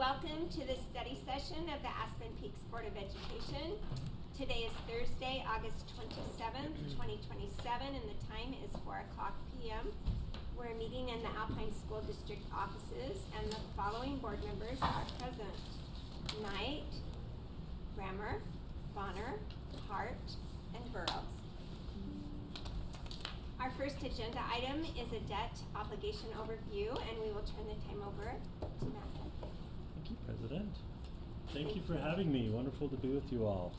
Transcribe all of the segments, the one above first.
Welcome to the study session of the Aspen Peaks Board of Education. Today is Thursday, August 27th, 2027, and the time is 4 o'clock p.m. We're meeting in the Alpine School District offices, and the following board members are present: Knight, Brammer, Bonner, Hart, and Burrows. Our first agenda item is a debt obligation overview, and we will turn the time over to Matt. Thank you, President. Thank you for having me. Wonderful to be with you all.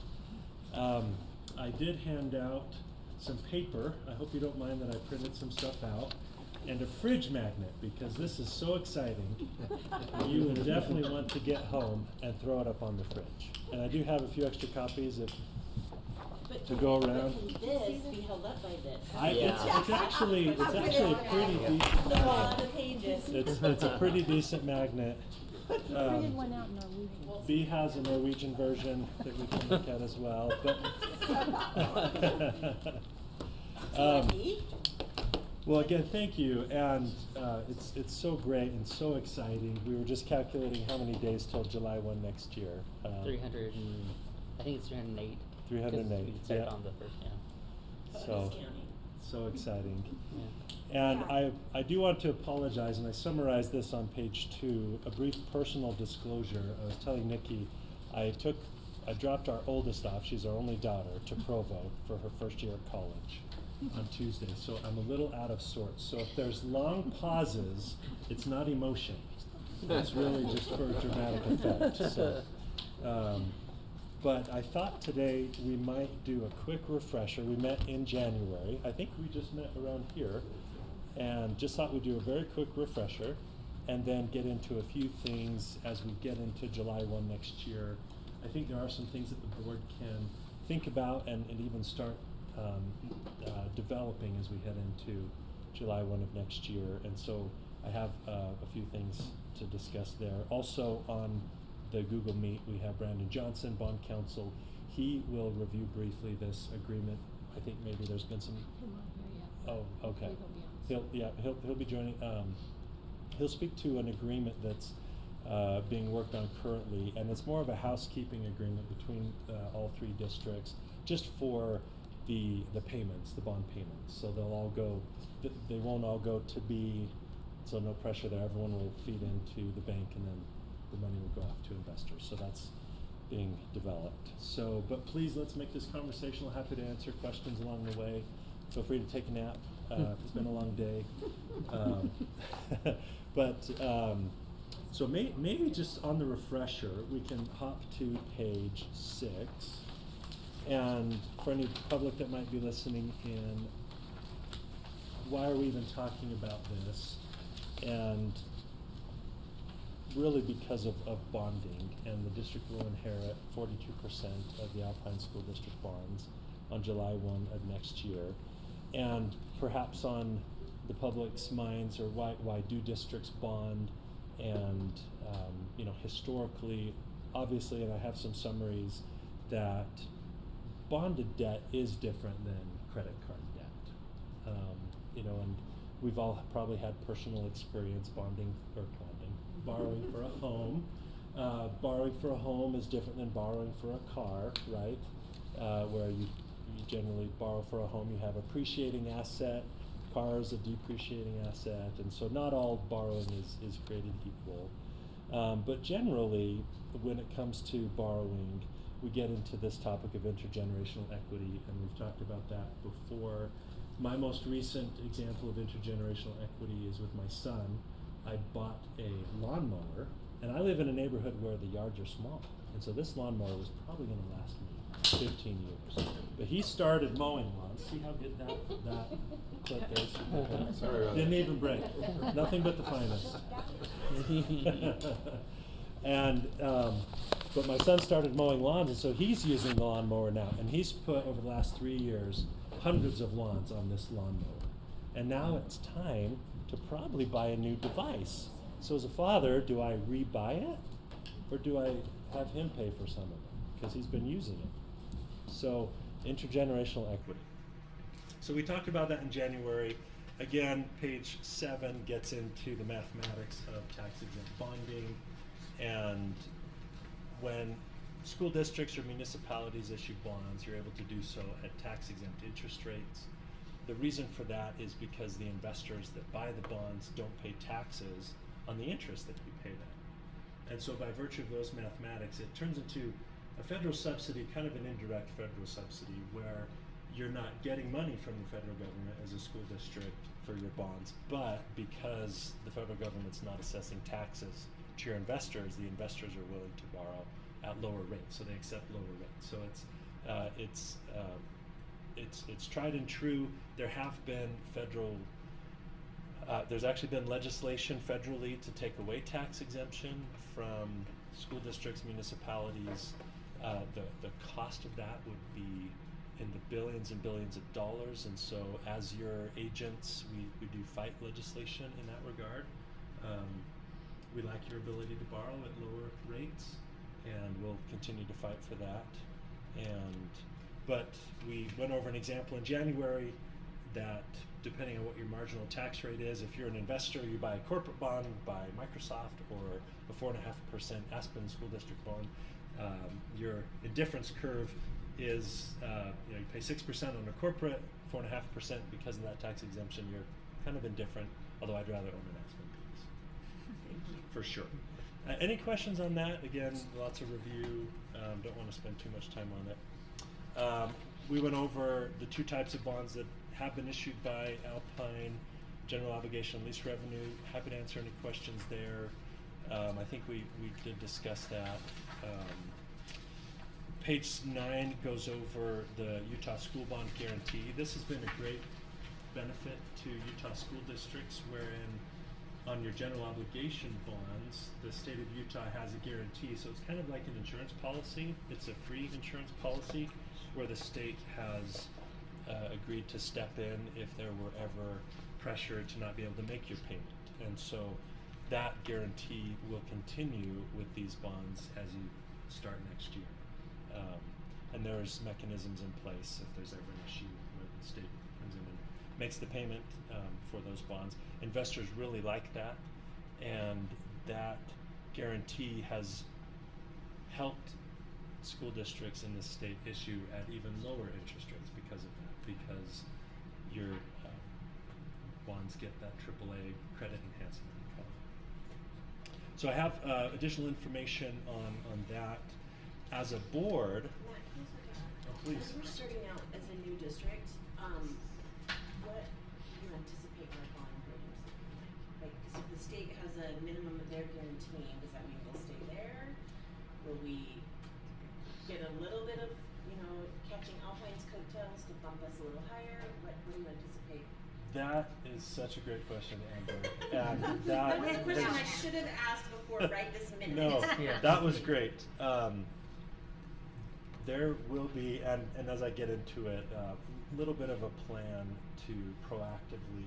I did hand out some paper. I hope you don't mind that I printed some stuff out. And a fridge magnet, because this is so exciting. You will definitely want to get home and throw it up on the fridge. And I do have a few extra copies to go around. But can this be held up by this? It's actually a pretty decent A lot of magnet. pages. It's a pretty decent magnet. Printed one out in Norwegian. B has a Norwegian version that we can look at as well. But well, again, thank you, and it's so great and so exciting. We were just calculating how many days till July 1 next year. 300 and I think it's 308. 308. We started Yeah. on the first, So exciting. Yeah. And I do want to apologize, and I summarized this on page 2, a brief personal disclosure. I was telling Nikki, I dropped our oldest off, she's our only daughter, to Provo for her first year of college on Tuesday. So I'm a little out of sorts. So if there's long pauses, it's not emotion. It's really just for dramatic effect. So, but I thought today we might do a quick refresher. We met in January. I think we just met around here. And just thought we'd do a very quick refresher and then get into a few things as we get into July 1 next year. I think there are some things that the board can think about and even start developing as we head into July 1 of next year. And so I have a few things to discuss there. Also on the Google Meet, we have Brandon Johnson, bond counsel. He will review briefly this agreement. I think maybe there's been some. Oh, okay. He'll be joining. He'll speak to an agreement that's being worked on currently, and it's more of a housekeeping agreement between all three districts, just for the payments, the bond payments. So they'll all go. They won't all go to B. So no pressure there. Everyone will feed into the bank, and then the money will go off to investors. So that's being developed. So, but please, let's make this conversational. Happy to answer questions along the way. Feel free to take a nap. It's been a long day. So maybe just on the refresher, we can hop to page 6. And for any public that might be listening in, why are we even talking about this? And really because of bonding, and the district will inherit 42% of the Alpine School District bonds on July 1 of next year. And perhaps on the public's minds, or why do districts bond? And historically, obviously, and I have some summaries, that bonded debt is different than credit card debt. And we've all probably had personal experience borrowing for a home. Borrowing for a home is different than borrowing for a car, right? Where you generally borrow for a home, you have appreciating asset, car is a depreciating asset, and so not all borrowing is created equal. But generally, when it comes to borrowing, we get into this topic of intergenerational equity, and we've talked about that before. My most recent example of intergenerational equity is with my son. I bought a lawnmower, and I live in a neighborhood where the yards are small, and so this lawnmower was probably going to last me 15 years. But he started mowing lawns. See how good that clip is? Sorry about Didn't that. even break. Nothing but the finest. And but my son started mowing lawns, and so he's using the lawnmower now, and he's put over the last 3 years hundreds of lawns on this lawnmower. And now it's time to probably buy a new device. So as a father, do I rebuy it, or do I have him pay for some of it because he's been using it? So intergenerational equity. So we talked about that in January. Again, page 7 gets into the mathematics of tax-exempt bonding And when school districts or municipalities issue bonds, you're able to do so at tax-exempt interest rates. The reason for that is because the investors that buy the bonds don't pay taxes on the interest that you pay them. And so by virtue of those mathematics, it turns into a federal subsidy, kind of an indirect federal subsidy, where you're not getting money from the federal government as a school district for your bonds, but because the federal government's not assessing taxes to your investors, the investors are willing to borrow at lower rates, so they accept lower rates. So it's tried and true. There have been there's actually been legislation federally to take away tax exemption from school districts, municipalities. The cost of that would be in the billions and billions of dollars, and so as your agents, we do fight legislation in that regard. We like your ability to borrow at lower rates, and we'll continue to fight for that. But we went over an example in January that depending on what your marginal tax rate is, if you're an investor, you buy a corporate bond by Microsoft or a 4.5% Aspen school district bond, your indifference curve is you pay 6% on a corporate, 4.5% because of that tax exemption. You're kind of indifferent, although I'd rather own an Aspen piece. Thank you. For sure. Any questions on that? Again, lots of review. Don't want to spend too much time on it. We went over the two types of bonds that have been issued by Alpine, general obligation and lease revenue. Happy to answer any questions there. I think we did discuss that. Page 9 goes over the Utah School Bond Guarantee. This has been a great benefit to Utah school districts, wherein on your general obligation bonds, the state of Utah has a guarantee. So it's kind of like an insurance policy. It's a free insurance policy where the state has agreed to step in if there were ever pressure to not be able to make your payment. And so that guarantee will continue with these bonds as you start next year. And there's mechanisms in place if there's ever an issue where the state comes in and makes the payment for those bonds. Investors really like that, and that guarantee has helped school districts in the state issue at even lower interest rates because of that, because your bonds get that AAA credit enhancement. So I have additional information on that. As a board, please. As we're starting out as a new district, what do you anticipate our bond ratings looking like? Like, 'cause if the state has a minimum that they're guaranteeing, does that mean we'll stay there? Will we get a little bit of, catching Alpine's coattails to bump us a little higher? What do you anticipate? That is such a great question, Amber. And that That was a question I is- should have asked before right this minute. No, Yeah. that was great. There will be, and as I get into it, a little bit of a plan to proactively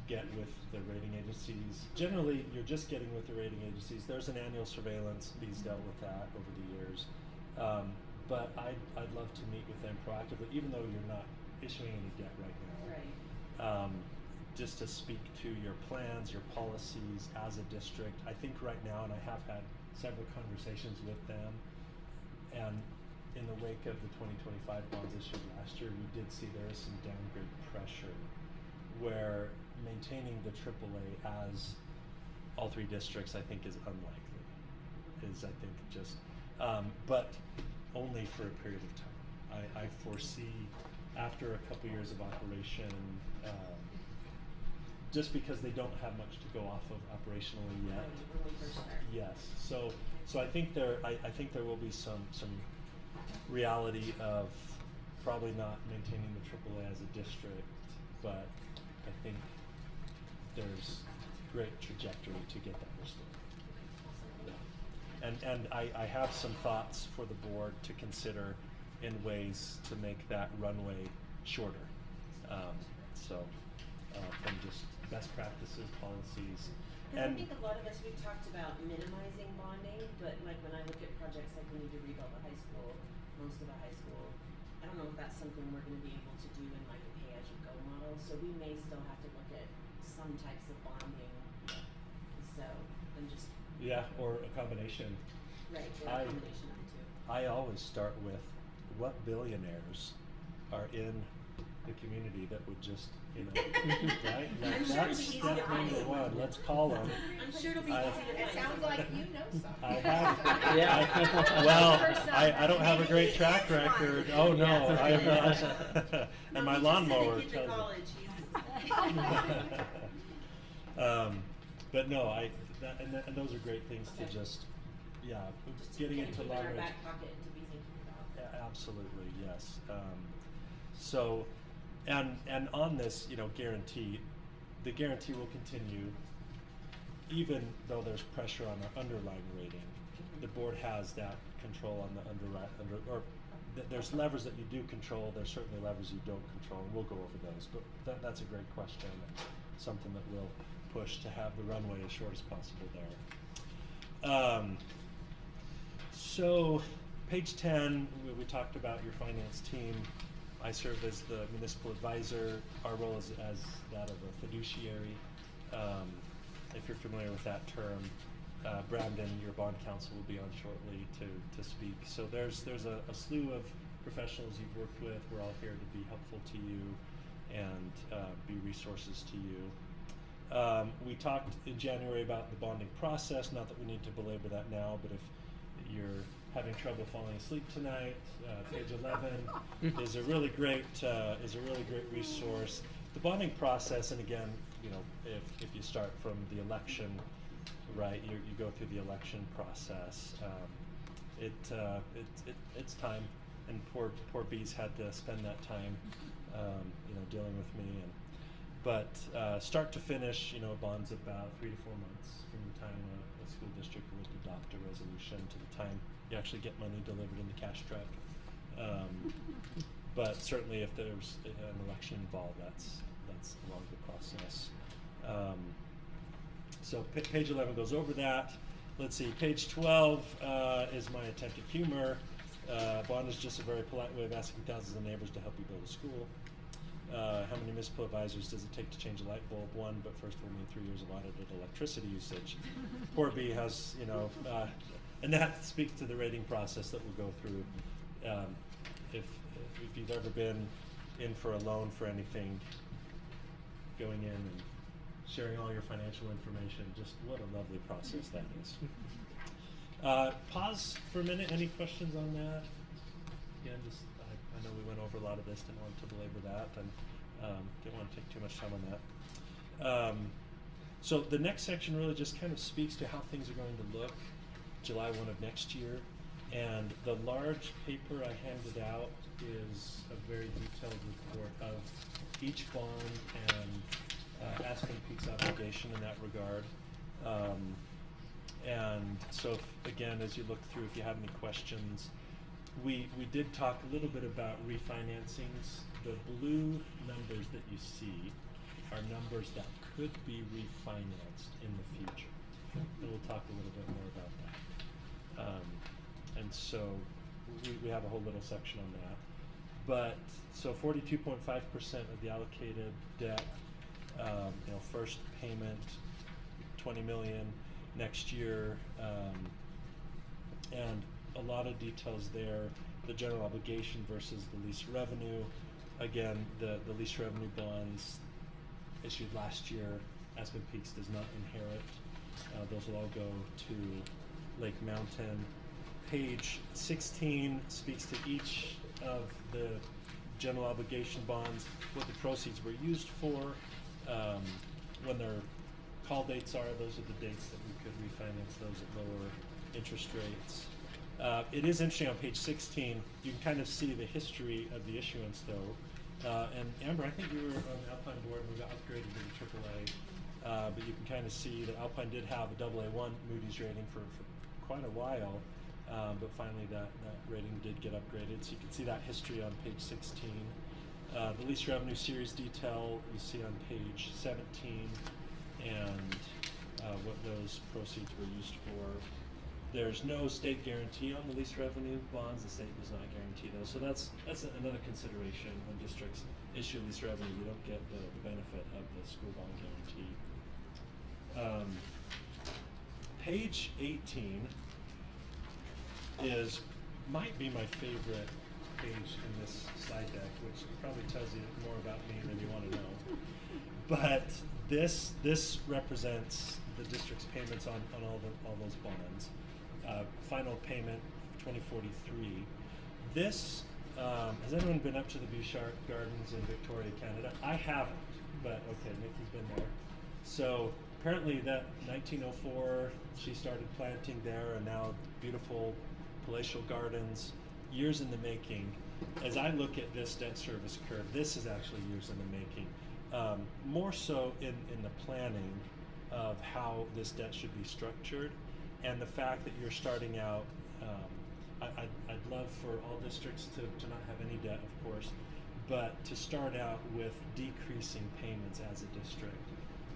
get with the rating agencies. Generally, you're just getting with the rating agencies. There's an annual surveillance. These dealt with that over the years. But I'd love to meet with them proactively, even though you're not issuing any debt right now. Right. Just to speak to your plans, your policies as a district. I think right now, and I have had several conversations with them, and in the wake of the 2025 bonds issued last year, we did see there is some downgrade pressure where maintaining the AAA as all three districts, I think, is unlikely. But only for a period of time. I foresee after a couple years of operation, just because they don't have much to go off of operationally yet. When we first start. Yes. So I think there will be some reality of probably not maintaining the AAA as a district, but I think there's great trajectory to get that restored. And I have some thoughts for the board to consider in ways to make that runway shorter. From just best practices, policies, Because I think a lot of us, we've talked about minimizing bonding, but like when I look at projects like we need to rebuild a high school, most of a high school, I don't know if that's something we're gonna be able to do in like a pay-as-you-go model, so we may still have to look at some types of bonding. So I'm just Yeah, or a combination. Right, or a combination of the two. I always start with what billionaires are in the community that would just, you know, right? Like, I'm sure that's it'll be easy step to find number one. Let's call them. I'm sure it'll be I- easy to It find. sounds like you know something. I have. Yeah. Well, I don't have a great track Maybe it's record. one. Oh no, Yeah. I have not. And my We just lawnmower sent a kid to tells college. it. But no, and those are great things to Okay. just, yeah, Just getting kinda into keep in long our range. back pocket to be thinking about. Absolutely, yes. So, and on this, you know, guarantee, the guarantee will continue, even though there's pressure on our underlying rating. The board has that control on the there's levers that you do control. There's certainly levers you don't control, and we'll go over those. But that's a great question, something that we'll push to have the runway as short as possible there. So, page 10, we talked about your finance team. I serve as the municipal advisor. Our role is as that of a fiduciary. If you're familiar with that term, Brandon, your bond counsel, will be on shortly to speak. So there's a slew of professionals you've worked with. We're all here to be helpful to you and be resources to you. We talked in January about the bonding process. Not that we need to belabor that now, but if you're having trouble falling asleep tonight, page 11 is a really great resource. The bonding process, and again, you know, if you start from the election, right, you go through the election process. It's time, and poor Bees had to spend that time, you know, dealing with me. But start to finish, you know, bonds about 3 to 4 months from the time a school district would adopt a resolution to the time you actually get money delivered in the cash truck. But certainly, if there's an election involved, that's a longer process. So page 11 goes over that. Let's see, page 12 is my attempt at humor. Bond is just a very polite way of asking thousands of neighbors to help you build a school. How many municipal advisors does it take to change a light bulb? One, but first we'll need 3 years of audited electricity usage. Poor B has, you know, and that speaks to the rating process that we'll go through. If you've ever been in for a loan for anything, going in and sharing all your financial information, just what a lovely process that is. Pause for a minute. Any questions on that? Again, just I know we went over a lot of this, didn't want to belabor that, and didn't want to take too much time on that. So the next section really just kind of speaks to how things are going to look July 1 of next year. And the large paper I handed out is a very detailed report of each bond and Aspen Peak's obligation in that regard. And so, again, as you look through, if you have any questions, we did talk a little bit about refinancings. The blue numbers that you see are numbers that could be refinanced in the future. And we'll talk a little bit more about that. And so we have a whole little section on that. But so 42.5% of the allocated debt, you know, first payment, 20 million next year, and a lot of details there. The general obligation versus the lease revenue. Again, the lease revenue bonds issued last year, Aspen Peaks does not inherit. Those will all go to Lake Mountain. Page 16 speaks to each of the general obligation bonds, what the proceeds were used for, when their call dates are. Those are the dates that we could refinance those at lower interest rates. It is interesting on page 16, you can kind of see the history of the issuance though. And Amber, I think you were on the Alpine board when we got upgraded to the AAA, but you can kind of see that Alpine did have a AA1 Moody's rating for quite a while, but finally that rating did get upgraded. So you can see that history on page 16. The lease revenue series detail you see on page 17, and what those proceeds were used for. There's no state guarantee on the lease revenue bonds. The state does not guarantee those. So that's another consideration when districts issue lease revenue. You don't get the benefit of the school bond guarantee. page 18 might be my favorite page in this slide deck, which probably tells you more about me than you want to know. But this represents the district's payments on all those bonds. Final payment 2043. This has anyone been up to the Bouchard Gardens in Victoria, Canada? I haven't, but okay, Nikki's been there. So apparently that 1904 she started planting there, and now beautiful palatial gardens, years in the making. As I look at this debt service curve, this is actually years in the making. More so in the planning of how this debt should be structured, and the fact that you're starting out. I'd love for all districts to not have any debt, of course, but to start out with decreasing payments as a district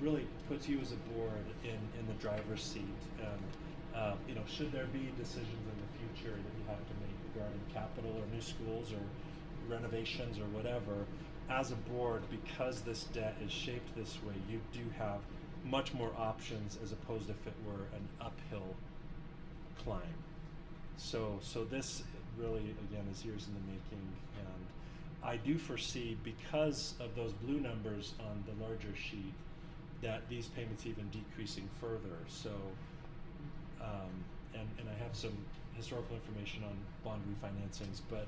really puts you as a board in the driver's seat. And you know, should there be decisions in the future that you have to make regarding capital or new schools or renovations or whatever, as a board, because this debt is shaped this way, you do have much more options as opposed if it were an uphill climb. So this really, again, is years in the making, and I do foresee, because of those blue numbers on the larger sheet, that these payments even decreasing further. So, and I have some historical information on bond refinancings, but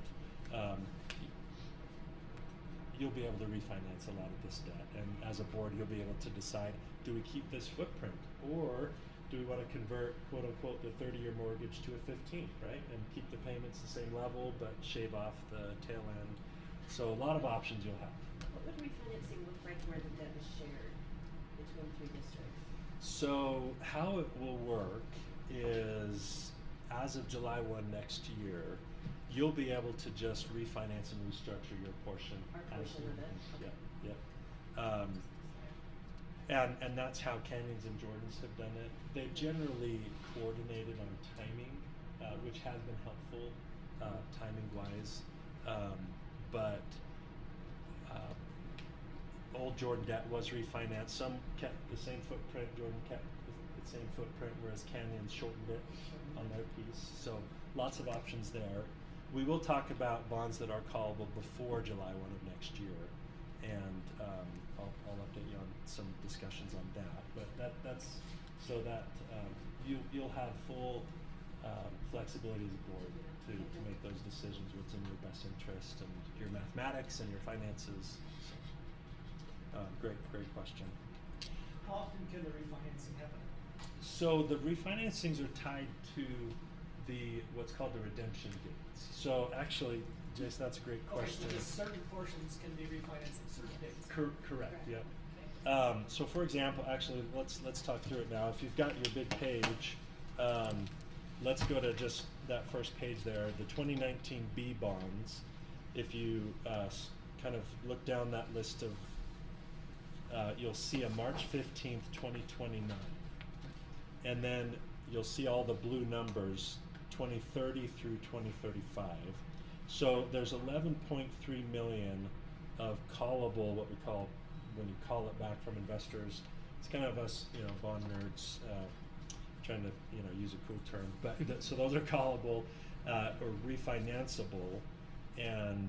you'll be able to refinance a lot of this debt, and as a board, you'll be able to decide: do we keep this footprint, or do we want to convert, quote unquote, the 30-year mortgage to a 15, right? And keep the payments the same level, but shave off the tail end. So a lot of options you'll have. What would refinancing look like where the debt is shared between 3 districts? So how it will work is, as of July 1 next year, you'll be able to just refinance and restructure your portion. Our portion of it? Okay. Yeah. And that's how Canyons and Jordans have done it. They've generally coordinated on timing, which has been helpful, timing-wise. But old Jordan debt was refinanced. Some kept the same footprint. Jordan kept the same footprint, whereas Canyons shortened it on their piece. So lots of options there. We will talk about bonds that are callable before July 1 of next year, and I'll update you on some discussions on that. But that's so that you'll have full flexibility as a board to make those decisions, what's in your best interest, and your mathematics and your finances. So, great question. How often can the refinancing happen? So the refinancings are tied to what's called the redemption dates. So actually, Jason, that's a great question. Okay, so just certain portions can be refinanced at certain dates. Correct. Okay. Yeah. So for example, actually, let's talk through it now. If you've got your big page, let's go to just that first page there, the 2019 B bonds. If you kind of look down that list of, you'll see a March 15th, 2029. And then you'll see all the blue numbers, 2030 through 2035. So there's 11.3 million of callable, what we call, when you call it back from investors, it's kind of us, bond nerds, trying to, use a cool term. But so those are callable or refinanceable, and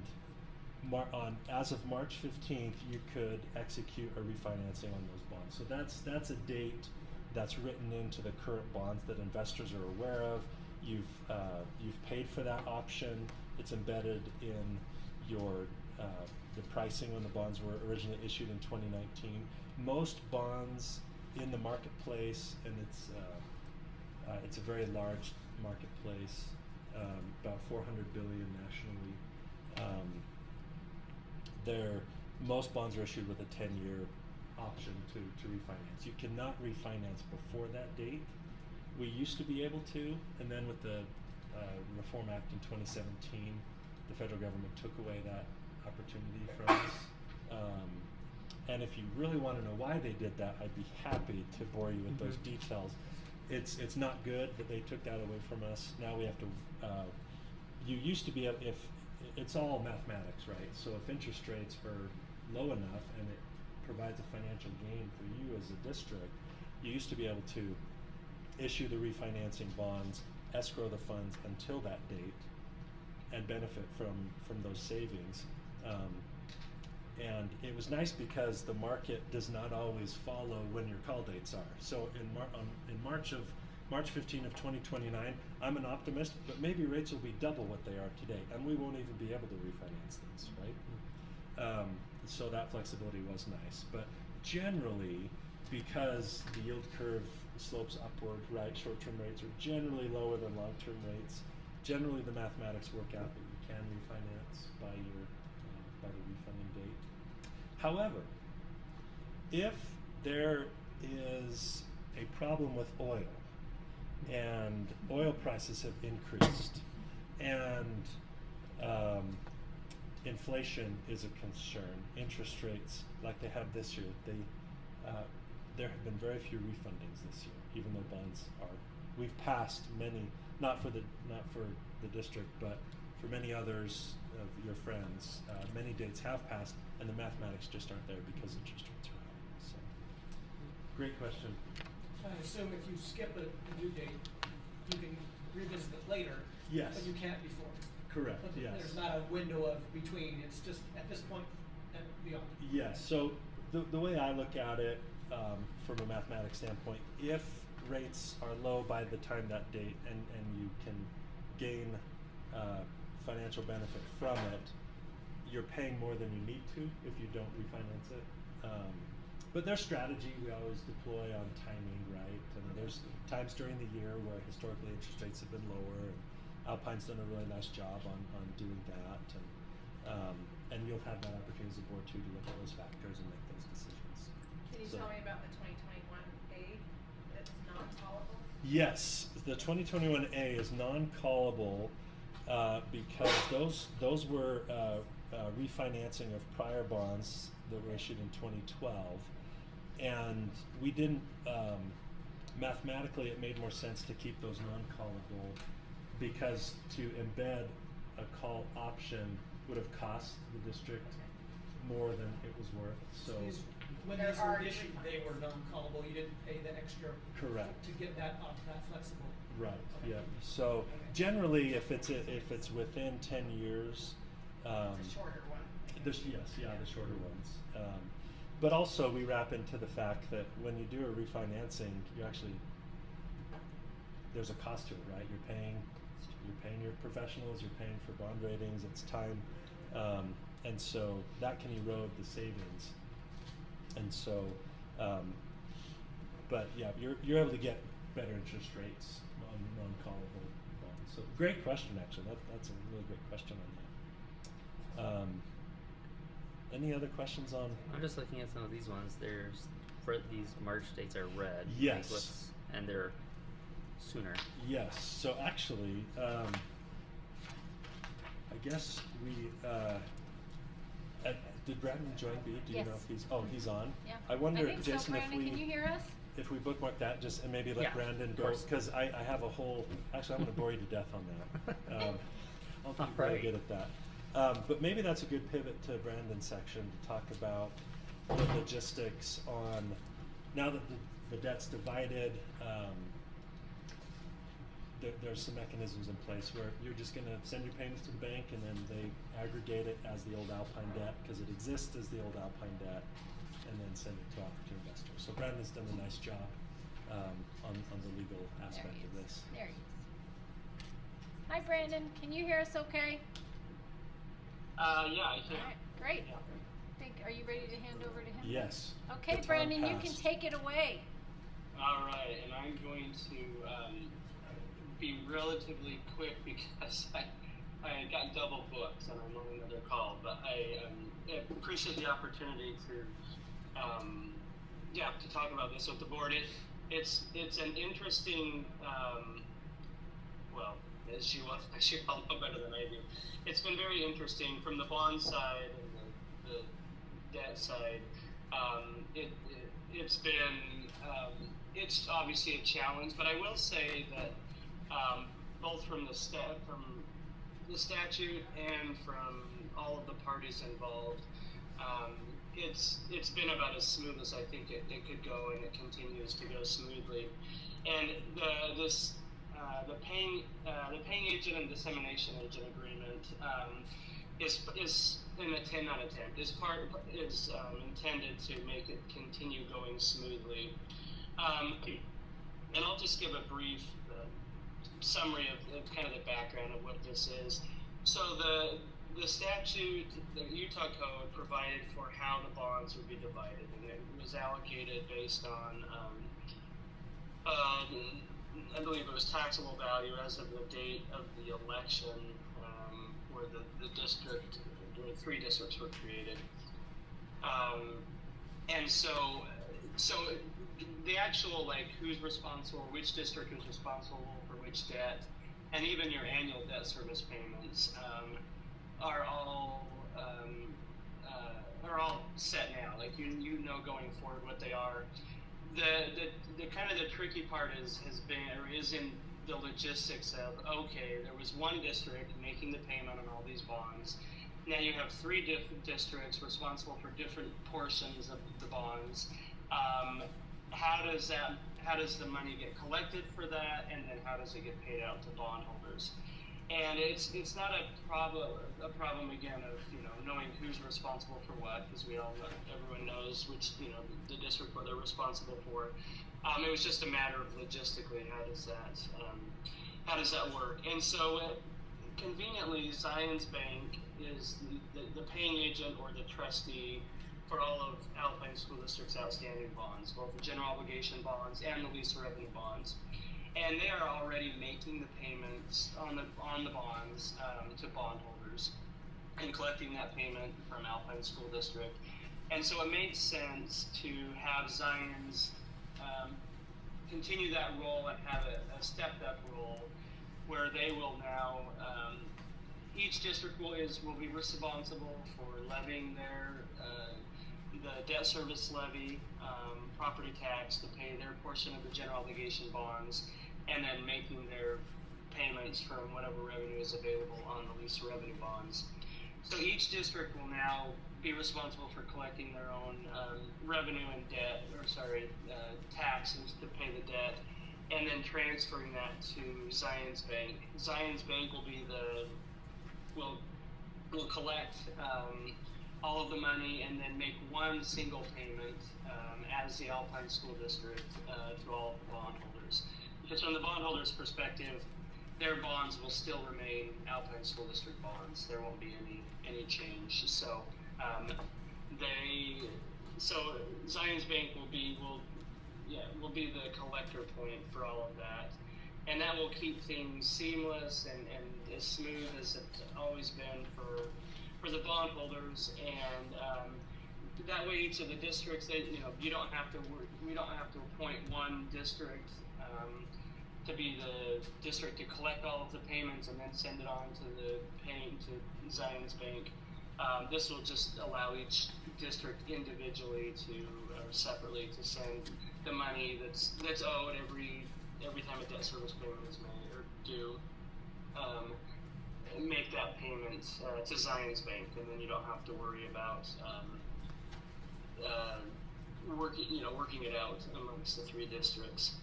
as of March 15th, you could execute a refinancing on those bonds. So that's a date that's written into the current bonds that investors are aware of. You've paid for that option. It's embedded in your the pricing when the bonds were originally issued in 2019. Most bonds in the marketplace, and it's a very large marketplace, about 400 billion nationally. Most bonds are issued with a 10-year option to refinance. You cannot refinance before that date. We used to be able to, and then with the Reform Act in 2017, the federal government took away that opportunity from us. And if you really want to know why they did that, I'd be happy to bore you with those details. It's not good that they took that away from us. Now we have to. You used to be able, if it's all mathematics, right? So if interest rates are low enough and it provides a financial gain for you as a district, you used to be able to issue the refinancing bonds, escrow the funds until that date, and benefit from those savings. And it was nice because the market does not always follow when your call dates are. So in March 15 of 2029, I'm an optimist, but maybe rates will be double what they are today, and we won't even be able to refinance these, right? So that flexibility was nice, but generally, because the yield curve slopes upward, right, short-term rates are generally lower than long-term rates. Generally, the mathematics work out that you can refinance by the refunding date. However, if there is a problem with oil, and oil prices have increased, and inflation is a concern, interest rates like they have this year, there have been very few refundings this year, even though bonds are. We've passed many, not for the district, but for many others of your friends. Many dates have passed, and the mathematics just aren't there because interest rates are high. So, great question. I assume if you skip a due date, you can revisit it later. Yes. But you can't before. Correct. But yes. There's not a window of between. It's just at this point and beyond. Yes. So the way I look at it from a mathematics standpoint, if rates are low by the time that date, and you can gain financial benefit from it, you're paying more than you need to if you don't refinance it. But there's strategy we always deploy on timing, right? And there's times during the year where historically interest rates have been lower, and Alpine's done a really nice job on doing that, and you'll have that opportunity as a board too to look at those factors and make those decisions. Can you tell me about the 2021A that's non-callable? Yes, the 2021A is non-callable because those were refinancing of prior bonds that were issued in 2012, and we didn't mathematically it made more sense to keep those non-callable, because to embed a call option would have cost the district more than it was worth. So When They're these were already issued, they were non-callable. You didn't pay the extra. Correct. To get that flexible. right, yeah. So generally, if it's within 10 years, It's a shorter one. the shorter ones. But also we wrap into the fact that when you do a refinancing, there's a cost to it, right? You're paying your professionals, you're paying for bond ratings, it's time, and so that can erode the savings. And so, but yeah, you're able to get better interest rates on non-callable bonds. So great question, actually. That's a really great question on that. Any other questions on? I'm just looking at some of these ones. These March dates are red. Yes. And they're sooner. Yes. So actually, I guess we. Did Brandon join B? Do you Yes. know if he's on? Yeah. I wonder, think Jason, so. Brandon, can you hear us? if we bookmark that, just and maybe let Yeah, Brandon of go, course. because I have a whole. Actually, I'm going to bore you to death on that. I'll be really Alright. good at that. But maybe that's a good pivot to Brandon's section to talk about the logistics on now that the debt's divided. There's some mechanisms in place where you're just going to send your payments to the bank, and then they aggregate it as the old Alpine debt because it exists as the old Alpine debt, and then send it to investors. So Brandon's done a nice job on the legal aspect of this. There he is. Hi, Brandon. Can you hear us okay? Yeah, I can. All right, great. Yeah. Are you ready to hand over to him? Yes. Okay, The time Brandon, you can passed. take it away. All right, and I'm going to be relatively quick because I got double booked and I'm on another call. But I appreciate the opportunity to talk about this with the board. It's an interesting. Well, as you all know better than I do, it's been very interesting from the bond side and the debt side. It's been it's obviously a challenge, but I will say that both from the statute and from all of the parties involved, it's been about as smooth as I think it could go, and it continues to go smoothly. And the paying agent and dissemination agent agreement is in a 10 out of 10. Is intended to make it continue going smoothly. And I'll just give a brief summary of kind of the background of what this is. So the statute, the Utah Code, provided for how the bonds would be divided, and it was allocated based on, I believe it was taxable value as of the date of the election, where the district, where 3 districts were created. And so the actual, like, who's responsible, which district is responsible for which debt, and even your annual debt service payments are all set now. Like, you know going forward what they are. The kind of the tricky part is in the logistics of, okay, there was one district making the payment on all these bonds. Now you have 3 different districts responsible for different portions of the bonds. How does the money get collected for that, and then how does it get paid out to bondholders? And it's not a problem again of, you know, knowing who's responsible for what, because we all know, everyone knows which, you know, the district what they're responsible for. It was just a matter of logistically how does that work? And so conveniently, Zions Bank is the paying agent or the trustee for all of Alpine School District's outstanding bonds, both the general obligation bonds and the lease revenue bonds. And they are already making the payments on the bonds to bondholders and collecting that payment from Alpine School District. And so it makes sense to have Zions continue that role and have a stepped up role where they will now, each district will be responsible for levying the debt service levy, property tax to pay their portion of the general obligation bonds, and then making their payments from whatever revenue is available on the lease revenue bonds. So each district will now be responsible for collecting their own revenue and taxes to pay the debt, and then transferring that to Zions Bank. Zions Bank will collect all of the money and then make one single payment as the Alpine School District to all of the bondholders. Because from the bondholders' perspective, their bonds will still remain Alpine School District bonds. There won't be any change. So Zions Bank will be the collector point for all of that, and that will keep things seamless and as smooth as it's always been for the bondholders. And that way, each of the districts, we don't have to appoint one district to be the district to collect all of the payments and then send it on to Zions Bank. This will just allow each district individually or separately to send the money that's owed every time a debt service payment is made or due. Make that payment to Zions Bank, and then you don't have to worry about working it out amongst the 3 districts.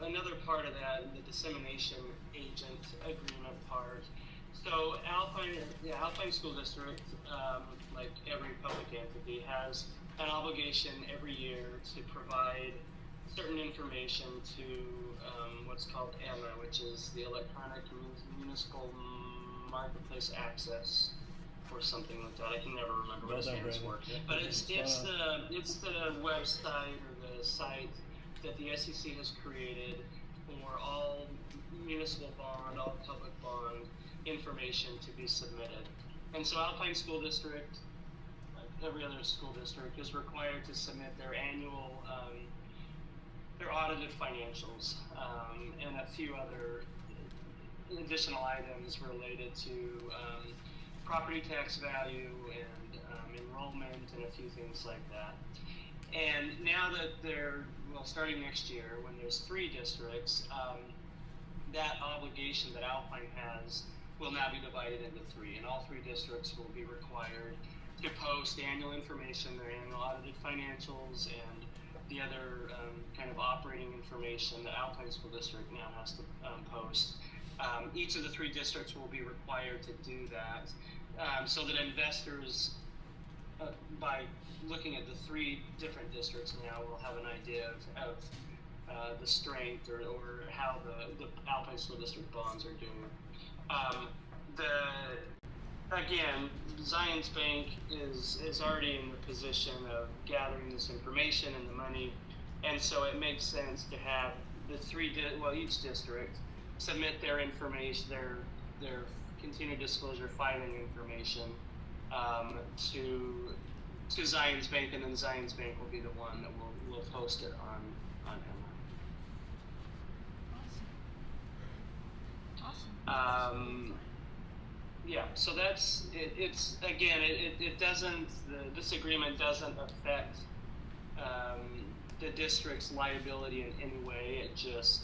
Another part of that, the dissemination agent agreement part. So Alpine School District, like every public entity, has an obligation every year to provide certain information to what's called EMMA, which is the Electronic Municipal Marketplace Access, or something like that. I can never remember what it stands for. But it's the website or the site that the SEC has created for all municipal bond, all public bond information to be submitted. And so Alpine School District, like every other school district, is required to submit their annual their audited financials, and a few other additional items related to property tax value and enrollment and a few things like that. And now that starting next year, when there's 3 districts, that obligation that Alpine has will now be divided into three, and all three districts will be required to post annual information, their annual audited financials, and the other kind of operating information the Alpine School District now has to post. Each of the three districts will be required to do that, so that investors, by looking at the three different districts now, will have an idea of the strength or how the Alpine School District bonds are doing. Again, Zions Bank is already in the position of gathering this information and the money, and so it makes sense to have the each district submit their information, their continued disclosure filing information to Zions Bank, and then Zions Bank will be the one that will post it on Awesome. Yeah, so that's it. It's again, it doesn't. This agreement doesn't affect the district's liability in any way. It just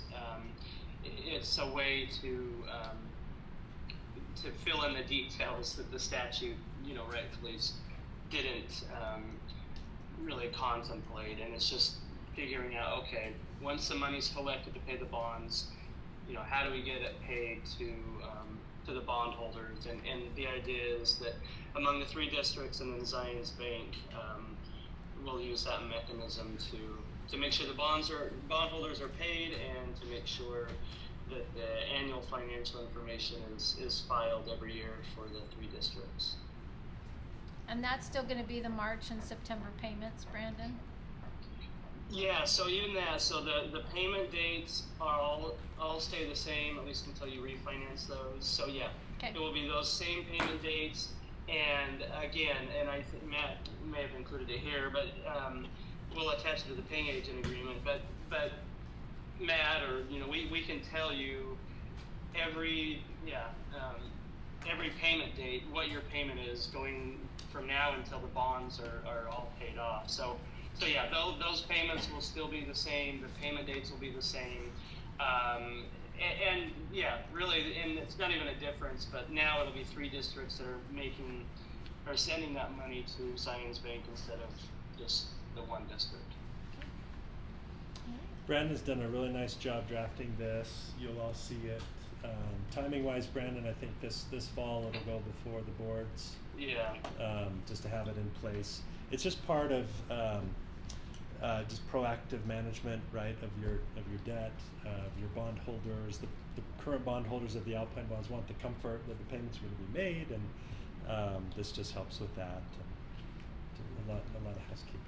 it's a way to fill in the details that the statute, rightfully didn't really contemplate, and it's just figuring out, okay, once the money's collected to pay the bonds, how do we get it paid to the bondholders? And the idea is that among the three districts and then Zions Bank, we'll use that mechanism to make sure the bondholders are paid, and to make sure that the annual financial information is filed every year for the three districts. And that's still going to be the March and September payments, Brandon? Yeah, so even that, so the payment dates are all stay the same, at least until you refinance those. So yeah, Okay. it will be those same payment dates. And again, and I think Matt may have included it here, but we'll attach it to the paying agent agreement. But Matt, or we can tell you every payment date what your payment is going from now until the bonds are all paid off. So yeah, those payments will still be the same. The payment dates will be the same. And yeah, really, and it's not even a difference, but now it'll be three districts that are sending that money to Zions Bank instead of just the one district. Brandon's done a really nice job drafting this. You'll all see it. Timing-wise, Brandon, I think this fall it'll go before the boards. Yeah. Just to have it in place. It's just part of just proactive management, right, of your debt, of your bondholders. The current bondholders of the Alpine bonds want the comfort that the payments are going to be made, and this just helps with that. A lot of housekeeping.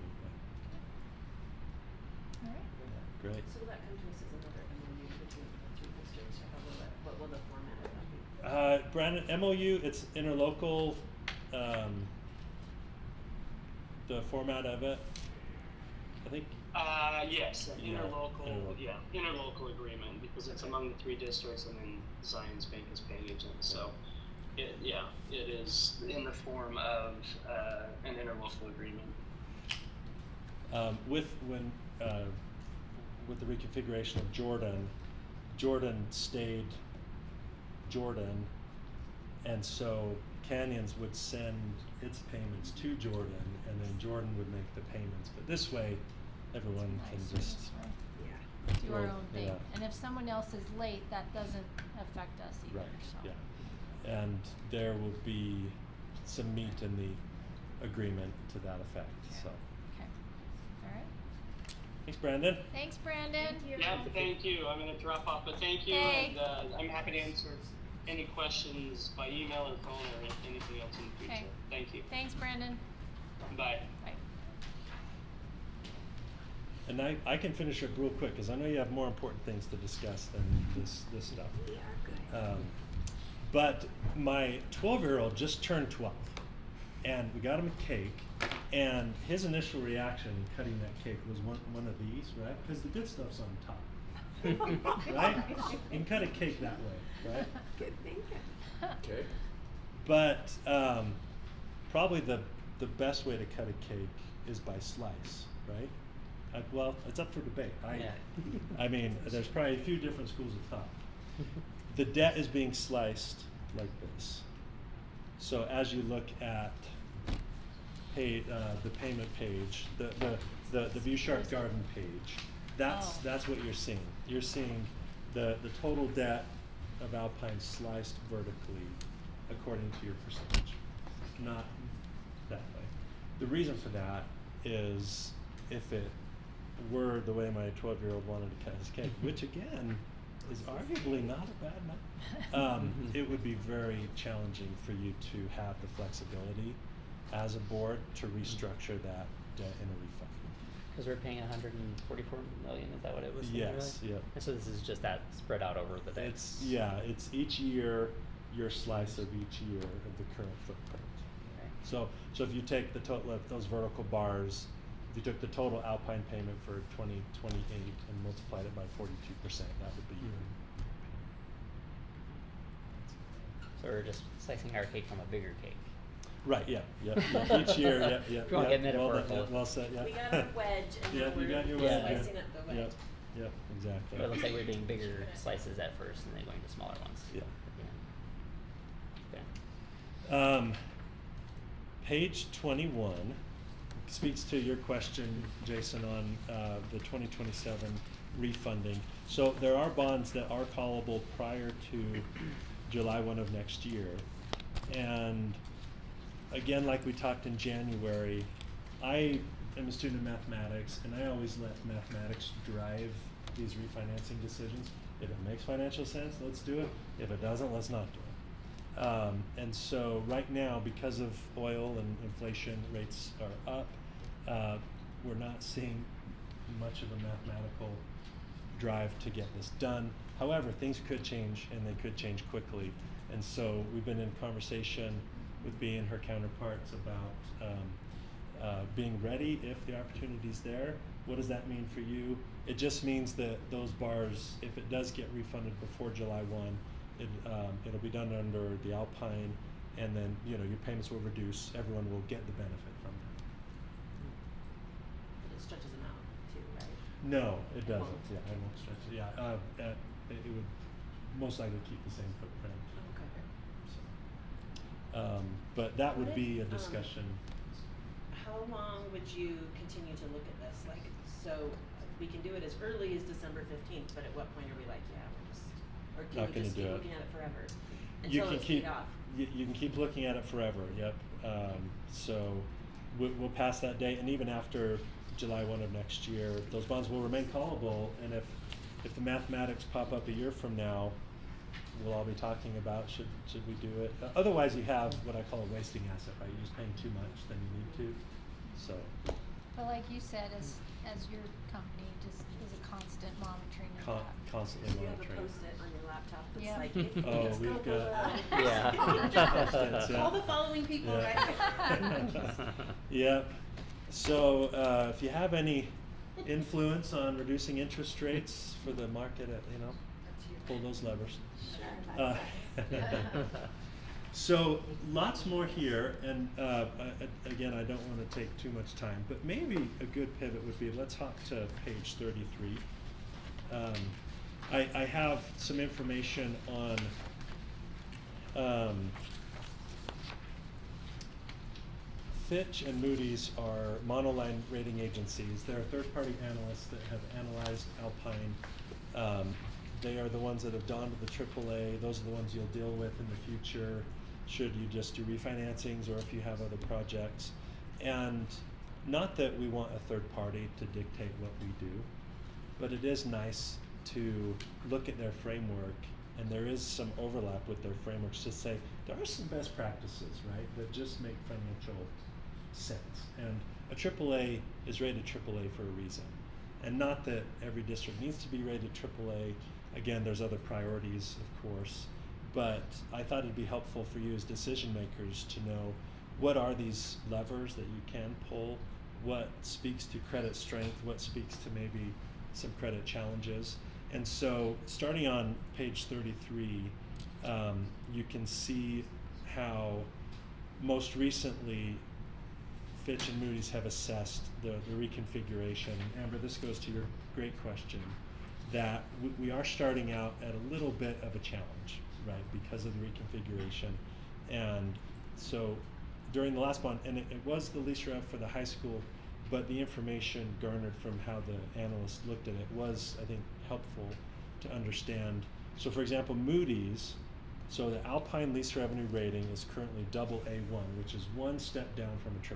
All right. Yeah, great. So will that come to us as another MOU between the three districts, or what will the format of that be? Brandon, MOU, it's interlocal. The format of it, I think. Yes, an Yeah, interlocal agreement, because it's among the three districts, and then Zions Bank is paying agent. So, it is in the form of an interlocal agreement. With the reconfiguration of Jordan stayed Jordan, and so Canyons would send its payments to Jordan, and then Jordan would make the payments. But this way, everyone can just Do our Well, own thing. yeah. And if someone else is late, that doesn't affect us either. right, So. yeah. And there will be some meat in the agreement to that effect. So, Okay. All right. thanks, Brandon. Thanks, Brandon. Yeah, thank you. I'm going to drop off, but thank you, Okay. and I'm happy to answer any questions by email or phone or anything else in the future. Okay. Thank you. Thanks, Brandon. Bye. Bye. And I can finish up real quick because I know you have more important things to discuss than this stuff. We are good. But my 12-year-old just turned 12, and we got him a cake, and his initial reaction in cutting that cake was one of these, right? Because the good stuff's on top, right? You can cut a cake that way, right? Good thinking. Okay. But probably the best way to cut a cake is by slice, right? Well, it's up for debate. I mean, there's probably a few different schools of thought. The debt is being sliced like this. So as you look at the payment page, the View Sharp Garden page, that's what you're seeing. You're seeing the total debt of Alpine sliced vertically according to your percentage, not that way. The reason for that is if it were the way my 12-year-old wanted to cut his cake, which again is arguably not a bad number, it would be very challenging for you to have the flexibility as a board to restructure that debt in a refund. Because we're paying 144 million, is that what it was? Yes, yep. And so this is just that spread out over the day. It's each year your slice of each year of the current footprint. Okay. So if you take the total of those vertical bars, if you took the total Alpine payment for 2028 and multiplied it by 42%, that would be your So we're just slicing our cake from a bigger cake. right. Yeah. Each year. Yeah. If you wanna get metaphorical. Well said. Yeah. We got our wedge and Yeah, now you we're got your wedge, slicing yeah. up the wedge. Yep. Exactly. But it looks like we're doing bigger slices at first and then going to smaller ones. Yeah. Okay. Page 21 speaks to your question, Jason, on the 2027 refunding. So there are bonds that are callable prior to July 1 of next year. And again, like we talked in January, I am a student of mathematics, and I always let mathematics drive these refinancing decisions. If it makes financial sense, let's do it. If it doesn't, let's not do it. And so right now, because of oil and inflation, rates are up. We're not seeing much of a mathematical drive to get this done. However, things could change, and they could change quickly. And so we've been in conversation with Bea and her counterparts about being ready if the opportunity's there. What does that mean for you? It just means that those bars, if it does get refunded before July 1, it'll be done under the Alpine, and then your payments will reduce. Everyone will get the benefit from that. But it stretches them out too, right? No, it doesn't. won't. Yeah, it won't stretch it. Yeah, it would most likely keep the same footprint. Okay. So, but that would What be a if, discussion. How long would you continue to look at this? Like, so we can do it as early as December 15th, but at what point are we like, yeah, we're just, or can Not we gonna just do keep it. looking at it forever? You Until can it's keep paid off? you can keep looking at it forever. Yep. So we'll pass that date, and even after July 1 of next year, those bonds will remain callable. And if the mathematics pop up a year from now, we'll all be talking about should we do it. Otherwise, you have what I call a wasting asset, right? You're just paying too much than you need to. So. But like you said, as your company just is a constant monitoring of that. Constantly You have a monitoring. Post-it on your laptop that's Yeah. like, Oh, it's we've gonna got- Yeah. Yeah. All the following people Yeah. right here. Yep. So if you have any influence on reducing interest rates for the market, pull those levers. Sure, So lots more here, and again, I don't want to take too much time, but maybe a good pivot would be, let's hop to page 33. I have some information on Fitch and Moody's are monoline rating agencies. They're third-party analysts that have analyzed Alpine. They are the ones that have donned the AAA. Those are the ones you'll deal with in the future, should you just do refinancings or if you have other projects. And not that we want a third party to dictate what we do, but it is nice to look at their framework, and there is some overlap with their frameworks to say there are some best practices, right, that just make financial sense. And a AAA is rated AAA for a reason. And not that every district needs to be rated AAA. Again, there's other priorities, of course. But I thought it'd be helpful for you as decision makers to know what are these levers that you can pull, what speaks to credit strength, what speaks to maybe some credit challenges. And so starting on page 33, you can see how most recently Fitch and Moody's have assessed the reconfiguration. Amber, this goes to your great question, that we are starting out at a little bit of a challenge right, because of the reconfiguration. And so during the last bond, and it was the lease rev for the high school, but the information garnered from how the analysts looked at it was, I think, helpful to understand. So for example, Moody's, so the Alpine lease revenue rating is currently AA1, which is one step down from a AAA.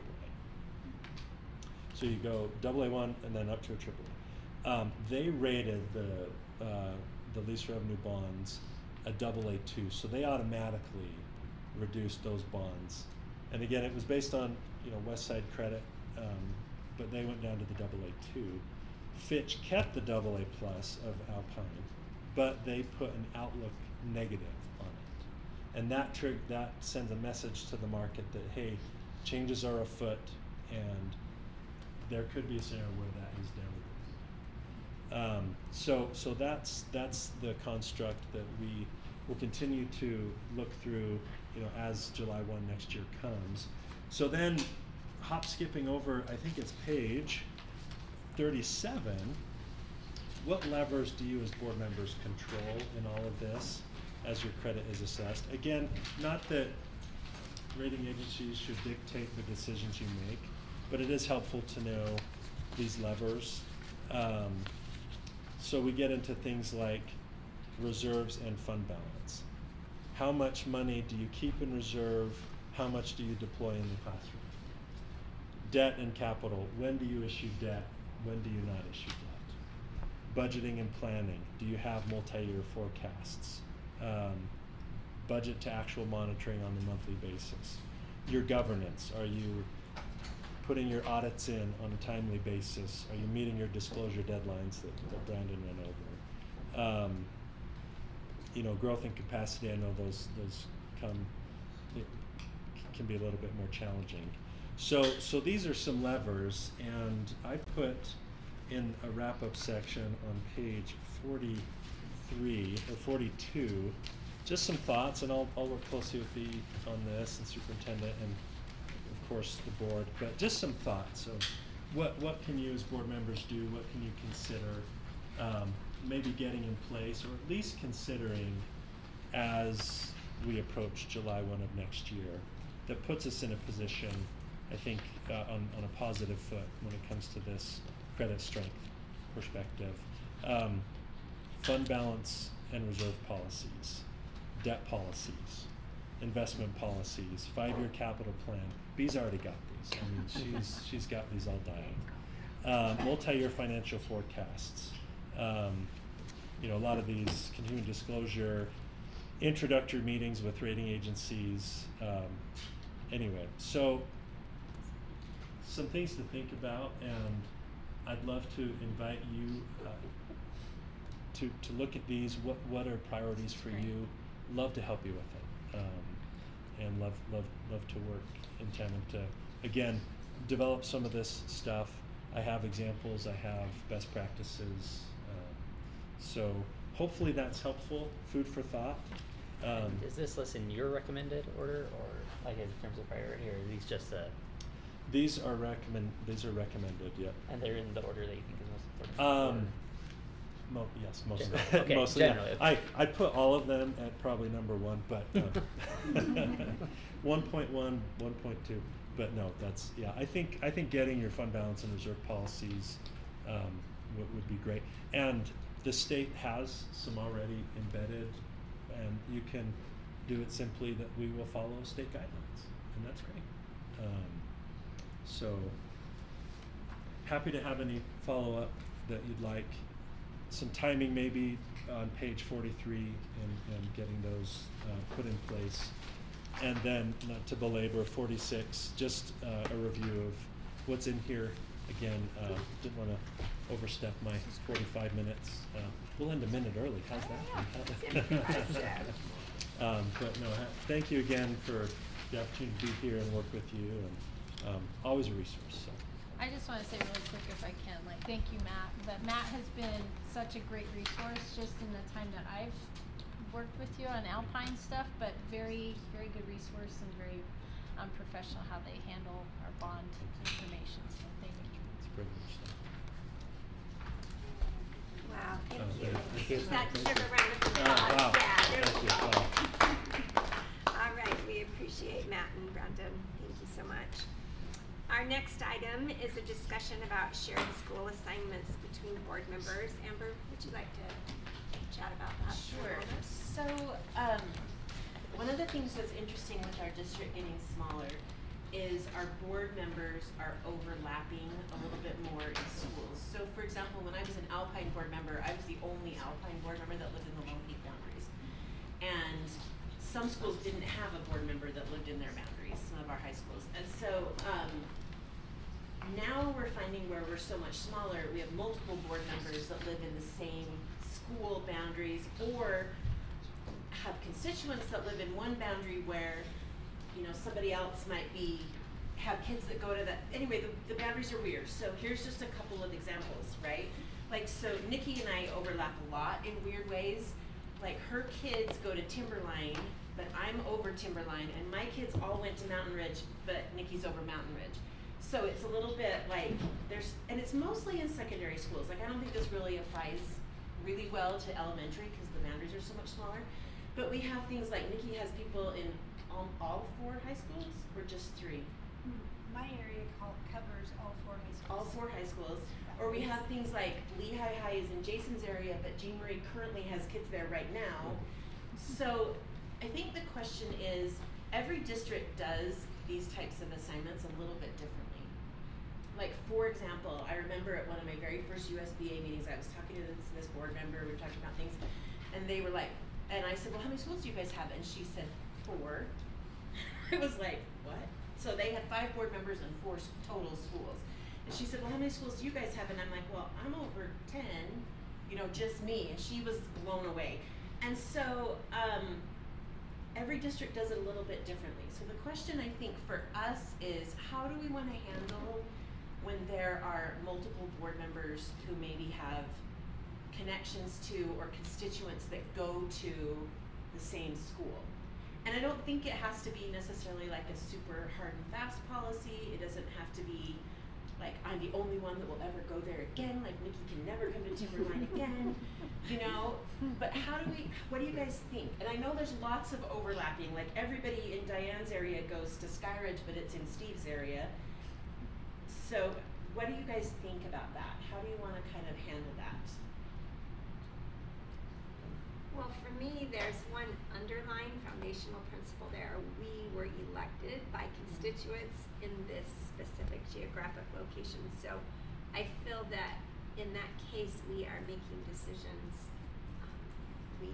So you go AA1 and then up to a AAA. They rated the lease revenue bonds a AA2, so they automatically reduced those bonds. And again, it was based on West Side credit, but they went down to the AA2. Fitch kept the AA plus of Alpine, but they put an outlook negative on it, and that sends a message to the market that hey, changes are afoot, and there could be a scenario where that is downward. So that's the construct that we will continue to look through, as July 1 next year comes. So then, skipping over, I think it's page 37. What levers do you as board members control in all of this as your credit is assessed? Again, not that rating agencies should dictate the decisions you make, but it is helpful to know these levers. So we get into things like reserves and fund balance. How much money do you keep in reserve? How much do you deploy in the classroom? Debt and capital. When do you issue debt? When do you not issue debt? Budgeting and planning. Do you have multi-year forecasts? Budget to actual monitoring on the monthly basis. Your governance. Are you putting your audits in on a timely basis? Are you meeting your disclosure deadlines that Brandon went over? Growth and capacity, I know those can be a little bit more challenging. So these are some levers, and I put in a wrap-up section on page 43 or 42 just some thoughts, and I'll work closely with on this, and superintendent, and of course the board, but just some thoughts of what can you as board members do, what can you consider maybe getting in place, or at least considering as we approach July 1 of next year, that puts us in a position, I think, on a positive foot when it comes to this credit strength perspective. Fund balance and reserve policies, debt policies, investment policies, 5-year capital plan. Bee's already got these. I mean, she's got these all dialed. Multi-year financial forecasts. A lot of these continuing disclosure, introductory meetings with rating agencies. Anyway, so some things to think about, and I'd love to invite you to look at these. What are priorities for you? Love to help you with it, and love to work in tandem to, again, develop some of this stuff. I have examples. I have best practices. So hopefully that's helpful. Food for thought. Is this list in your recommended order, or like in terms of priority, or are these just These are recommended. Yep. And they're in the order that you think is most important? Yes, mostly. Okay, mostly. generally. Yeah. I put all of them at probably number 1, but 1.1, 1.2. But no, that's I think getting your fund balance and reserve policies would be great. And the state has some already embedded, and you can do it simply that we will follow state guidelines, and that's great. So happy to have any follow-up that you'd like. Some timing maybe on page 43 and getting those put in place. And then, not to belabor, 46, just a review of what's in here. Again, didn't want to overstep my 45 minutes. We'll end a minute early. How's that? But no, thank you again for the opportunity to be here and work with you, and always a resource. So. I just want to say really quick, if I can, thank you, Matt. That Matt has been such a great resource just in the time that I've worked with you on Alpine stuff, but very, very good resource and very professional how they handle our bond information. So thank you. It's a privilege. Wow, thank Oh, you. thank you. Does that Thank deserve you. a round of Oh, applause? wow. Yeah, there Thank we you. go. Wow. All right, we appreciate Matt and Brandon. Thank you so much. Our next item is a discussion about shared school assignments between board members. Amber, would you like to chat about that? for a Sure. moment? So, one of the things that's interesting with our district getting smaller is our board members are overlapping a little bit more in schools. So for example, when I was an Alpine board member, I was the only Alpine board member that lived in the Lone Peak boundaries. And some schools didn't have a board member that lived in their boundaries, some of our high schools. And so, now we're finding where we're so much smaller, we have multiple board members that live in the same school boundaries or have constituents that live in one boundary where, you know, somebody else might have kids that go to that. Anyway, the boundaries are weird. So here's just a couple of examples, right? Like, so Nikki and I overlap a lot in weird ways. Like, her kids go to Timberline, but I'm over Timberline, and my kids all went to Mountain Ridge, but Nikki's over Mountain Ridge. So it's a little bit like and it's mostly in secondary schools. Like, I don't think this really applies really well to elementary because the boundaries are so much smaller. But we have things like Nikki has people in all 4 high schools or just 3? My area covers all 4 high schools. All 4 high schools. Or we have things like Lehigh High is in Jason's area, but Jean Marie currently has kids there right now. So I think the question is, every district does these types of assignments a little bit differently. Like, for example, I remember at one of my very first USBA meetings, I was talking to this board member, we were talking about things, and they were like, and I said, well, how many schools do you guys have? And she said, 4. It was like, what? So they had 5 board members and 4 total schools. And she said, well, how many schools do you guys have? And I'm like, well, I'm over 10, you know, just me. And she was blown away. And so every district does it a little bit differently. So the question I think for us is, how do we want to handle when there are multiple board members who maybe have connections to or constituents that go to the same school? And I don't think it has to be necessarily like a super hard and fast policy. It doesn't have to be like, I'm the only one that will ever go there again, like Nikki can never come to Timberline again, you know? But what do you guys think? And I know there's lots of overlapping, like everybody in Diane's area goes to Skyridge, but it's in Steve's area. So what do you guys think about that? How do you want to kind of handle that? Well, for me, there's one underlying foundational principle there. We were elected by constituents in this specific geographic location. So I feel that in that case, we are making decisions. We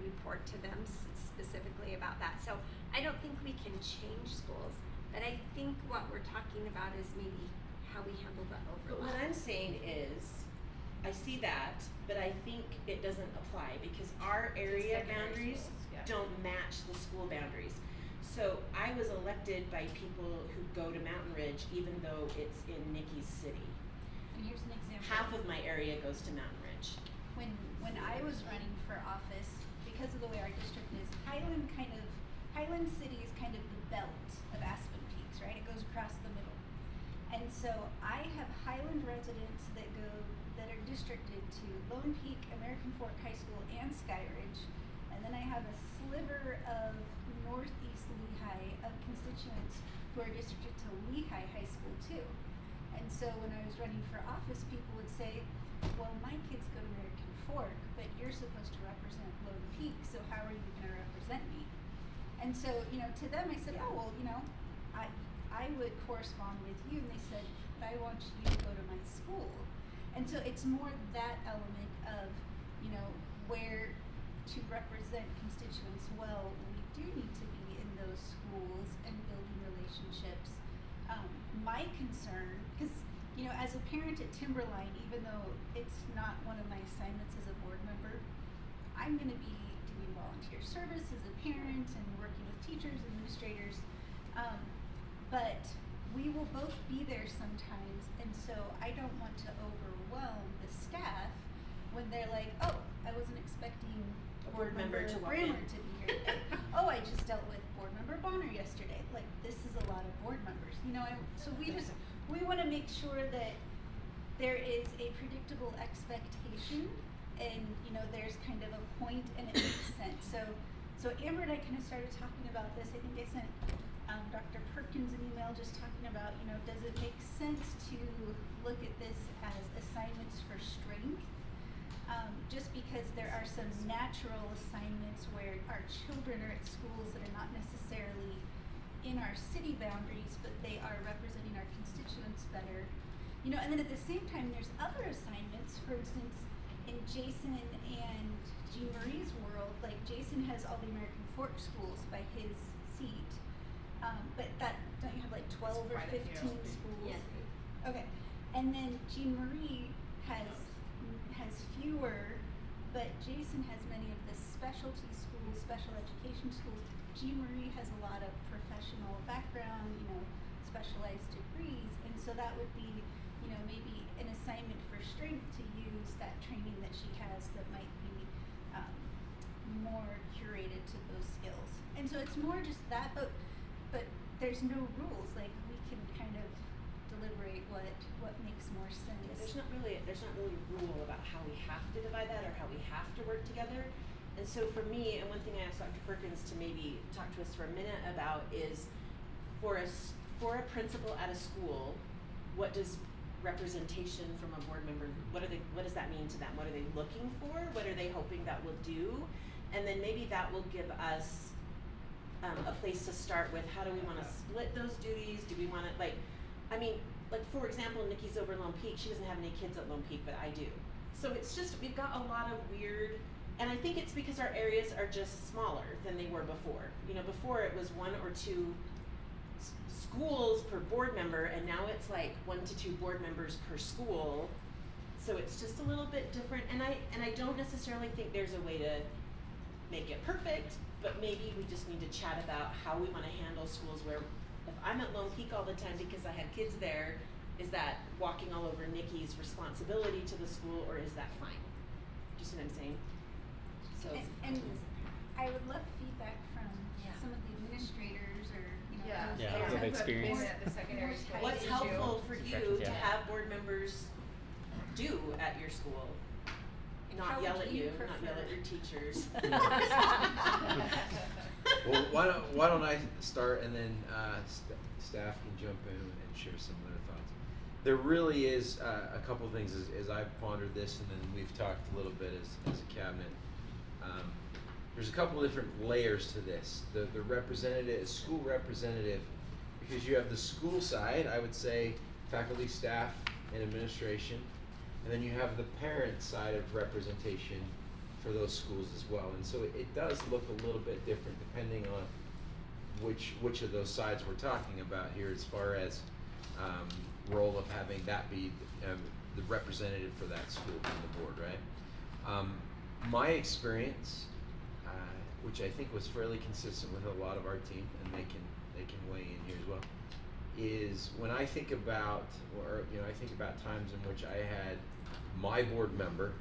report to them specifically about that. So I don't think we can change schools, but I think what we're talking about is maybe how we handle the But overlap. what I'm saying is, I see that, but I think it doesn't apply because our area Secondary boundaries schools, yeah. don't match the school boundaries. So I was elected by people who go to Mountain Ridge even though it's in Nikki's city. And here's an example. Half of my area goes to Mountain Ridge. When I was running for office, because of the way our district is, Highland City is kind of the belt of Aspen Peaks, right? It goes across the middle. And so I have Highland residents that are districted to Lone Peak, American Fork High School, and Skyridge. And then I have a sliver of Northeast Lehigh of constituents who are districted to Lehigh High School too. And so when I was running for office, people would say, well, my kids go to American Fork, but you're supposed to represent Lone Peak, so how are you going to represent me? And so, you know, to them I said, Yeah. oh, well, you know, I would correspond with you. And they said, but I want you to go to my school. And so it's more that element of, you know, where to represent constituents well, we do need to be in those schools and building relationships. My concern, because, you know, as a parent at Timberline, even though it's not one of my assignments as a board member, I'm going to be doing volunteer service as a parent and working with teachers, administrators. But we will both be there sometimes, and so I don't want to overwhelm the staff when they're like, oh, I wasn't expecting Board member to walk Brammer in. to be here. Oh, I just dealt with board member Bonner yesterday. Like, this is a lot of board members, you know. So we want to make sure that there is a predictable expectation, and there's kind of a point, and it makes sense. So Amber and I kind of started talking about this. I think I sent Dr. Perkins an email just talking about, does it make sense to look at this as assignments for strength? Just because there are some natural assignments where our children are at schools that are not necessarily in our city boundaries, but they are representing our constituents better. And then at the same time, there's other assignments. For instance, in Jason and Jean Marie's world, like Jason has all the American Fork schools by his seat, but don't you have like 12 or 15 schools? Yes. Okay, and then Jean Marie has fewer, but Jason has many of the specialty schools, special education schools. Jean Marie has a lot of professional background, specialized degrees, and so that would be, maybe an assignment for strength to use that training that she has that might be more curated to those skills. And so it's more just that, but there's no rules. Like, we can kind of deliberate what makes more sense. Yeah, there's not really a rule about how we have to divide that or how we have to work together. And so for me, and one thing I asked Dr. Perkins to maybe talk to us for a minute about is, for a principal at a school, what does representation from a board member, what does that mean to them? What are they looking for? What are they hoping that will do? And then maybe that will give us a place to start with. How do we want to split those duties? Do we want to, like for example, Nikki's over Lone Peak. She doesn't have any kids at Lone Peak, but I do. So it's just, we've got a lot of weird, and I think it's because our areas are just smaller than they were before. Before it was 1 or 2 schools per board member, and now it's like 1 to 2 board members per school. So it's just a little bit different, and I don't necessarily think there's a way to make it perfect, but maybe we just need to chat about how we want to handle schools where, if I'm at Lone Peak all the time because I have kids there, is that walking all over Nikki's responsibility to the school, or is that fine? Do you see what I'm saying? So and I would love feedback from some of the administrators or Yeah. Yeah, those who have that experience. more- At the secondary more school. tight what's issue. helpful for you Instructions, to yeah. have board members do at your school? How Not would yell at you you, not yell prefer? at your teachers. Well, why don't I start, and then staff can jump in and share some of their thoughts. There really is a couple of things as I've pondered this, and then we've talked a little bit as a cabinet. There's a couple of different layers to this. The representative, school representative, because you have the school side, I would say faculty, staff, and administration, and then you have the parent side of representation for those schools as well. And so it does look a little bit different depending on which of those sides we're talking about here, as far as role of having that be the representative for that school on the board, right? My experience, which I think was fairly consistent with a lot of our team, and they can weigh in here as well, is when I think about, I think about times in which I had my board member,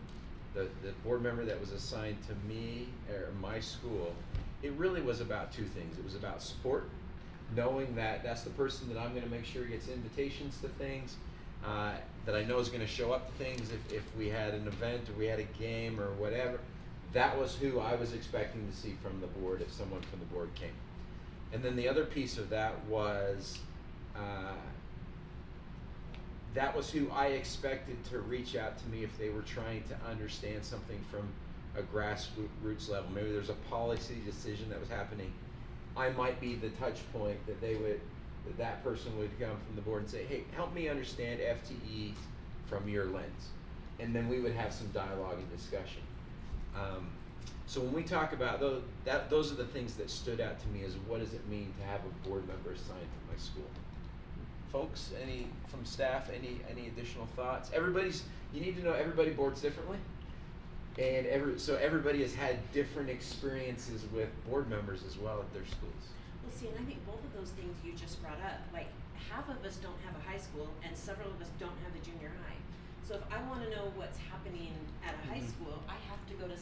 the board member that was assigned to me or my school, it really was about 2 things. It was about support, knowing that that's the person that I'm going to make sure gets invitations to things, that I know is going to show up to things if we had an event or we had a game or whatever. That was who I was expecting to see from the board if someone from the board came. And then the other piece of that was who I expected to reach out to me if they were trying to understand something from a grassroots level. Maybe there's a policy decision that was happening. I might be the touch point that person would come from the board and say, hey, help me understand FTE from your lens. And then we would have some dialogue and discussion. So when we talk about those are the things that stood out to me, is what does it mean to have a board member assigned to my school? Folks, any from staff, any additional thoughts? You need to know everybody boards differently, and so everybody has had different experiences with board members as well at their schools. Well, see, and I think both of those things you just brought up, like half of us don't have a high school and several of us don't have a junior high. So if I want to know what's happening at a high school, I have to go to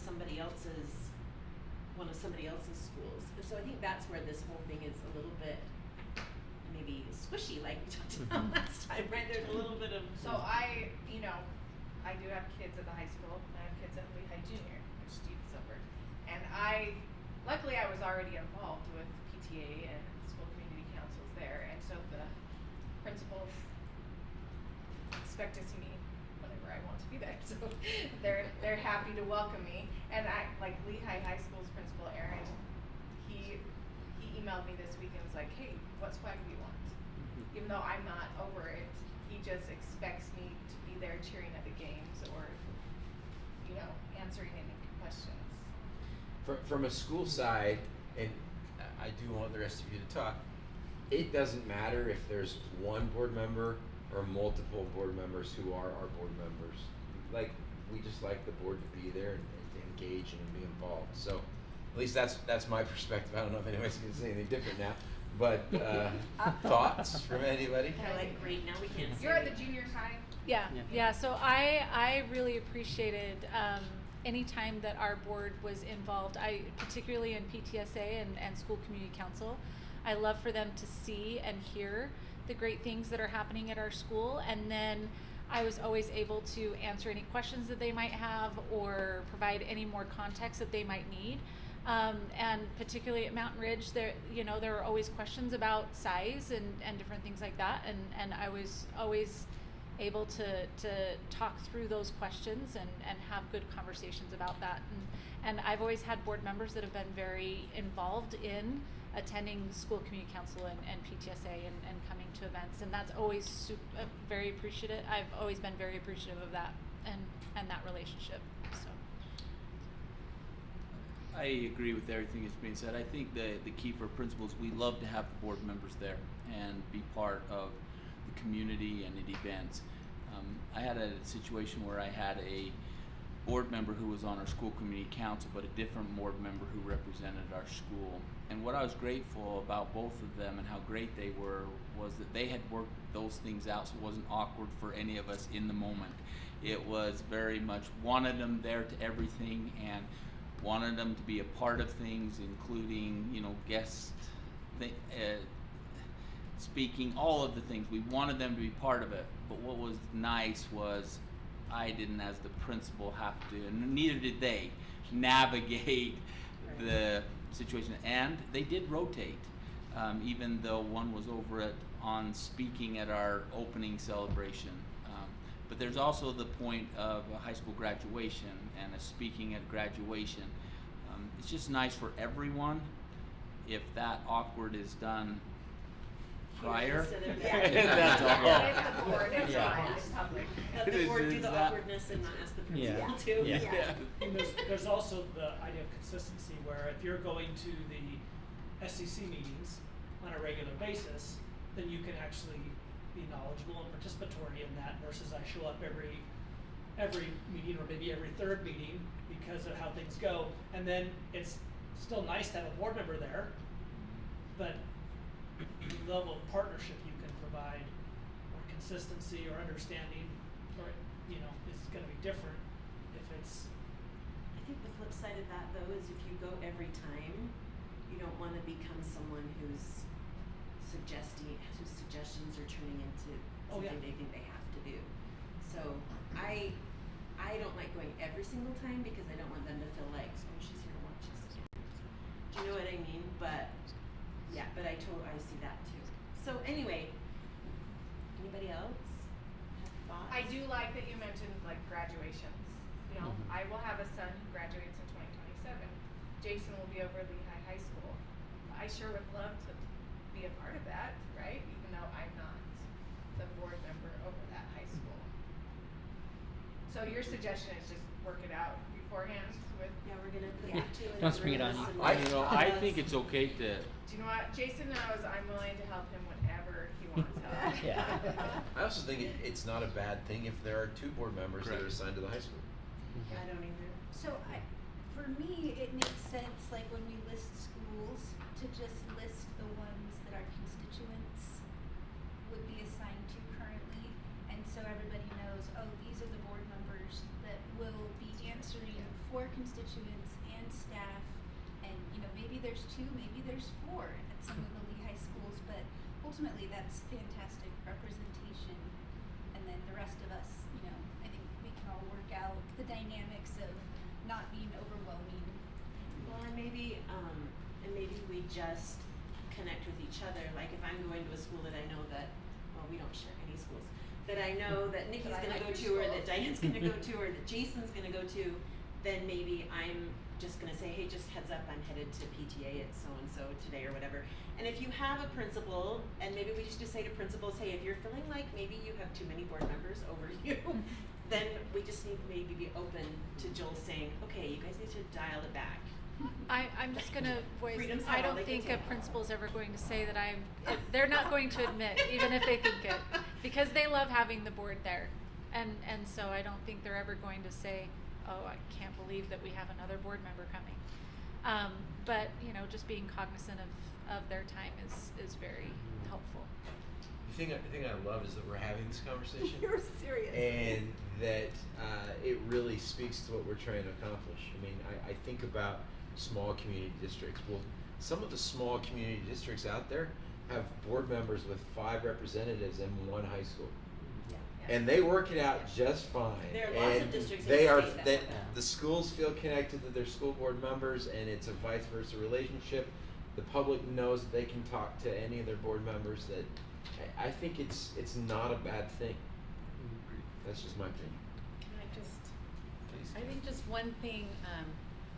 one of somebody else's schools. And so I think that's where this whole thing is a little bit maybe squishy, like we talked about last time, right? There's a little bit of. So I, I do have kids at the high school, and I have kids at Lehigh Junior, which Steve's over. And luckily I was already involved with PTA and school community councils there, and so the principals expect to see me whenever I want to be there. So they're happy to welcome me. And like Lehigh High School's principal, Aaron, he emailed me this week and was like, hey, what swag do you want? Even though I'm not over it, he just expects me to be there cheering at the games or, answering any questions. From a school side, and I do want the rest of you to talk, it doesn't matter if there's one board member or multiple board members who are our board members. Like, we just like the board to be there and to engage and be involved. So at least that's my perspective. I don't know if anybody's going to say anything different now. But thoughts from anybody? They're like, great, now we can't see. You're at the junior high? Yeah. So I really appreciated any time that our board was involved. Particularly in PTSA and school community council. I love for them to see and hear the great things that are happening at our school, and then I was always able to answer any questions that they might have or provide any more context that they might need. And particularly at Mountain Ridge, there were always questions about size and different things like that, and I was always able to talk through those questions and have good conversations about that. And I've always had board members that have been very involved in attending school community council and PTSA and coming to events, and that's always very appreciative. I've always been very appreciative of that and that relationship. So I agree with everything that's being said. I think the key for principals, we love to have the board members there and be part of the community and the events. I had a situation where I had a board member who was on our school community council, but a different board member who represented our school. And what I was grateful about both of them and how great they were was that they had worked those things out, so it wasn't awkward for any of us in the moment. It was very much wanted them there to everything and wanted them to be a part of things, including, guest speaking, all of the things. We wanted them to be part of it. But what was nice was I didn't, as the principal, have to, and neither did they, navigate the situation. And they did rotate, even though one was over on speaking at our opening celebration. But there's also the point of a high school graduation and a speaking at graduation. It's just nice for everyone if that awkward is done prior. That's all. The board, it's public. Let the board do the awkwardness and not ask the principal to. Yeah. And there's also the idea of consistency, where if you're going to the SCC meetings on a regular basis, then you can actually be knowledgeable and participatory in that versus I show up every meeting or maybe every third meeting because of how things go. And then it's still nice to have a board member there, but the level of partnership you can provide or consistency or understanding or is going to be different if it's. I think the flip side of that though is if you go every time, you don't want to become someone whose suggestions are turning into something they think they have to do. So I don't like going every single time because I don't want them to feel like, oh, she's here to watch us. Do you know what I mean? But yeah, but I see that too. So anyway, anybody else have thoughts? I do like that you mentioned like graduations. I will have a son who graduates in 2027. Jason will be over at Lehigh High School. I sure would love to be a part of that, right? Even though I'm not the board member over that high school. So your suggestion is just work it out beforehand with. Yeah, we're gonna put the two in. Don't spring it on you. I think it's okay to. Do you know what? Jason knows I'm willing to help him whenever he wants help. Yeah. I also think it's not a bad thing if there are two board members that are assigned to the high school. I don't either. So for me, it makes sense, like when we list schools, to just list the ones that our constituents would be assigned to currently, and so everybody knows, oh, these are the board members that will be answering for constituents and staff, and maybe there's 2, maybe there's 4 at some of the Lehigh schools, but ultimately that's fantastic representation, and then the rest of us, I think we can all work out the dynamics of not being overwhelming. Well, and maybe we just connect with each other. Like if I'm going to a school that I know that, well, we don't share any schools, that I know that Nikki's But I gonna like go your to, or that schools. Diane's gonna go to, or that Jason's gonna go to, then maybe I'm just gonna say, hey, just heads up, I'm headed to PTA at so-and-so today or whatever. And if you have a principal, and maybe we just say to principals, hey, if you're feeling like maybe you have too many board members over you, then we just need to maybe be open to Joel saying, okay, you guys need to dial it back. I'm just gonna voice, Freedom's I not all don't they can think a take. principal's ever going to say that they're not going to admit, even if they think it, because they love having the board there. And so I don't think they're ever going to say, oh, I can't believe that we have another board member coming. But, you know, just being cognizant of their time is very helpful. The thing I love is that we're having this conversation. You're serious. And that it really speaks to what we're trying to accomplish. I mean, I think about small community districts. Well, some of the small community districts out there have board members with 5 representatives in one high school. And they work it out just fine. There are lots of and districts in they the are state that they, have that. the schools feel connected to their school board members, and it's a vice versa relationship. The public knows that they can talk to any of their board members. That I think it's not a bad thing. That's just my opinion. Can I just, Please. I think just one thing,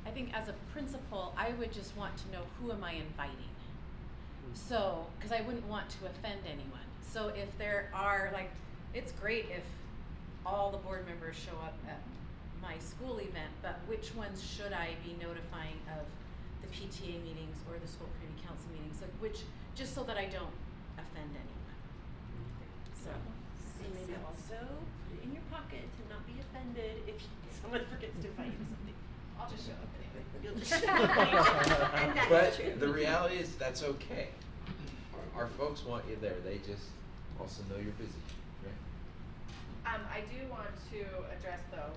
I think as a principal, I would just want to know who am I inviting? So, because I wouldn't want to offend anyone. So if there are, like, it's great if all the board members show up at my school event, but which ones should I be notifying of the PTA meetings or the school community council meetings? Like which, just so that I don't offend anyone. So. So maybe also put it in your pocket to not be offended if someone forgets to invite you to something. I'll just show up anyway. You'll just show up anyway. And that's But true. the reality is that's okay. Our folks want you there. They just also know you're busy, right? I do want to address though,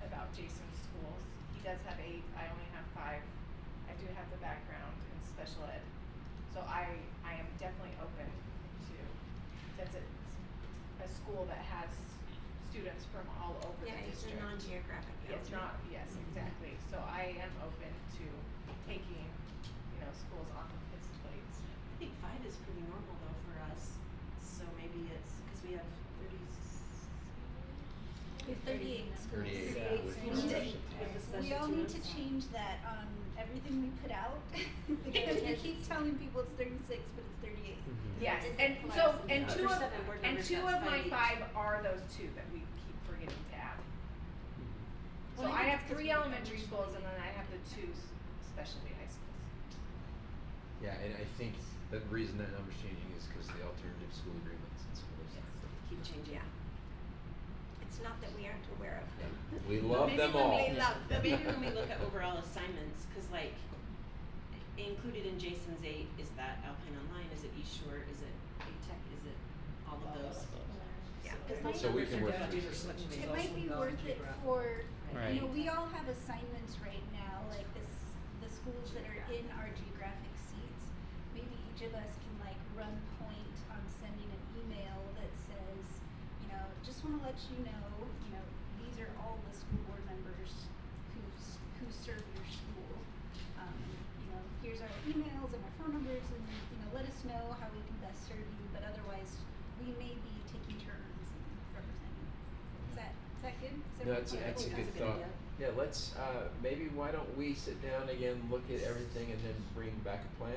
about Jason's schools. He does have 8, I only have 5. I do have the background in special ed. So I am definitely open to, since it's a school that has students from all over Yeah, the it's a district. non-geographic It's boundary. not, yes, exactly. So I am open to taking, schools off of his plates. I think 5 is pretty normal though for us. So maybe it's, because we have 38 schools. 38 38 with schools. the With the special We all need to students. change that on everything we put out, because we keep telling people it's 36, but it's 38. Yes, It's and in so, class. and Other 2 of, 7 board and members 2 got of my 5 each. 5 are those 2 that we keep forgetting to add. So Well, I maybe have it's 'cause 3 we elementary eventually schools and then I have the 2 specialty high schools. Yeah, and I think the reason that number's changing is because the alternative school agreements and some of those things. Keep changing. Yeah. It's not that we aren't aware of them. We love Maybe them when all. we love- But maybe when we look at overall assignments, because like, included in Jason's 8, is that Alpine Online, is it East Shore, is it A-Tech, is it all of those? Yeah. Because those So we numbers can are work gonna through do this. fluctuate. It might be worth it for, Right. you know, we all have assignments right now, like the schools that are in our geographic seats. Maybe each of us can like run point on sending an email that says, just wanna let you know, these are all the school board members who serve your school. Here's our emails and our phone numbers and, let us know how we can best serve you, but otherwise, we may be taking turns and representing. Is that good? Is No, everyone- that's a That's good a good thought. idea. Yeah, let's, maybe why don't we sit down again, look at everything, and then bring back a plan?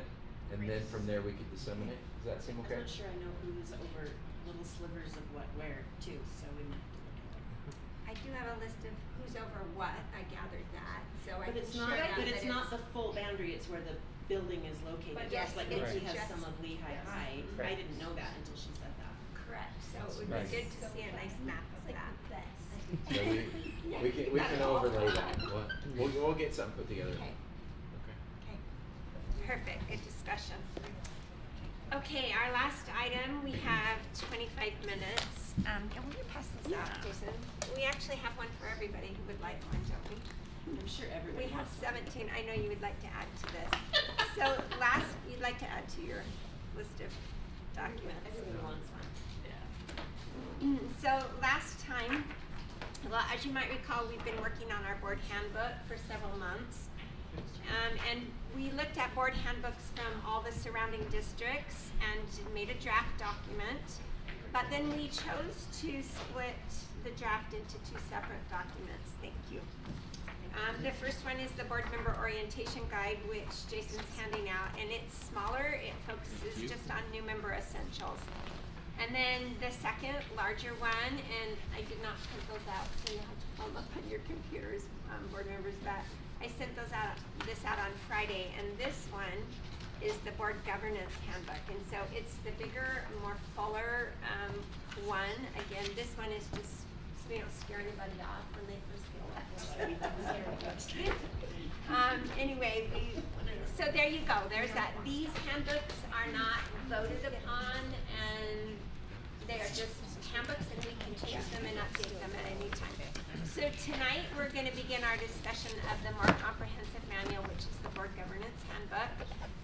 And then from there, we could disseminate. Does that seem okay? I'm not sure I know who's over little slivers of what where too, so we might have to look at it. I do have a list of who's over what, I gathered that, so I But can it's share not, that, but it's not it's- the full boundary, it's where the building is located. But Just yes, like it's Nikki has just- some of Lehigh yes. High, I Right. didn't know that until she said that. Correct, so it would Right. be good to see a nice map It's of like that. the best. So we can overlay that. We'll get something put together. Okay. Okay. Okay, perfect, good discussion. Okay, our last item, we have 25 minutes. And will you pass this out, Jason? We actually have one for everybody who would like one, don't we? I'm sure everybody We have has one. 17, I know you would like to add to this. So you'd like to add to your list of documents. Everybody wants one. So last time, Well, as you might recall, we've been working on our board handbook for several months. And we looked at board handbooks from all the surrounding districts and made a draft document. But then we chose to split the draft into two separate documents. Thank you. The first one is the board member orientation guide, which Jason's handing out, and it's smaller. It focuses just on new member essentials. And then the second, larger one, and I did not print those out, so you have to pull them up on your computers, board members, but I sent this out on Friday, and this one is the board governance handbook. And so it's the bigger, more fuller one. Again, this one is just so we don't scare anybody off when they first get elected. Anyway, so there you go. There's that. These handbooks are not voted upon, and they are just handbooks, and we can change them and update them at any time. So tonight we're going to begin our discussion of the more comprehensive manual, which is the board governance handbook.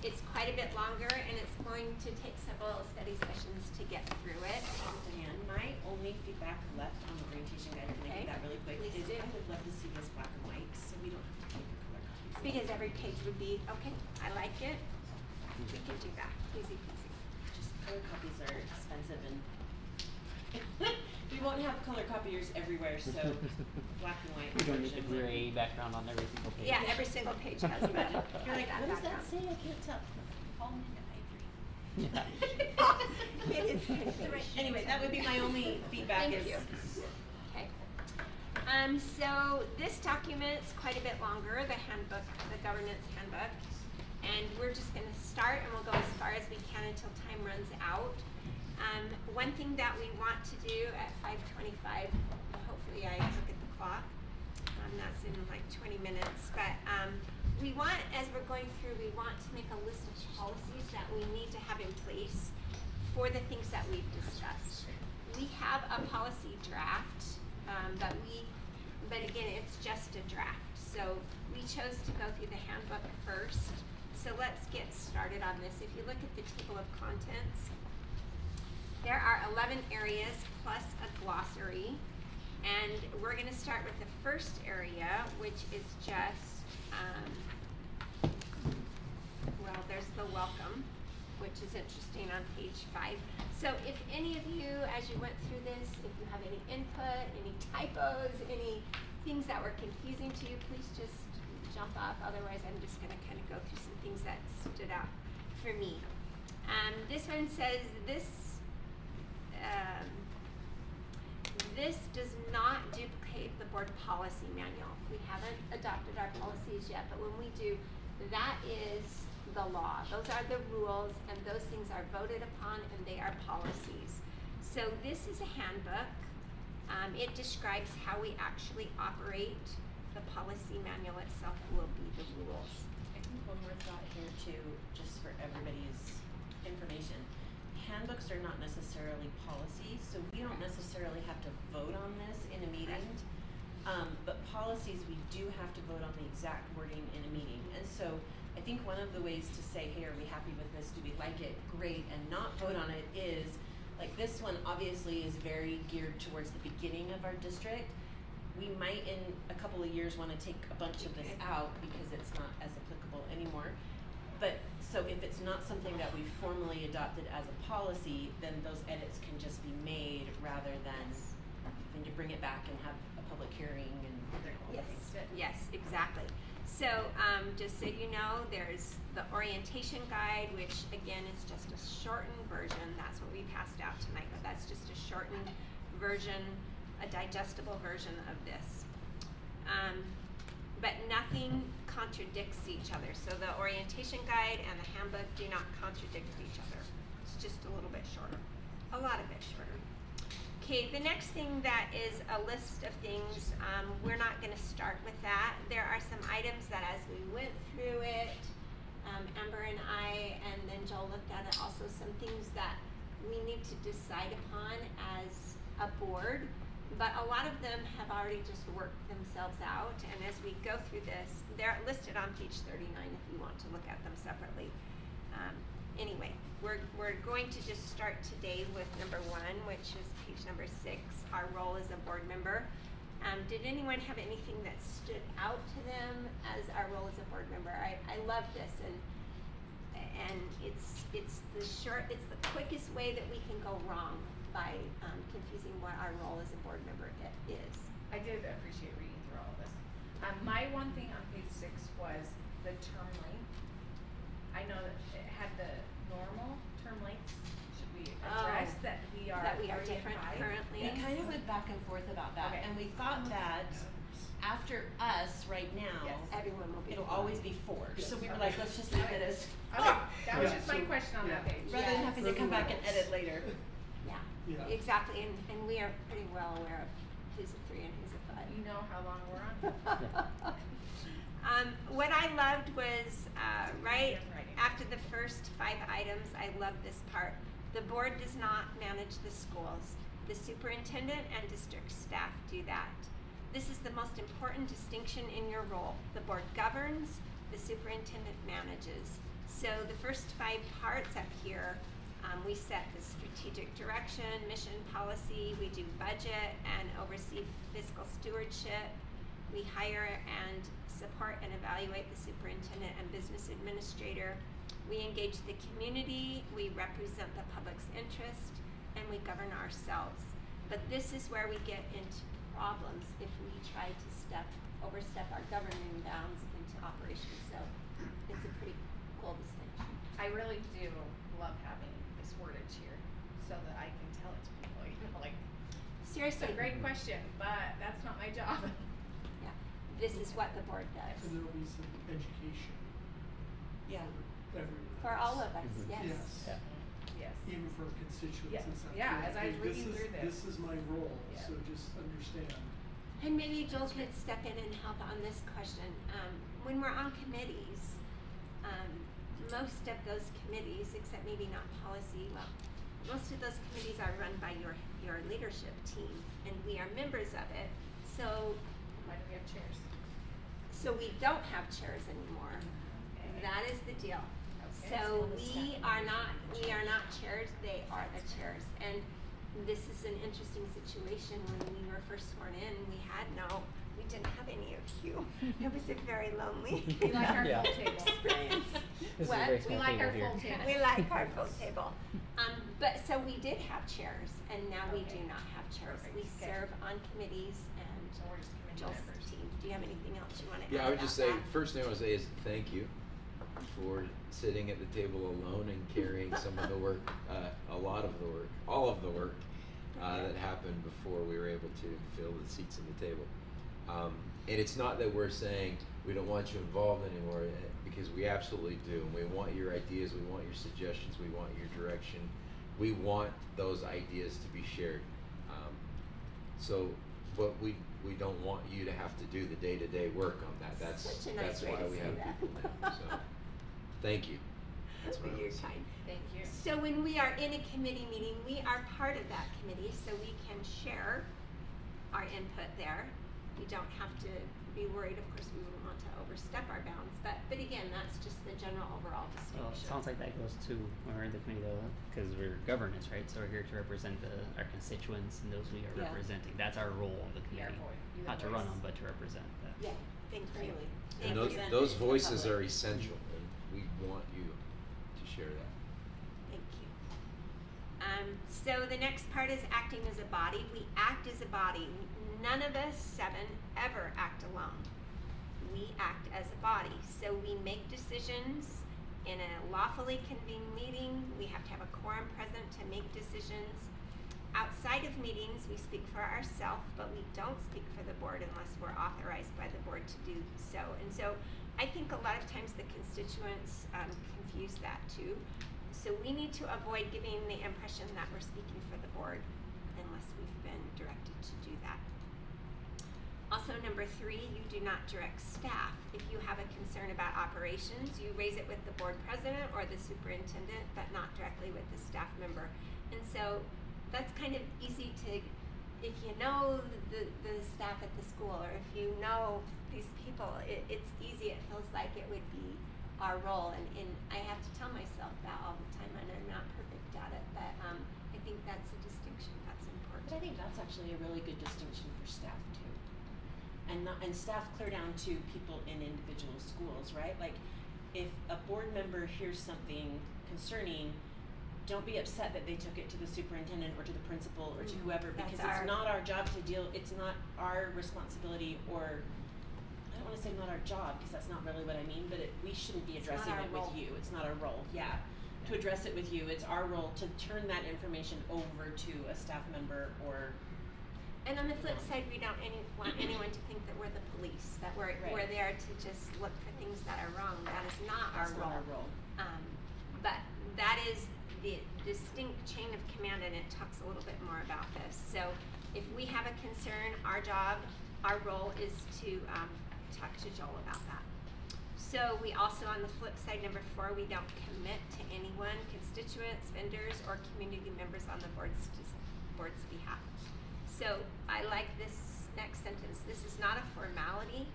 It's quite a bit longer, and it's going to take several study sessions to get through it. Diane, my only feedback left on the orientation guide, can I do that really quick, Please is do. I would love to see this black and white, so we don't have to take the color copies. Because every page would be, okay, I like it. We can do that. Easy peasy. Just color copies are expensive and we won't have color copiers everywhere, so black and white We don't need the versions. gray background on every single page. Yeah, every single page has that. You're like, has what does that background. say? I can't tell. Almond ivory. Yeah. It is kind of pretty. Anyway, that would be my only feedback. Thank you. Okay. So this document's quite a bit longer, the handbook, the governance handbook. And we're just gonna start, and we'll go as far as we can until time runs out. One thing that we want to do at 5:25, hopefully I look at the clock, that's in like 20 minutes, but we want, as we're going through, we want to make a list of policies that we need to have in place for the things that we've discussed. We have a policy draft, but again, it's just a draft. So we chose to go through the handbook first. So let's get started on this. If you look at the table of contents, there are 11 areas plus a glossary, and we're going to start with the first area, which is just, well, there's the welcome, which is interesting on page 5. So if any of you, as you went through this, if you have any input, any typos, any things that were confusing to you, please just jump up. Otherwise, I'm just going to kind of go through some things that stood out for me. This one says this does not duplicate the board policy manual. We haven't adopted our policies yet, but when we do, that is the law. Those are the rules, and those things are voted upon, and they are policies. So this is a handbook. It describes how we actually operate. The policy manual itself will be the rules. I think one more thought here too, just for everybody's information. Handbooks are not necessarily policies, so we don't necessarily have to vote on this in a meeting. But policies, we do have to vote on the exact wording in a meeting. And so I think one of the ways to say, hey, are we happy with this? Do we like it? Great. And not vote on it is, like this one obviously is very geared towards the beginning of our district. We might in a couple of years want to take a bunch of this out because it's not as applicable anymore. But so if it's not something that we formally adopted as a policy, then those edits can just be made rather than having to bring it back and have a public hearing and all the things. Yes, exactly. So just so you know, there's the orientation guide, which again is just a shortened version. That's what we passed out tonight, but that's just a shortened version, a digestible version of this. But nothing contradicts each other. So the orientation guide and the handbook do not contradict each other. It's just a little bit shorter, a lot of bit shorter. Okay, the next thing that is a list of things, we're not going to start with that. There are some items that as we went through it, Amber and I, and then Joel looked at it, also some things that we need to decide upon as a board. But a lot of them have already just worked themselves out, and as we go through this, they're listed on page 39 if you want to look at them separately. Anyway, we're going to just start today with number 1, which is page number 6, our role as a board member. Did anyone have anything that stood out to them as our role as a board member? I love this, and it's the quickest way that we can go wrong by confusing what our role as a board member is. I did appreciate reading through all of this. My one thing on page 6 was the term length. I know that it had the normal term lengths. Should we address that we are already different at 5? currently? We kind of went back and forth about that, Okay. and we thought that after us right now, Yes. Everyone will be. it'll always be 4. Yes. So we were like, let's just leave it as Okay, that was Yeah. just my So- question on that yeah. page. rather than having to come back and edit later. Yeah, Yeah. exactly, and we are pretty well aware of who's a 3 and who's a 5. You know how long we're on. What I loved was, right Handwriting. after the first 5 items, I love this part. The board does not manage the schools. The superintendent and district staff do that. This is the most important distinction in your role. The board governs, the superintendent manages. So the first 5 parts up here, we set the strategic direction, mission, policy, we do budget and oversee fiscal stewardship. We hire and support and evaluate the superintendent and business administrator. We engage the community, we represent the public's interest, and we govern ourselves. But this is where we get into problems if we try to overstep our governing bounds into operations. So it's a pretty cool distinction. I really do love having this wordage here so that I can tell it to people, like, it's Seriously, a great question, but that's not my job. Yeah, this is what the board does. And there'll be some education. Yeah. For everyone. For all of us, Mhm. yes. Yes. Yeah. Yes. Even for constituents Yes. and stuff. Yeah, Like, as I was hey, reading through this. This is my role, Yeah. so just understand. And maybe Joel could step in and help on this question. When we're on committees, most of those committees, except maybe not policy, well, most of those committees are run by your leadership team, and we are members of it. So Why do we have chairs? we don't have chairs anymore. Okay. That is the deal. Okay. So we are not chairs, they are the chairs. And this is an interesting situation. When we were first sworn in, we didn't have any of you. It was a very lonely We like our Yeah. full table. experience. This is a What? very We small like table our here. full table. We like our full table. But so we did have chairs, and now we do Okay. not have chairs. Perfect. We Okay. serve on committees, and So we're just committee Joel's members. team. Do you have anything else you want to add Yeah, I would about just say, that? first thing I would say is thank you for sitting at the table alone and carrying some of the work, a lot of the work, all of the work that happened before we were able to fill the seats at the table. And it's not that we're saying we don't want you involved anymore, because we absolutely do. And we want your ideas, we want your suggestions, we want your direction. We want those ideas to be shared. But we don't want you to have to do the day-to-day work on that. That's Such a nice way why to we say have that. people now. So, thank you. That's what I You're would say. kind. Thank you. So when we are in a committee meeting, we are part of that committee, so we can share our input there. We don't have to be worried. Of course, we wouldn't want to overstep our bounds, but again, that's just the general overall Well, distinction. it sounds like that goes to when we're in the committee though, because we're governance, right? So we're here to represent our constituents and those we are Yeah. representing. That's our role in the Yeah, committee. be the Not to run voice. them, but to represent that. Yeah, thank you. Really. Thank And you. those Represented voices public. are essential, and we want you to share that. Thank you. So the next part is acting as a body. We act as a body. None of us 7 ever act alone. We act as a body. So we make decisions in a lawfully convened meeting. We have to have a quorum present to make decisions. Outside of meetings, we speak for ourselves, but we don't speak for the board unless we're authorized by the board to do so. And so I think a lot of times the constituents confuse that too. So we need to avoid giving the impression that we're speaking for the board unless we've been directed to do that. Also, number 3, you do not direct staff. If you have a concern about operations, you raise it with the board president or the superintendent, but not directly with the staff member. And so that's kind of easy to, if you know the staff at the school, or if you know these people, it's easy. It feels like it would be our role, and I have to tell myself that all the time, and I'm not perfect at it, but I think that's a distinction that's important. But I think that's actually a really good distinction for staff too. and staff clear down to people in individual schools, right? Like, if a board member hears something concerning, don't be upset that they took it to the superintendent or to the principal or to whoever, because it's not our job to deal, it's not our responsibility, or I don't wanna say not our job, because that's not really what I mean, but we shouldn't be addressing it with you, it's not our role, yeah. To address it with you, it's our role to turn that information over to a staff member or. And on the flip side, we don't want anyone to think that we're the police, that we're there to just look for things that are wrong. That is not our That's role. not our role. But that is the distinct chain of command, and it talks a little bit more about this. So if we have a concern, our job, our role is to talk to Joel about that. So we also, on the flip side, number 4, we don't commit to anyone, constituents, vendors, or community members on the board's behalf. So I like this next sentence. This is not a formality.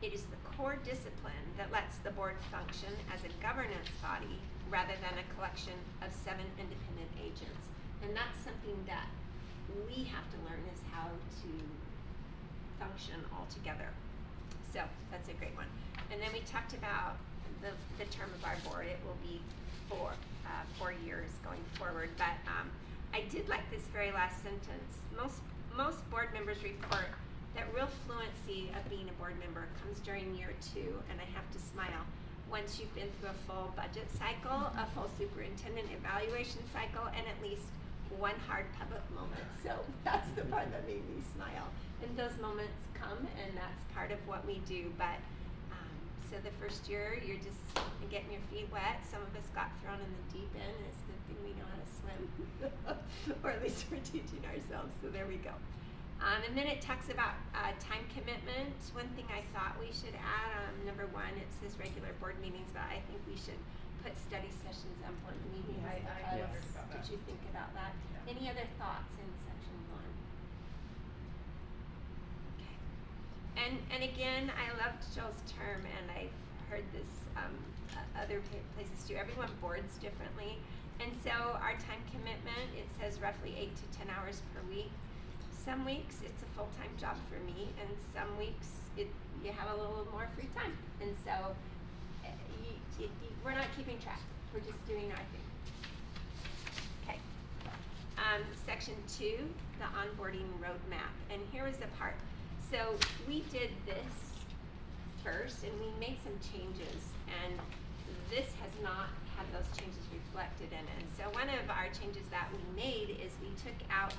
It is the core discipline that lets the board function as a governance body rather than a collection of 7 independent agents. And that's something that we have to learn, is how to function all together. So that's a great one. And then we talked about the term of our board. It will be 4 years going forward. But I did like this very last sentence. Most board members report that real fluency of being a board member comes during year 2, and I have to smile, once you've been through a full budget cycle, a full superintendent evaluation cycle, and at least one hard public moment. So that's the part that made me smile. And those moments come, and that's part of what we do. But so the first year, you're just getting your feet wet. Some of us got thrown in the deep end, and it's a good thing we know how to swim, or at least we're teaching ourselves. So there we go. And then it talks about time commitment. One thing I thought we should add, number 1, it says regular board meetings, but I think we should put study sessions on board meetings. I wondered about that. Did you think about that? Yeah. Any other thoughts in section 1? Okay. And again, I loved Joel's term, and I've heard this other places too. Everyone boards differently. And so our time commitment, it says roughly 8 to 10 hours per week. Some weeks it's a full-time job for me, and some weeks you have a little more free time. And so we're not keeping track. We're just doing our thing. Okay. Section 2, the onboarding roadmap. And here was the part. So we did this first, and we made some changes, and this has not had those changes reflected in it. So one of our changes that we made is we took out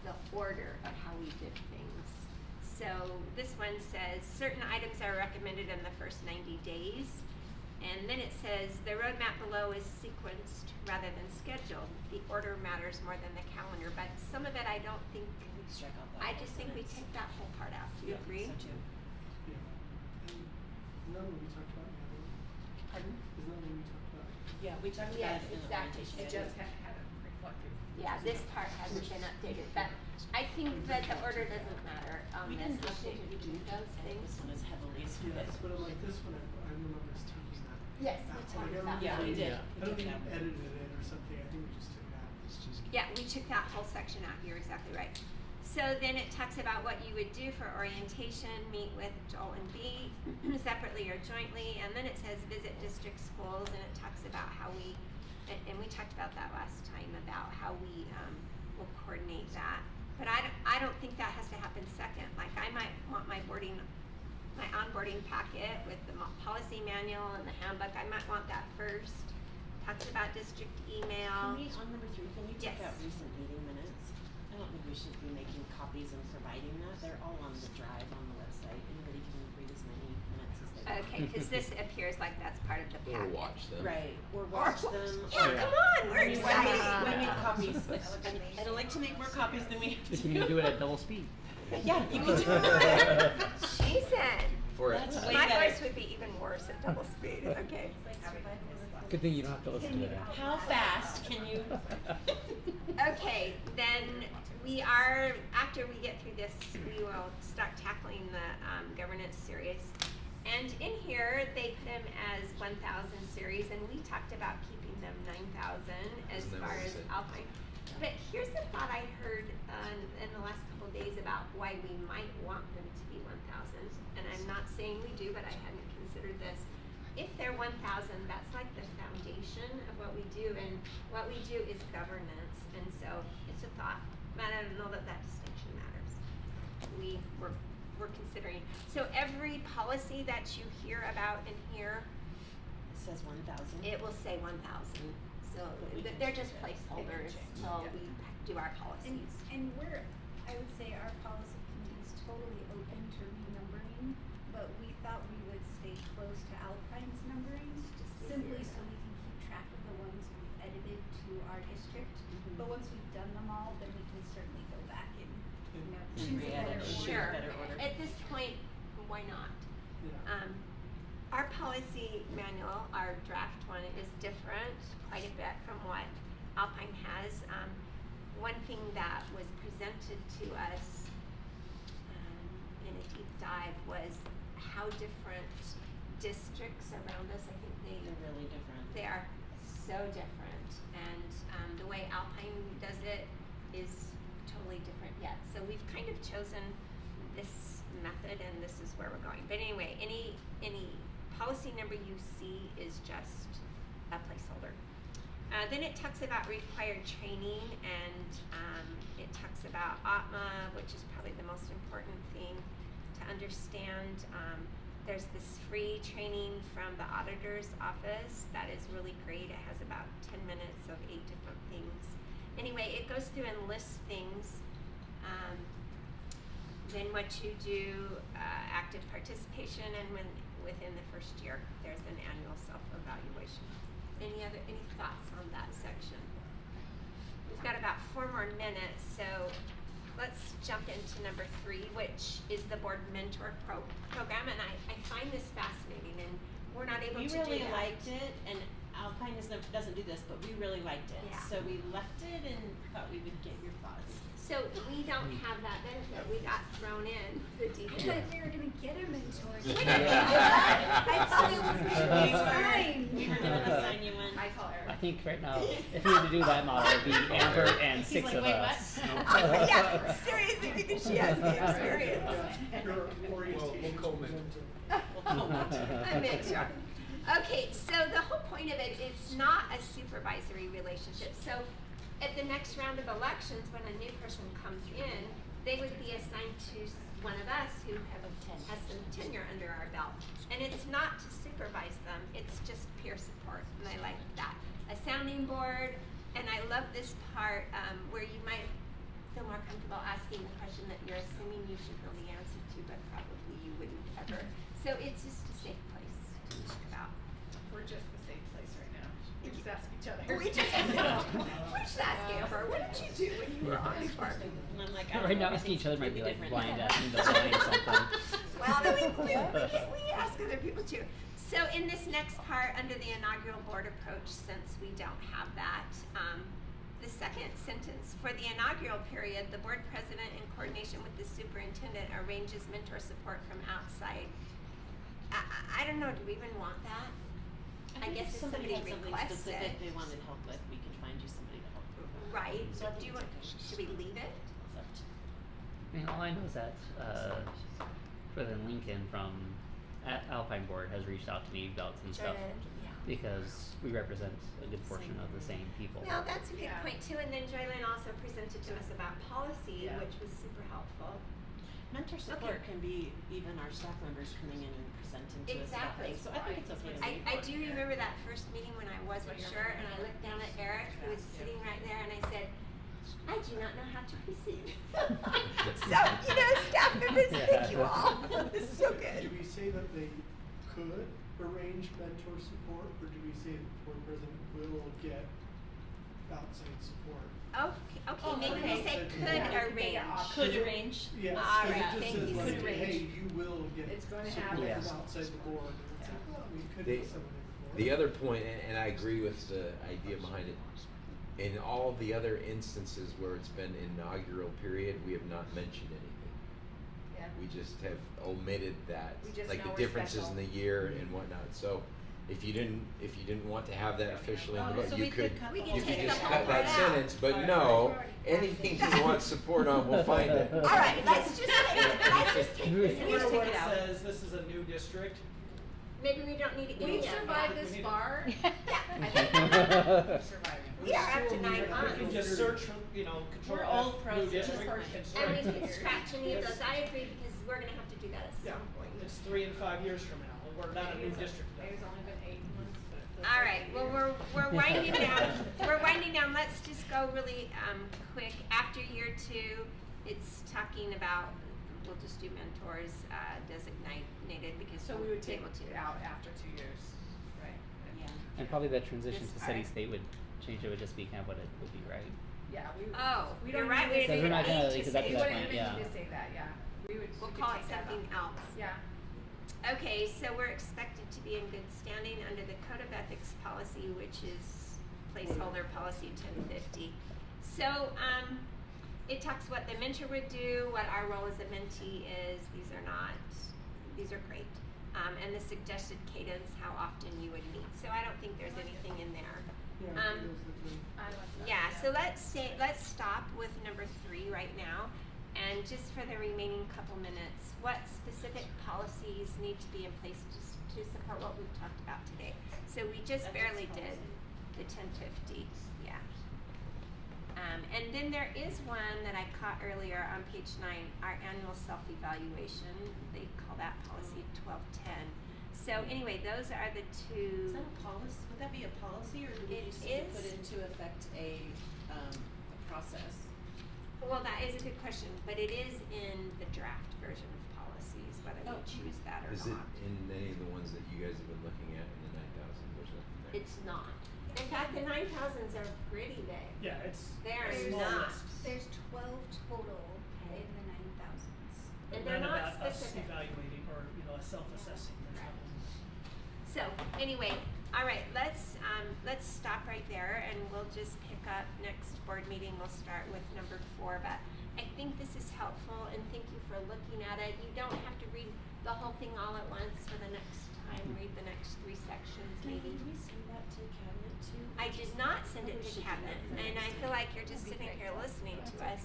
the order of how we did things. So this one says certain items are recommended in the first 90 days. And then it says the roadmap below is sequenced rather than scheduled. The order matters more than the calendar, but some of it I don't think, We strike out that I whole just think we sentence. take that whole part out. Do you agree? So too. Yeah. And none of we talked about that. Pardon? Is none of we talked about it? Yeah, we talked Yes, about it in the exactly. orientation. It just hadn't reflected. Yeah, this part hasn't been updated, but I think that the order doesn't matter on We this. didn't We update should it. do those things. This one is heavily Yes, skewed. but I'm like, this one, I remember us taking that. Yes, we out. talked Like, I about don't Yeah, that. we did. I don't think we edited it or something, I think we just took it out. It's just. Yeah, we took that whole section out. You're exactly right. So then it talks about what you would do for orientation, meet with Joel and B separately or jointly, and then it says visit district schools, and it talks about how we, and we talked about that last time, about how we will coordinate that. But I don't think that has to happen second. Like, I might want my onboarding packet with the policy manual and the handbook. I might want that first. Talks about district email. Can we, on number 3, can you take Yes. out recent meeting minutes? I don't think we should be making copies and providing that. They're all on the drive on the website. Anybody can read as many minutes as they want. Okay, because this appears like that's part of the Or packet. watch them. Right, or watch them. Yeah, or- come on, we're I mean, excited. we make copies. I don't like to make more copies than we have to Can you do it at double speed? Yeah, you can do Come on. it. She said. For it. That's way My better. voice would be even worse at double speed. Okay. Good thing you don't have to listen to that. How fast can you? Okay, then we are, after we get through this, we will start tackling the governance series. And in here, they put them as 1,000 series, and we talked about keeping them 9,000 as Isn't that far what we as said? Alpine. But here's a thought I heard in the last couple of days about why we might want them to be 1,000. And I'm not saying we do, but I hadn't considered this. If they're 1,000, that's like the foundation of what we do, and what we do is governance. And so it's a thought, but I don't know that distinction matters. We're considering. So every policy that you hear about in here, It says 1,000. it will say 1,000. So they're just placeholders till we do our policies. And we're, I would say our policy committee is totally open to renumbering, but we thought we would stay close to Alpine's numbering, simply so we can keep track of the ones we've edited to our district. But once we've done them all, then we can certainly go back and, you know, choose a better order. Sure. Better order. At this point, why not? Yeah. Our policy manual, our draft one, is different quite a bit from what Alpine has. One thing that was presented to us in a deep dive was how different districts around us, I think They're really different. they are so different, and the way Alpine does it is totally different yet. So we've kind of chosen this method, and this is where we're going. But anyway, any policy number you see is just a placeholder. Then it talks about required training, and it talks about OTMA, which is probably the most important thing to understand. There's this free training from the auditor's office that is really great. It has about 10 minutes of 8 different things. Anyway, it goes through and lists things. Then what you do, active participation, and within the first year, there's an annual self-evaluation. Any thoughts on that section? We've got about 4 more minutes, so let's jump into number 3, which is the board mentor program, and I find this fascinating, and we're not able to do that. We really liked it, and Alpine doesn't do this, but we really liked it. Yeah. So we left it and thought we would get your thoughts. So we don't have that benefit. We got thrown in the deep I end. thought we were gonna get a mentor. I thought it was gonna be fine. We were gonna assign you one. I call Eric. I think right now, if we were to do that model, it'd be Amber and He's 6 like, of "Wait, us. Yeah, seriously, because she has the experience. Your orientation co-mentor. A mentor. Okay, so the whole point of it is not a supervisory relationship. So at the next round of elections, when a new person comes in, they would be assigned to one of us who has some tenure under our belt. And it's not to supervise them, it's just peer support, and I like that. A sounding board, and I love this part where you might feel more comfortable asking the question that you're assuming you should know the answer to, but probably you wouldn't ever. So it's just a safe place to talk about. We're just the same place right now. We just ask each other. We just ask Amber, what did you do when you were on the park? And I'm like, Right now, asking each other might be like different. blind asking the blind something. Well, then we ask other people too. So in this next part, under the inaugural board approach, since we don't have that, the second sentence, for the inaugural period, the board president, in coordination with the superintendent, arranges mentor support from outside. I don't know, do we even want that? I guess if somebody had something requests specific it. they wanted help with, we can find you somebody to help. Right, So I do think you want, it's okay. should we leave it? It's up to- I mean, all I know is that President Lincoln from Alpine Board has reached out to me about some stuff Yeah. because we represent a good portion of the same people. Well, that's a good Yeah. point too, and then Joylyn also presented to us about policy, Yeah. which was super helpful. Mentor support can be even our staff members coming in and presenting to Exactly. us. So I think it's okay to I do remember that first meeting when I wasn't sure, and I looked down at Eric, who was sitting right there, and I said, I do not know how to proceed. So, staff members, thank you all. This is so Do good. we say that they could arrange mentor support, or do we say that the board president will get outside support? Okay, maybe we say could arrange. Could arrange. Yes, All so right, it just thank says you. like, Could arrange. hey, you will get It's gonna support happen. Yeah. from outside the board. And it's like, well, we could The- get somebody before. The other point, and I agree with the idea behind it, in all the other instances where it's been inaugural period, we have not mentioned anything. Yeah. We just have omitted that, We just like know the we're differences special. in the year and whatnot. So if you didn't want to have that officially in the Oh, book, so you we could could cut We the can you whole could take just the cut whole that part out. sentence. But no, anything you want support on, we'll find it. All right, let's just take this. Where take it it out. says this is a new district. Maybe we don't need it in We've yet. survived We this need- far. Yeah. I think we're surviving. We are up to We 9 can months. just search for, control We're F, old new pros, just district, for- and And search. we can scratch any of Yes. those. I agree, because we're gonna have to do that at Yeah, some point. it's 3 and 5 years from now, and we're not a new district. Maybe it's only been 8 months. but All right, well, we're winding down. We're winding down. Let's just go really quick. After year 2, it's talking about, we'll just do mentors designated because So we'll we would be take able to. it out after 2 years, right? Yeah. And probably the transition Just- to steady alright. state would change. It would just be kind of what it would be, right? Yeah, we would. Oh, we you're don't right. even We Because we're not didn't gonna- need to because that's say We what that. wouldn't point, even yeah. need to say that, yeah. We would. We'll we could call it take that something out. else. Yeah. Okay, so we're expected to be in good standing under the Code of Ethics policy, which is placeholder policy 1050. So, it talks what the mentor would do, what our role as a mentee is. These are great. And the suggested cadence, how often you would meet. So I don't think there's anything in there. Yeah, Um, those are good. I like that. Yeah, so let's stop with number 3 right now. And just for the remaining couple minutes, what specific policies need to be in place to support what we've talked about today? So we just barely did the 1050, yeah. And then there is one that I caught earlier on page 9, our annual self-evaluation. They call that policy 1210. So anyway, those are the Is two. that a policy? Would that be a policy, or do we It just need to put is. into effect a process? Well, that is a good question, but it is in the draft version of policies, whether we Oh. choose that or Is it not. in any of the ones that you guys have been looking at in the 9,000 or something? There? It's not. In fact, the 9,000s are pretty big. Yeah, it's They are a small not. list. There's 12 total in the 9,000s. And they're None not about us specific. evaluating or, self-assessing or Right. something. So anyway, all right, let's stop right there, and we'll just pick up next board meeting. We'll start with number 4, but I think this is helpful, and thank you for looking at it. You don't have to read the whole thing all at once. For the next time, read the next 3 sections, maybe. Did we send that to cabinet too? I did not send it Maybe we to should do cabinet, that for and next I time. feel like you're just sitting here listening to us.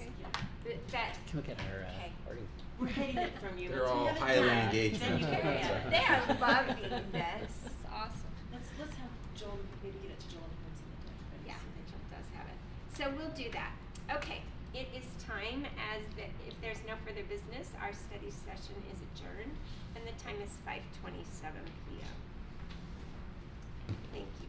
But Can look at our Okay. party. We're hiding it from you. They're until we all have it highly done. engaged Then you with can it. read it. they are loving this. It's awesome. Let's have Joel, maybe get it to Joel and send it to everybody. Yeah, so they Mitchell does have it. So we'll do that. Okay, it is time, if there's no further business, our study session is adjourned, and the time is 5:27 p.m. Thank you.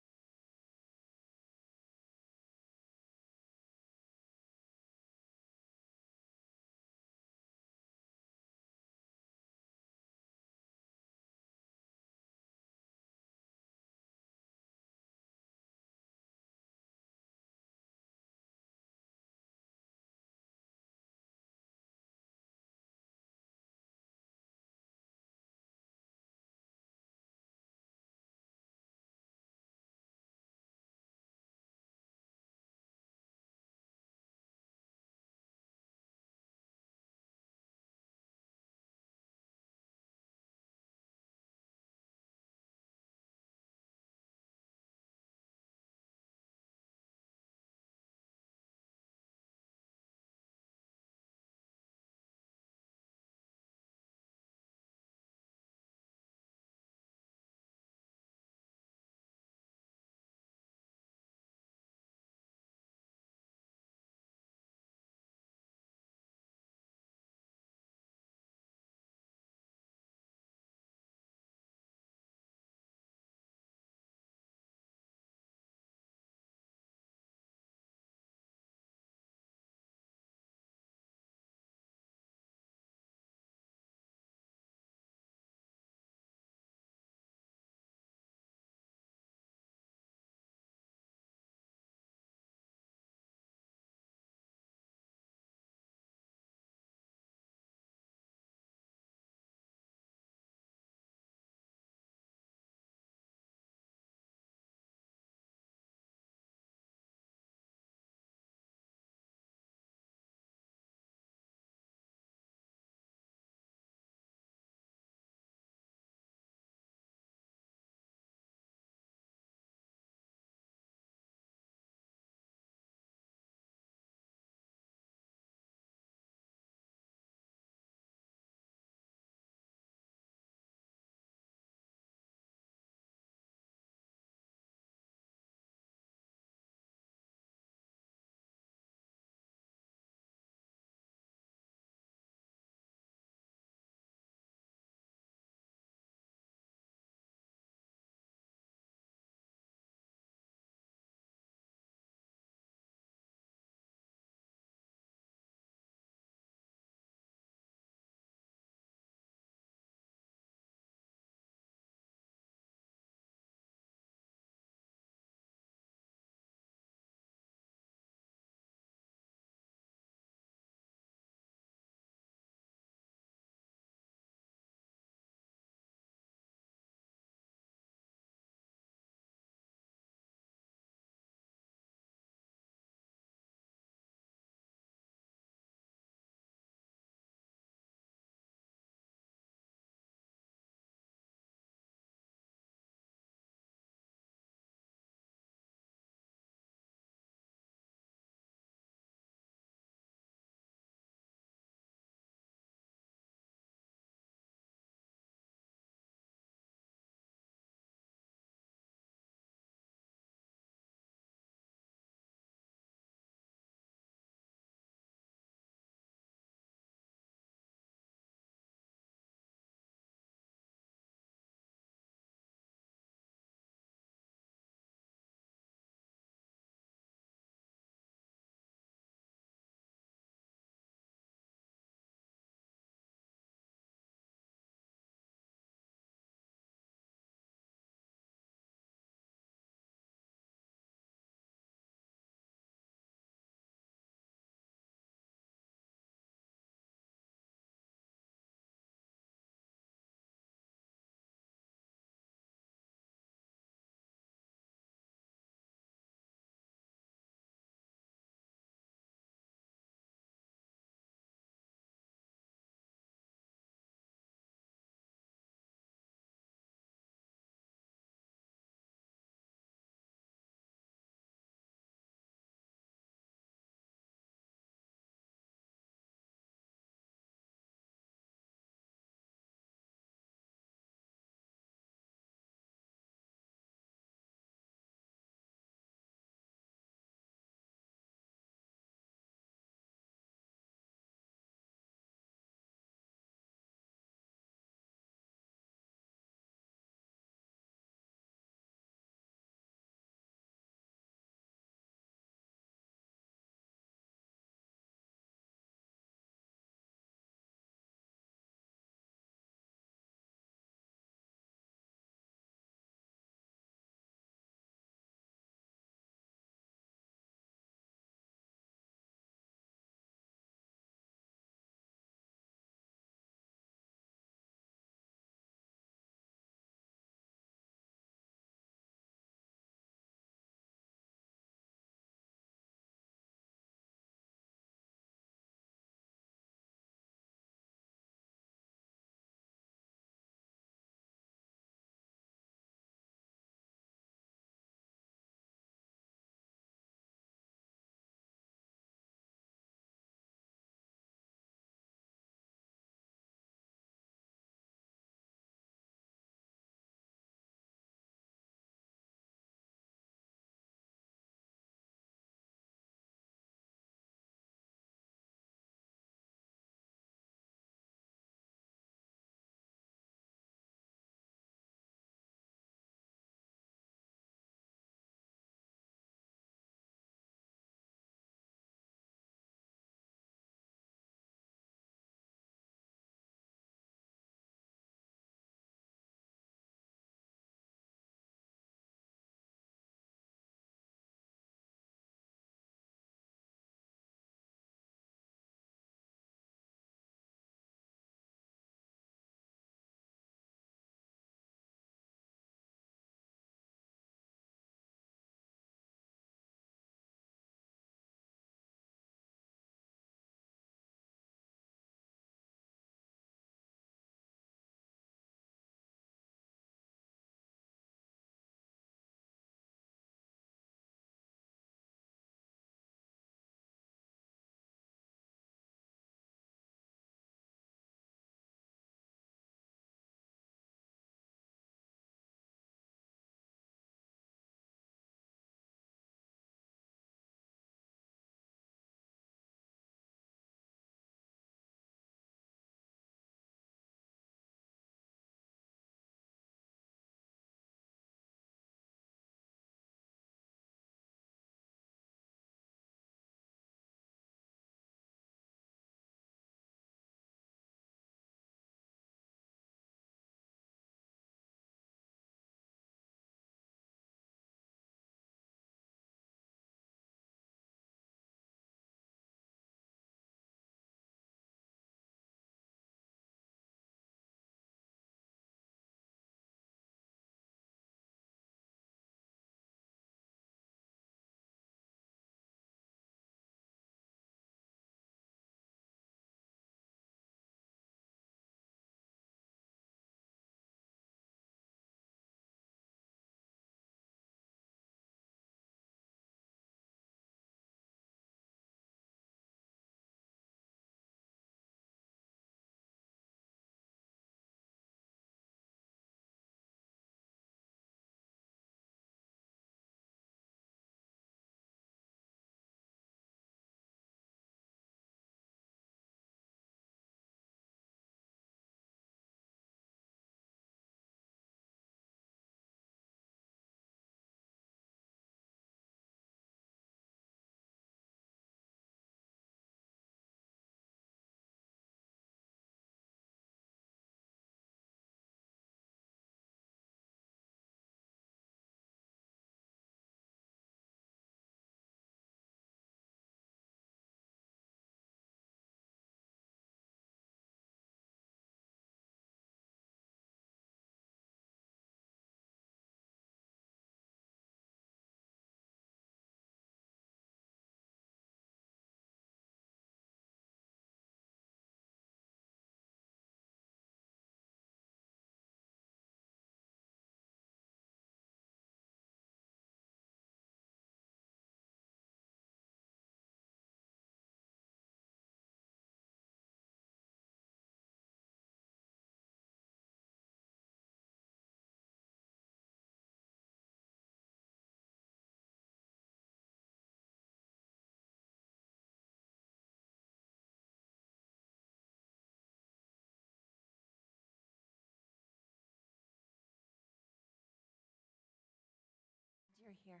here.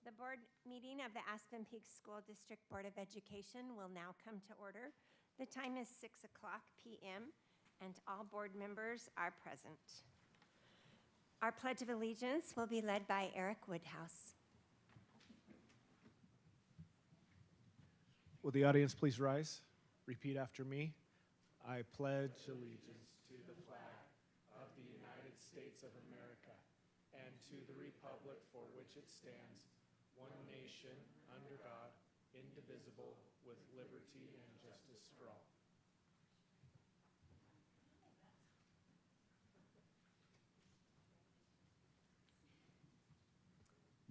The board meeting of the Aspen Peak School District Board of Education will now come to order. The time is 6:00 p.m. and all board members are present. Our Pledge of Allegiance will be led by Eric Woodhouse. Will the audience please rise? Repeat after me. I pledge allegiance to the flag of the United States of America and to the republic for which it stands, one nation, under God, indivisible, with liberty and justice for all.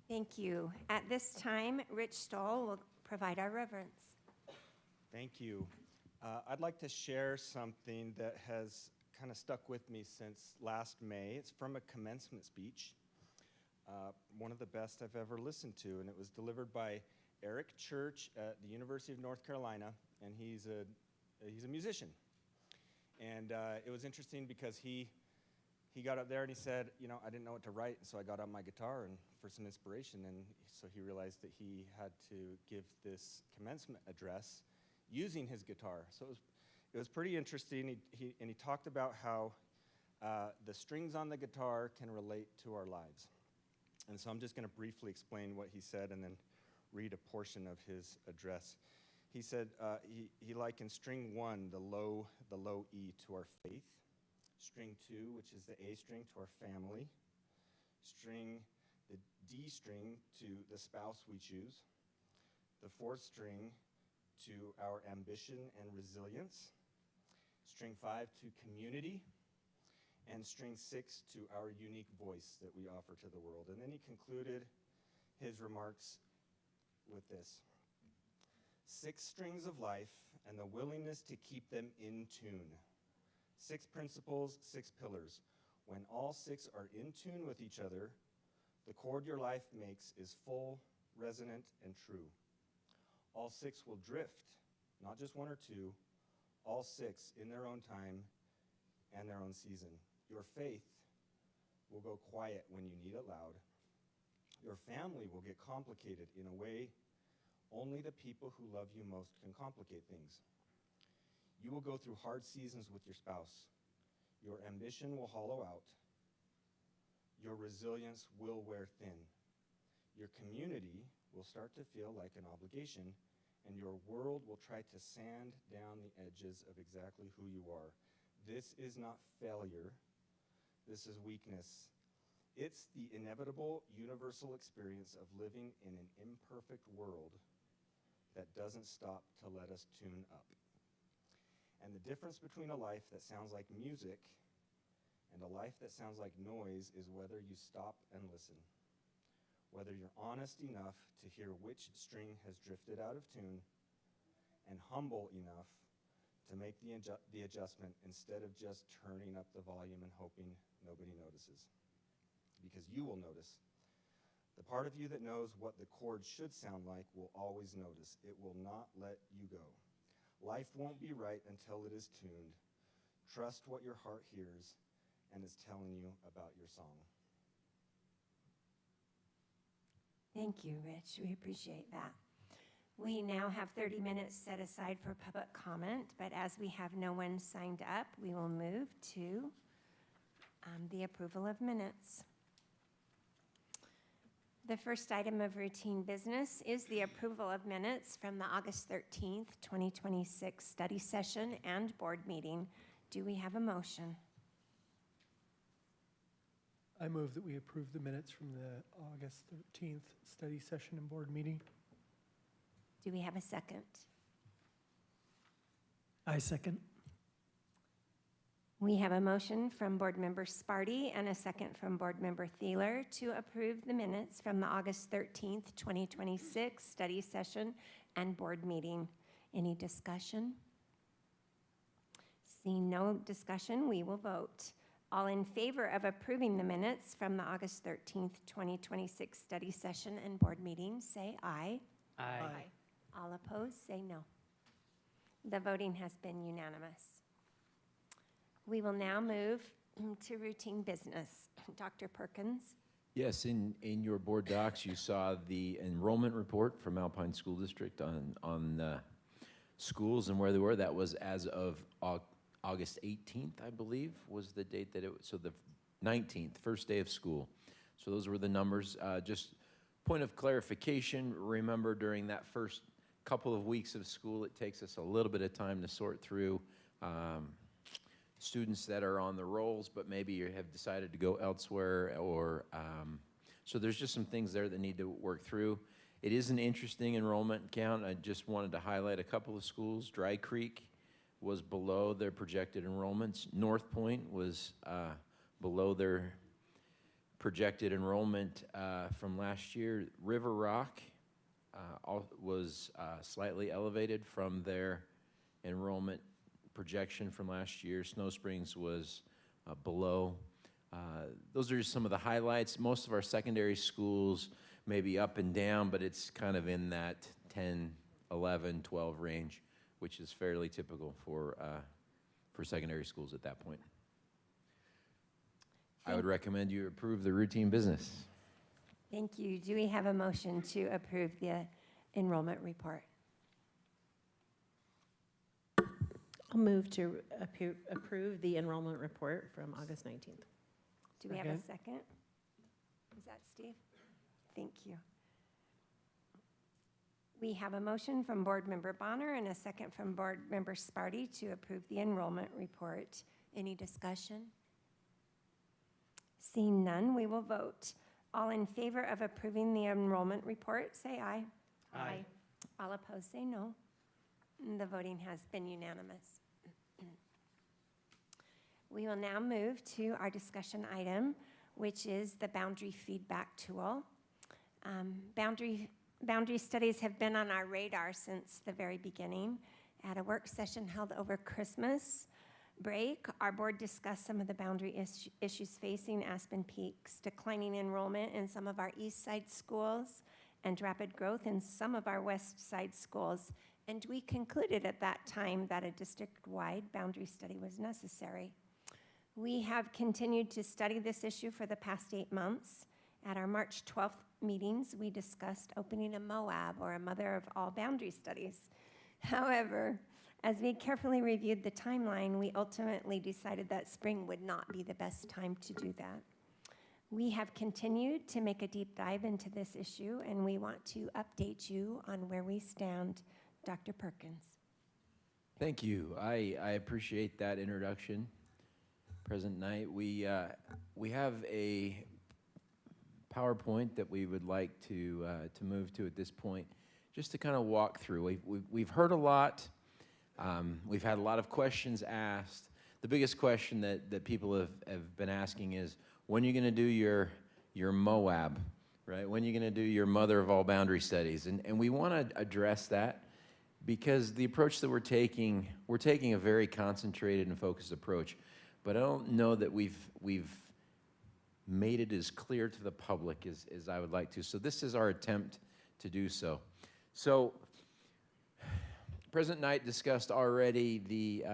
Thank you. At this time, Rich Stoll will provide our reverence. Thank you. I'd like to share something that has kind of stuck with me since last May. It's from a commencement speech, one of the best I've ever listened to, and it was delivered by Eric Church at the University of North Carolina, and he's a musician. And it was interesting because he got up there and he said, you know, I didn't know what to write, so I got on my guitar and for some inspiration, and so he realized that he had to give this commencement address using his guitar. So it was pretty interesting. He talked about how the strings on the guitar can relate to our lives. And so I'm just going to briefly explain what he said and then read a portion of his address. He said he likened string 1, the low E, to our faith. String 2, which is the A string, to our family. The D string to the spouse we choose. The 4th string to our ambition and resilience. String 5 to community. And string 6 to our unique voice that we offer to the world. And then he concluded his remarks with this: 6 strings of life and the willingness to keep them in tune. 6 principles, 6 pillars. When all 6 are in tune with each other, the chord your life makes is full, resonant, and true. All 6 will drift, not just 1 or 2, all 6 in their own time and their own season. Your faith will go quiet when you need it loud. Your family will get complicated in a way only the people who love you most can complicate things. You will go through hard seasons with your spouse. Your ambition will hollow out. Your resilience will wear thin. Your community will start to feel like an obligation, and your world will try to sand down the edges of exactly who you are. This is not failure. This is weakness. It's the inevitable universal experience of living in an imperfect world that doesn't stop to let us tune up. And the difference between a life that sounds like music and a life that sounds like noise is whether you stop and listen, whether you're honest enough to hear which string has drifted out of tune, and humble enough to make the adjustment instead of just turning up the volume and hoping nobody notices. Because you will notice. The part of you that knows what the chord should sound like will always notice. It will not let you go. Life won't be right until it is tuned. Trust what your heart hears and is telling you about your song. Thank you, Rich. We appreciate that. We now have 30 minutes set aside for public comment, but as we have no one signed up, we will move to the approval of minutes. The first item of routine business is the approval of minutes from the August 13th, 2026 study session and board meeting. Do we have a motion? I move that we approve the minutes from the August 13th study session and board meeting. Do we have a second? I second. We have a motion from Board Member Sparty and a second from Board Member Thieler to approve the minutes from the August 13th, 2026 study session and board meeting. Any discussion? Seeing no discussion, we will vote. All in favor of approving the minutes from the August 13th, 2026 study session and board meeting, say aye. Aye. All opposed, say no. The voting has been unanimous. We will now move to routine business. Dr. Perkins. Yes, in your board docs, you saw the enrollment report from Alpine School District on schools and where they were. That was as of August 18th, I believe, was the date that it was. So the 19th, first day of school. So those were the numbers. Just point of clarification, remember during that first couple of weeks of school, it takes us a little bit of time to sort through students that are on the rolls, but maybe you have decided to go elsewhere, or so there's just some things there that need to work through. It is an interesting enrollment count. I just wanted to highlight a couple of schools. Dry Creek was below their projected enrollments. North Point was below their projected enrollment from last year. River Rock was slightly elevated from their enrollment projection from last year. Snow Springs was below. Those are just some of the highlights. Most of our secondary schools may be up and down, but it's kind of in that 10, 11, 12 range, which is fairly typical for secondary schools at that point. I would recommend you approve the routine business. Thank you. Do we have a motion to approve the enrollment report? I'll move to approve the enrollment report from August 19th. Do we have a second? Is that Steve? Thank you. We have a motion from Board Member Bonner and a second from Board Member Sparty to approve the enrollment report. Any discussion? Seeing none, we will vote. All in favor of approving the enrollment report, say aye. Aye. All opposed, say no. The voting has been unanimous. We will now move to our discussion item, which is the boundary feedback tool. Boundary studies have been on our radar since the very beginning. At a work session held over Christmas break, our board discussed some of the boundary issues facing Aspen Peaks, declining enrollment in some of our east side schools and rapid growth in some of our west side schools. And we concluded at that time that a district-wide boundary study was necessary. We have continued to study this issue for the past 8 months. At our March 12th meetings, we discussed opening a MOAB, or a Mother of All Boundary Studies. However, as we carefully reviewed the timeline, we ultimately decided that spring would not be the best time to do that. We have continued to make a deep dive into this issue, and we want to update you on where we stand. Dr. Perkins. Thank you. I appreciate that introduction. President Knight, we have a PowerPoint that we would like to move to at this point, just to kind of walk through. We've heard a lot. We've had a lot of questions asked. The biggest question that people have been asking is, when are you going to do your MOAB, right? When are you going to do your Mother of All Boundary Studies? And we want to address that, because the approach that we're taking a very concentrated and focused approach, but I don't know that we've made it as clear to the public as I would like to. So this is our attempt to do so. So President Knight discussed already the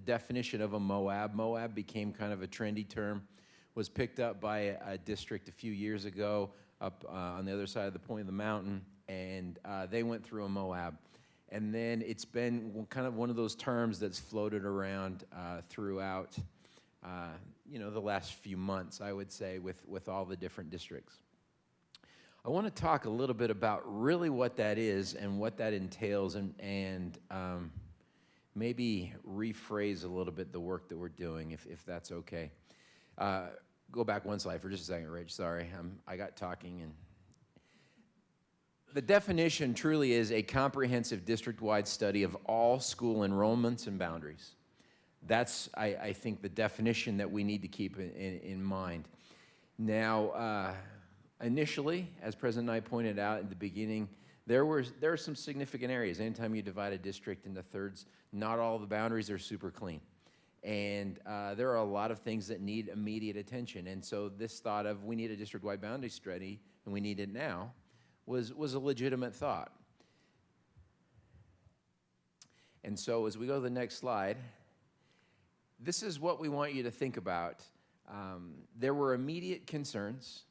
definition of a MOAB. MOAB became kind of a trendy term, was picked up by a district a few years ago up on the other side of the point of the mountain, and they went through a MOAB. And then it's been kind of one of those terms that's floated around throughout the last few months, I would say, with all the different districts. I want to talk a little bit about really what that is and what that entails, and maybe rephrase a little bit the work that we're doing, if that's okay. Go back one slide for just a second, Rich. Sorry, I got talking. And the definition truly is a comprehensive district-wide study of all school enrollments and boundaries. That's, I think, the definition that we need to keep in mind. Now, initially, as President Knight pointed out at the beginning, there are some significant areas. Anytime you divide a district into thirds, not all the boundaries are super clean. And there are a lot of things that need immediate attention. And so this thought of, we need a district-wide boundary study, and we need it now, was a legitimate thought. And so as we go to the next slide, this is what we want you to think about. There were immediate concerns,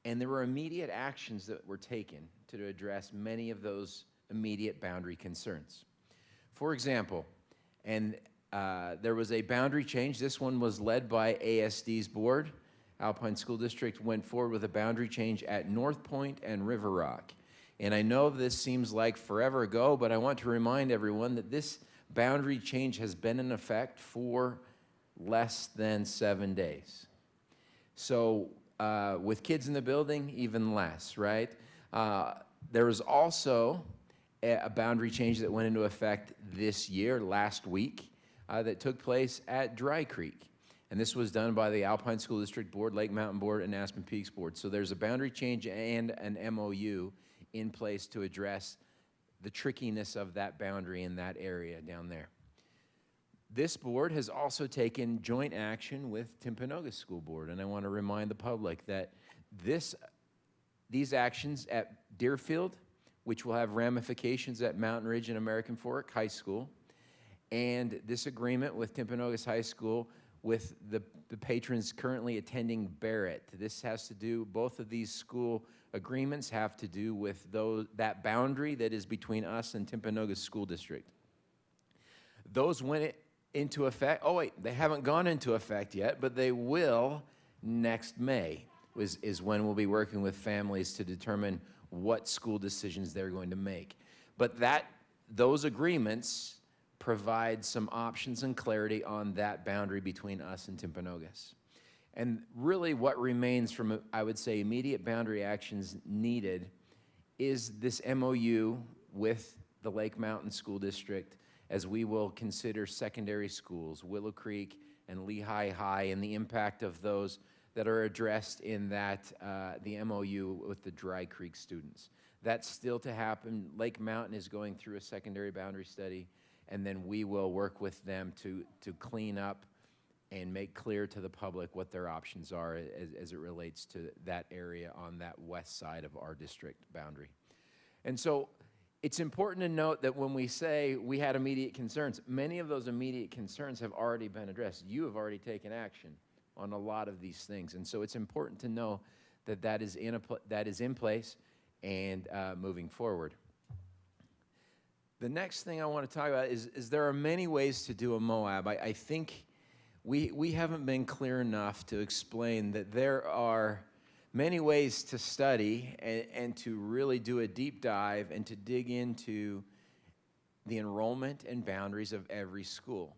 And there were immediate actions that were taken to address many of those immediate boundary concerns. For example, there was a boundary change. This one was led by ASD's board. Alpine School District went forward with a boundary change at North Point and River Rock. And I know this seems like forever ago, but I want to remind everyone that this boundary change has been in effect for less than 7 days. So with kids in the building, even less, right? There was also a boundary change that went into effect this year, last week, that took place at Dry Creek. And this was done by the Alpine School District Board, Lake Mountain Board, and Aspen Peaks Board. So there's a boundary change and an MOU in place to address the trickiness of that boundary in that area down there. This board has also taken joint action with Timpanogos School Board, and I want to remind the public that these actions at Deerfield, which will have ramifications at Mountain Ridge and American Fork High School, and this agreement with Timpanogos High School with the patrons currently attending Barrett. This has to do, both of these school agreements have to do with that boundary that is between us and Timpanogos School District. Those went into effect, oh wait, they haven't gone into effect yet, but they will next May, is when we'll be working with families to determine what school decisions they're going to make. But those agreements provide some options and clarity on that boundary between us and Timpanogos. And really what remains from, I would say, immediate boundary actions needed is this MOU with the Lake Mountain School District, as we will consider secondary schools, Willow Creek and Lehigh High, and the impact of those that are addressed in the MOU with the Dry Creek students. That's still to happen. Lake Mountain is going through a secondary boundary study, and then we will work with them to clean up and make clear to the public what their options are as it relates to that area on that west side of our district boundary. And so it's important to note that when we say we had immediate concerns, many of those immediate concerns have already been addressed. You have already taken action on a lot of these things. And so it's important to know that that is in place and moving forward. The next thing I want to talk about is there are many ways to do a MOAB. I think we haven't been clear enough to explain that there are many ways to study and to really do a deep dive and to dig into the enrollment and boundaries of every school.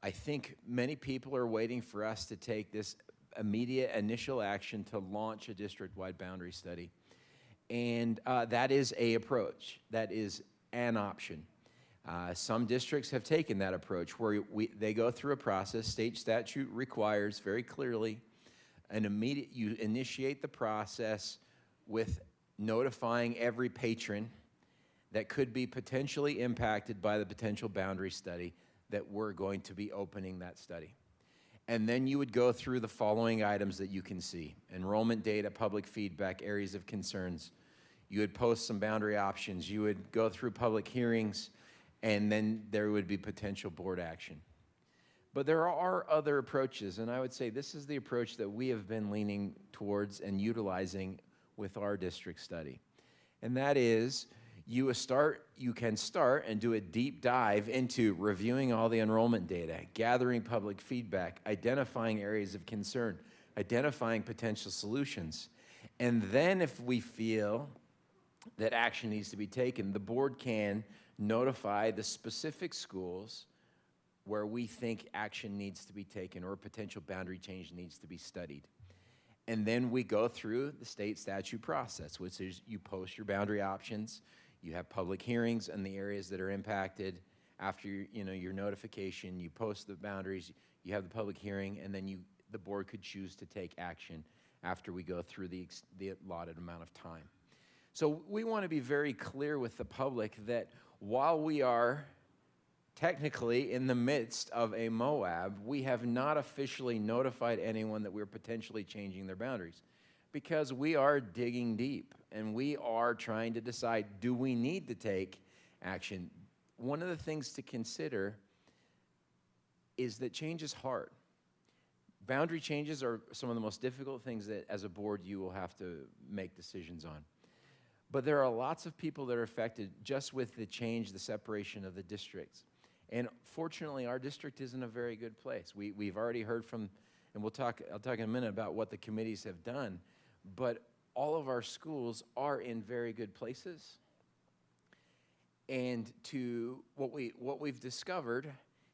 I think many people are waiting for us to take this immediate initial action to launch a district-wide boundary study. And that is an approach. That is an option. Some districts have taken that approach where they go through a process. State statute requires very clearly you initiate the process with notifying every patron that could be potentially impacted by the potential boundary study that we're going to be opening that study. And then you would go through the following items that you can see: enrollment data, public feedback, areas of concerns. You would post some boundary options. You would go through public hearings, and then there would be potential board action. But there are other approaches, and I would say this is the approach that we have been leaning towards and utilizing with our district study. And that is, you can start and do a deep dive into reviewing all the enrollment data, gathering public feedback, identifying areas of concern, identifying potential solutions. And then if we feel that action needs to be taken, the board can notify the specific schools where we think action needs to be taken or a potential boundary change needs to be studied. And then we go through the state statute process, which is you post your boundary options, you have public hearings on the areas that are impacted. After your notification, you post the boundaries, you have the public hearing, and then the board could choose to take action after we go through the allotted amount of time. So we want to be very clear with the public that while we are technically in the midst of a MOAB, we have not officially notified anyone that we're potentially changing their boundaries, because we are digging deep and we are trying to decide, do we need to take action? One of the things to consider is that change is hard. boundary changes are some of the most difficult things that as a board you will have to make decisions on. But there are lots of people that are affected just with the change, the separation of the districts. And fortunately, our district is in a very good place. We've already heard from, and I'll talk in a minute about what the committees have done, but all of our schools are in very good places. And what we've discovered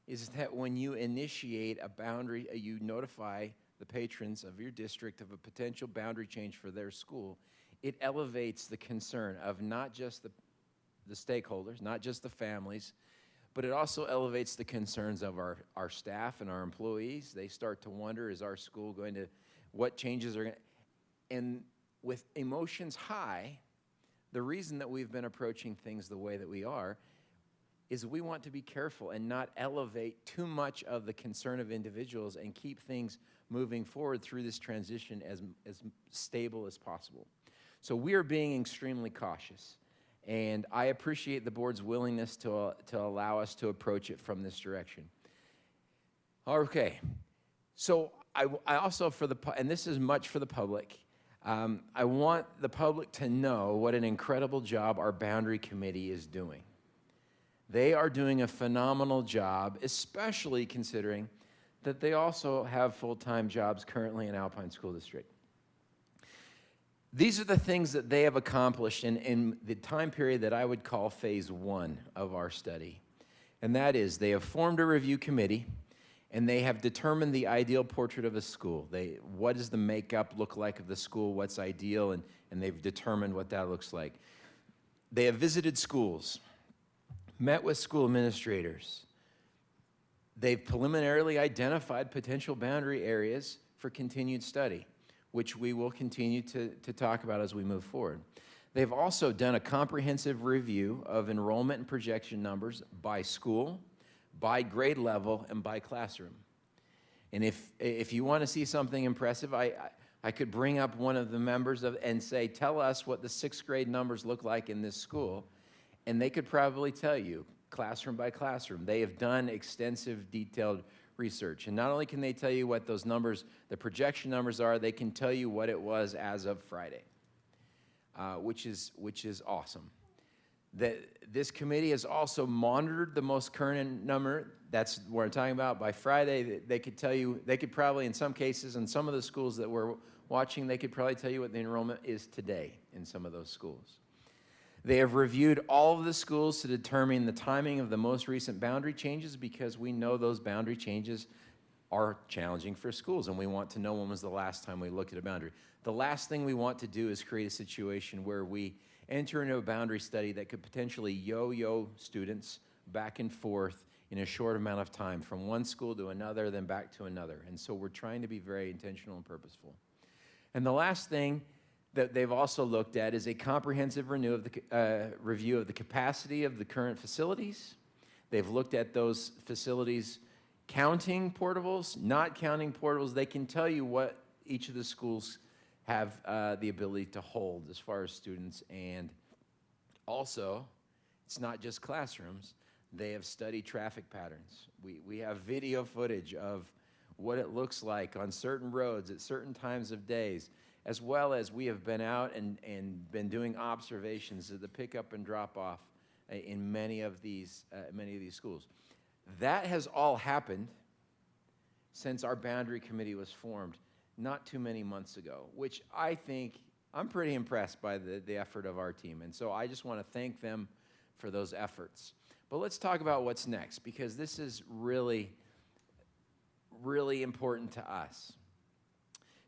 is that when you initiate a boundary, you notify the patrons of your district of a potential boundary change for their school, it elevates the concern of not just the stakeholders, not just the families, but it also elevates the concerns of our staff and our employees. They start to wonder, is our school going to, what changes are going to, and with emotions high, the reason that we've been approaching things the way that we are is we want to be careful and not elevate too much of the concern of individuals and keep things moving forward through this transition as stable as possible. So we are being extremely cautious, and I appreciate the board's willingness to allow us to approach it from this direction. Okay, so I also, and this is much for the public, I want the public to know what an incredible job our boundary committee is doing. They are doing a phenomenal job, especially considering that they also have full-time jobs currently in Alpine School District. These are the things that they have accomplished in the time period that I would call phase 1 of our study. And that is, they have formed a review committee, and they have determined the ideal portrait of a school. What does the makeup look like of the school, what's ideal, and they've determined what that looks like. They have visited schools, met with school administrators. They've preliminarily identified potential boundary areas for continued study, which we will continue to talk about as we move forward. They've also done a comprehensive review of enrollment and projection numbers by school, by grade level, and by classroom. And if you want to see something impressive, I could bring up one of the members and say, tell us what the 6th grade numbers look like in this school. And they could probably tell you, classroom by classroom. They have done extensive, detailed research. And not only can they tell you what those numbers, the projection numbers are, they can tell you what it was as of Friday, which is awesome. This committee has also monitored the most current number. That's what I'm talking about. By Friday, they could tell you, they could probably, in some cases, in some of the schools that we're watching, they could probably tell you what the enrollment is today in some of those schools. They have reviewed all of the schools to determine the timing of the most recent boundary changes, because we know those boundary changes are challenging for schools, and we want to know when was the last time we looked at a boundary. The last thing we want to do is create a situation where we enter into a boundary study that could potentially yo-yo students back and forth in a short amount of time from one school to another, then back to another. And so we're trying to be very intentional and purposeful. And the last thing that they've also looked at is a comprehensive review of the capacity of the current facilities. They've looked at those facilities counting portables, not counting portables. They can tell you what each of the schools have the ability to hold as far as students. And also, it's not just classrooms. They have studied traffic patterns. We have video footage of what it looks like on certain roads at certain times of days, as well as we have been out and been doing observations of the pickup and drop off in many of these schools. That has all happened since our boundary committee was formed not too many months ago, which I think I'm pretty impressed by the effort of our team. And so I just want to thank them for those efforts. But let's talk about what's next, because this is really, really important to us.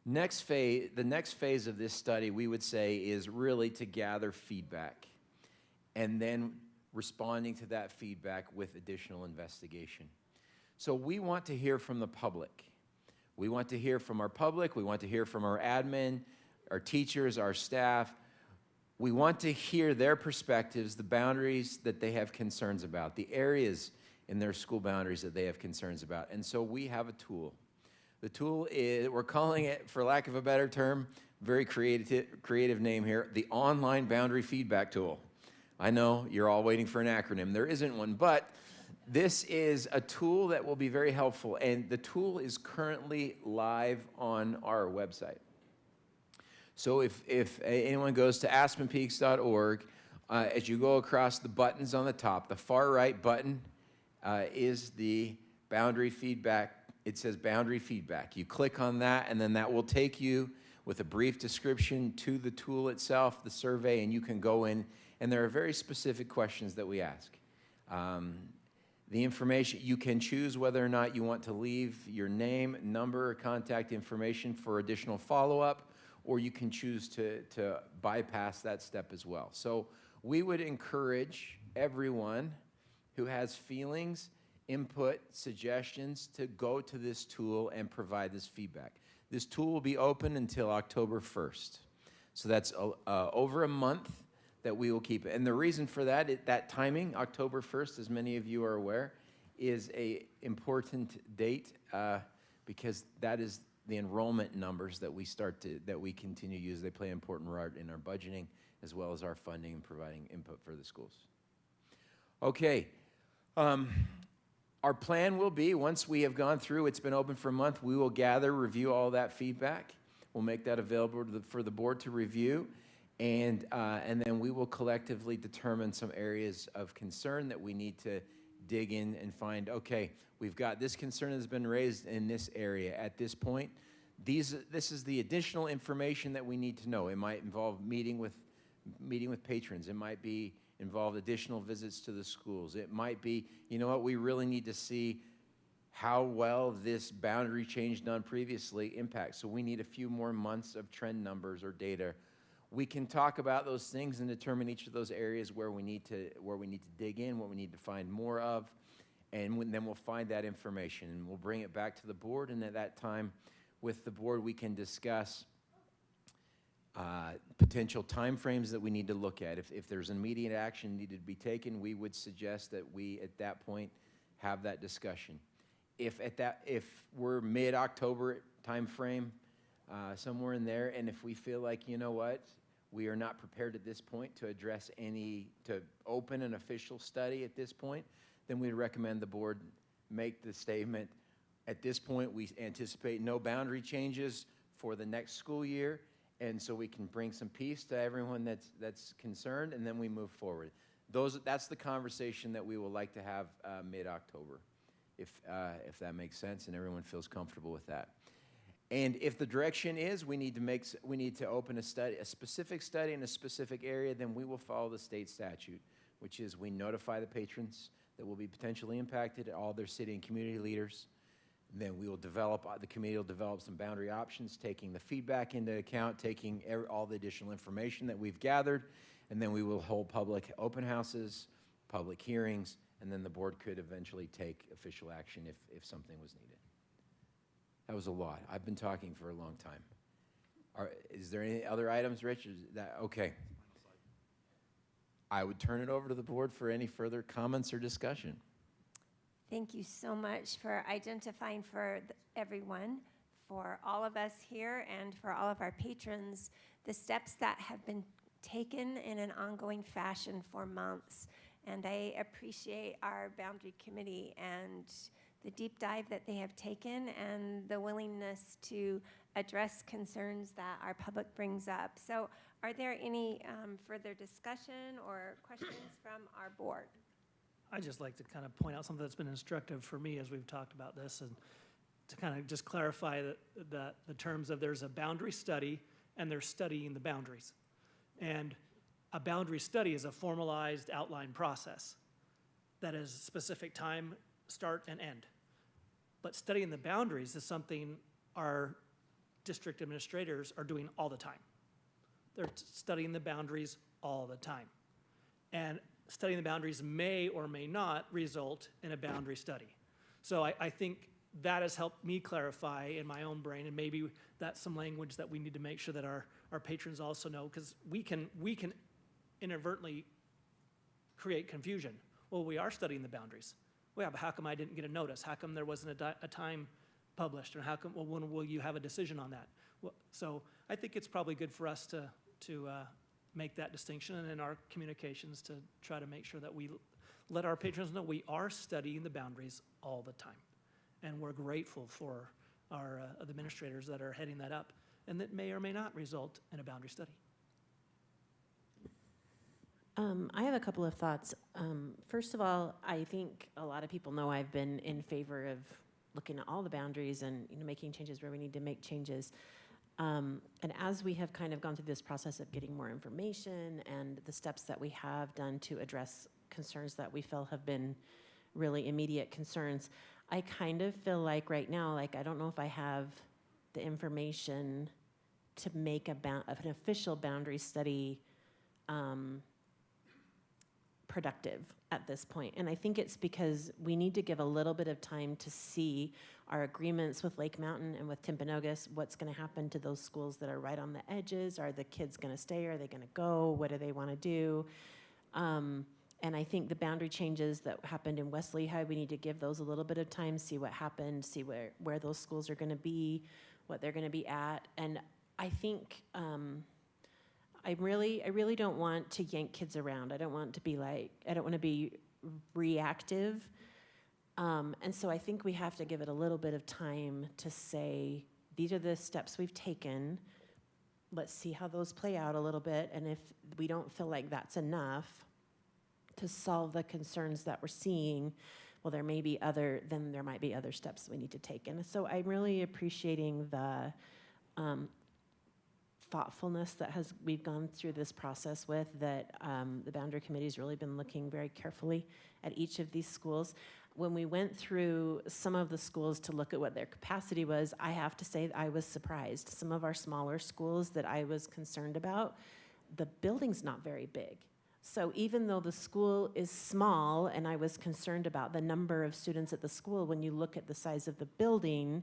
The next phase of this study, we would say, is really to gather feedback and then responding to that feedback with additional investigation. So we want to hear from the public. We want to hear from our public. We want to hear from our admin, our teachers, our staff. We want to hear their perspectives, the boundaries that they have concerns about, the areas in their school boundaries that they have concerns about. And so we have a tool. The tool is, we're calling it, for lack of a better term, very creative name here, the Online Boundary Feedback Tool. I know you're all waiting for an acronym. There isn't one, but This is a tool that will be very helpful, and the tool is currently live on our website. So if anyone goes to aspenpeaks.org, as you go across the buttons on the top, the far right button is the boundary feedback. It says boundary feedback. You click on that, and then that will take you with a brief description to the tool itself, the survey, and you can go in, and there are very specific questions that we ask. The information, you can choose whether or not you want to leave your name, number, or contact information for additional follow-up, or you can choose to bypass that step as well. So we would encourage everyone who has feelings, input, suggestions to go to this tool and provide this feedback. This tool will be open until October 1st. So that's over a month that we will keep it. And the reason for that, that timing, October 1st, as many of you are aware, is an important date because that is the enrollment numbers that we continue to use. They play an important role in our budgeting as well as our funding and providing input for the schools. Okay. Our plan will be, once we have gone through, it's been open for a month, we will gather, review all that feedback. We'll make that available for the board to review. And then we will collectively determine some areas of concern that we need to dig in and find, okay, we've got this concern that's been raised in this area at this point. This is the additional information that we need to know. It might involve meeting with patrons. It might involve additional visits to the schools. It might be, you know what, we really need to see how well this boundary change done previously impacts. So we need a few more months of trend numbers or data. We can talk about those things and determine each of those areas where we need to dig in, what we need to find more of, and then we'll find that information and we'll bring it back to the board. And at that time, with the board, we can discuss potential timeframes that we need to look at. If there's immediate action needed to be taken, we would suggest that we, at that point, have that discussion. If we're mid-October timeframe, somewhere in there, and if we feel like, you know what, we are not prepared at this point to open an official study at this point, then we'd recommend the board make the statement, at this point, we anticipate no boundary changes for the next school year, and so we can bring some peace to everyone that's concerned, and then we move forward. That's the conversation that we would like to have mid-October, if that makes sense and everyone feels comfortable with that. And if the direction is we need to open a specific study in a specific area, then we will follow the state statute, which is we notify the patrons that will be potentially impacted, all their city and community leaders. Then the committee will develop some boundary options, taking the feedback into account, taking all the additional information that we've gathered, and then we will hold public open houses, public hearings, and then the board could eventually take official action if something was needed. That was a lot. I've been talking for a long time. Is there any other items, Rich? Okay. I would turn it over to the board for any further comments or discussion. Thank you so much for identifying for everyone, for all of us here, and for all of our patrons, the steps that have been taken in an ongoing fashion for months. And I appreciate our boundary committee and the deep dive that they have taken and the willingness to address concerns that our public brings up. So are there any further discussion or questions from our board? I'd just like to kind of point out something that's been instructive for me as we've talked about this, and to kind of just clarify the terms of there's a boundary study and they're studying the boundaries. And a boundary study is a formalized outline process that is specific time, start, and end. But studying the boundaries is something our district administrators are doing all the time. They're studying the boundaries all the time. And studying the boundaries may or may not result in a boundary study. So I think that has helped me clarify in my own brain, and maybe that's some language that we need to make sure that our patrons also know, because we can inadvertently create confusion. Well, we are studying the boundaries. Well, yeah, but how come I didn't get a notice? How come there wasn't a time published? Or how come, well, when will you have a decision on that? Well, so I think it's probably good for us to make that distinction, and in our communications to try to make sure that we let our patrons know we are studying the boundaries all the time. And we're grateful for our administrators that are heading that up, and that may or may not result in a boundary study. I have a couple of thoughts. First of all, I think a lot of people know I've been in favor of looking at all the boundaries and making changes where we need to make changes. And as we have kind of gone through this process of getting more information and the steps that we have done to address concerns that we feel have been really immediate concerns, I kind of feel like right now, like I don't know if I have the information to make an official boundary study productive at this point. And I think it's because we need to give a little bit of time to see our agreements with Lake Mountain and with Timpanogos, what's going to happen to those schools that are right on the edges. Are the kids going to stay? Are they going to go? What do they want to do? And I think the boundary changes that happened in West Lehigh, we need to give those a little bit of time, see what happened, see where those schools are going to be, what they're going to be at. And I think I really don't want to yank kids around. I don't want to be reactive. And so I think we have to give it a little bit of time to say, these are the steps we've taken. Let's see how those play out a little bit. And if we don't feel like that's enough to solve the concerns that we're seeing, well, there might be other steps we need to take. And so I'm really appreciating the thoughtfulness that we've gone through this process with, that the boundary committee's really been looking very carefully at each of these schools. When we went through some of the schools to look at what their capacity was, I have to say I was surprised. Some of our smaller schools that I was concerned about, the building's not very big. So even though the school is small and I was concerned about the number of students at the school, when you look at the size of the building,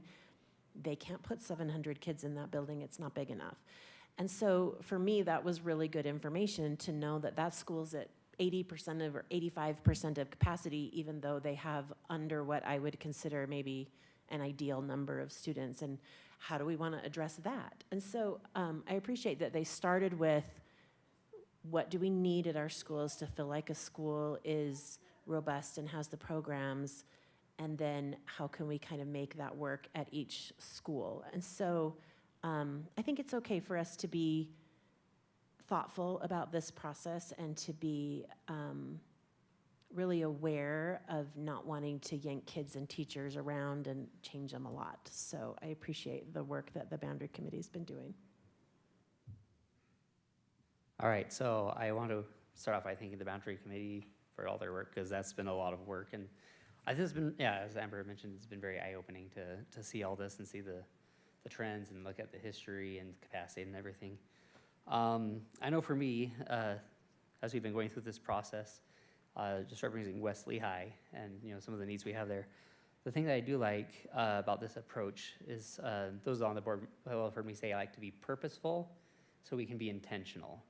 they can't put 700 kids in that building. It's not big enough. And so for me, that was really good information to know that that school's at 80% or 85% of capacity, even though they have under what I would consider maybe an ideal number of students. And how do we want to address that? And so I appreciate that they started with, what do we need at our schools to feel like a school is robust and has the programs? And then how can we kind of make that work at each school? And so I think it's okay for us to be thoughtful about this process and to be really aware of not wanting to yank kids and teachers around and change them a lot. So I appreciate the work that the Boundary Committee's been doing. All right, so I want to start off by thanking the Boundary Committee for all their work, because that's been a lot of work. And I think it's been, as Amber mentioned, it's been very eye-opening to see all this and see the trends and look at the history and capacity and everything. I know for me, as we've been going through this process, just representing West Lehigh and some of the needs we have there, the thing that I do like about this approach is those on the board have heard me say I like to be purposeful so we can be intentional.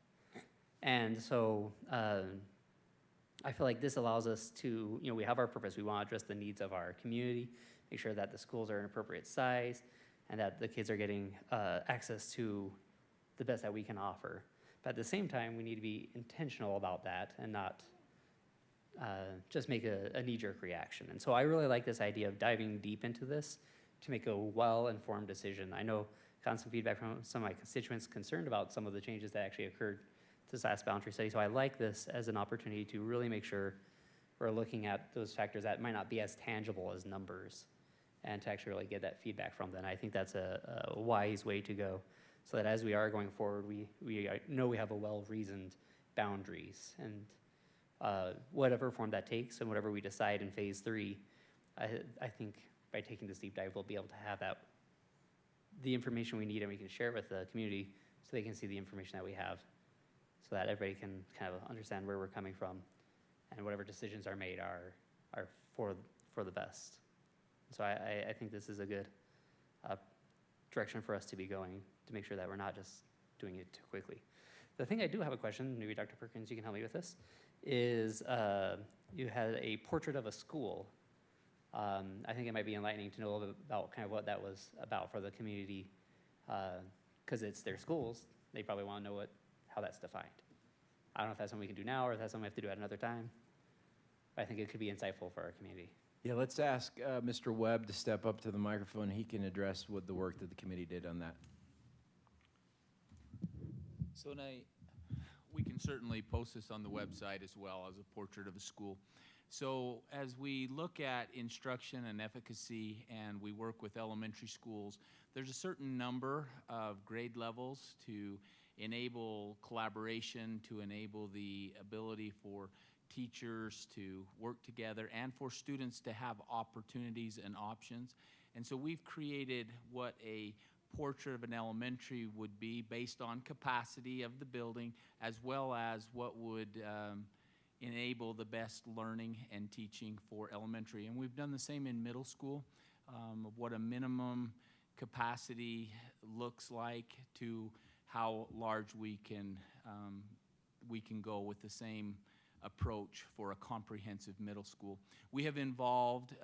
And so I feel like this allows us to, we have our purpose. We want to address the needs of our community, make sure that the schools are an appropriate size, and that the kids are getting access to the best that we can offer. But at the same time, we need to be intentional about that and not just make a knee-jerk reaction. And so I really like this idea of diving deep into this to make a well-informed decision. I know I got some feedback from some of my constituents concerned about some of the changes that actually occurred this last boundary study. So I like this as an opportunity to really make sure we're looking at those factors that might not be as tangible as numbers, and to actually really get that feedback from them. I think that's a wise way to go, so that as we are going forward, we know we have a well-reasoned boundaries, and whatever form that takes and whatever we decide in phase 3, I think by taking this deep dive, we'll be able to have the information we need, and we can share it with the community so they can see the information that we have, so that everybody can kind of understand where we're coming from, and whatever decisions are made are for the best. So I think this is a good direction for us to be going, to make sure that we're not just doing it too quickly. The thing I do have a question, maybe Dr. Perkins, you can help me with this, is you had a portrait of a school. I think it might be enlightening to know a little bit about kind of what that was about for the community, because it's their schools. They probably want to know how that's defined. I don't know if that's something we can do now, or if that's something we have to do at another time. I think it could be insightful for our community. Yeah, let's ask Mr. Webb to step up to the microphone. He can address what the work that the committee did on that. So we can certainly post this on the website as well as a portrait of a school. So as we look at instruction and efficacy and we work with elementary schools, there's a certain number of grade levels to enable collaboration, to enable the ability for teachers to work together and for students to have opportunities and options. And so we've created what a portrait of an elementary would be based on capacity of the building, as well as what would enable the best learning and teaching for elementary. And we've done the same in middle school, of what a minimum capacity looks like to how large we can go with the same approach for a comprehensive middle school. We have involved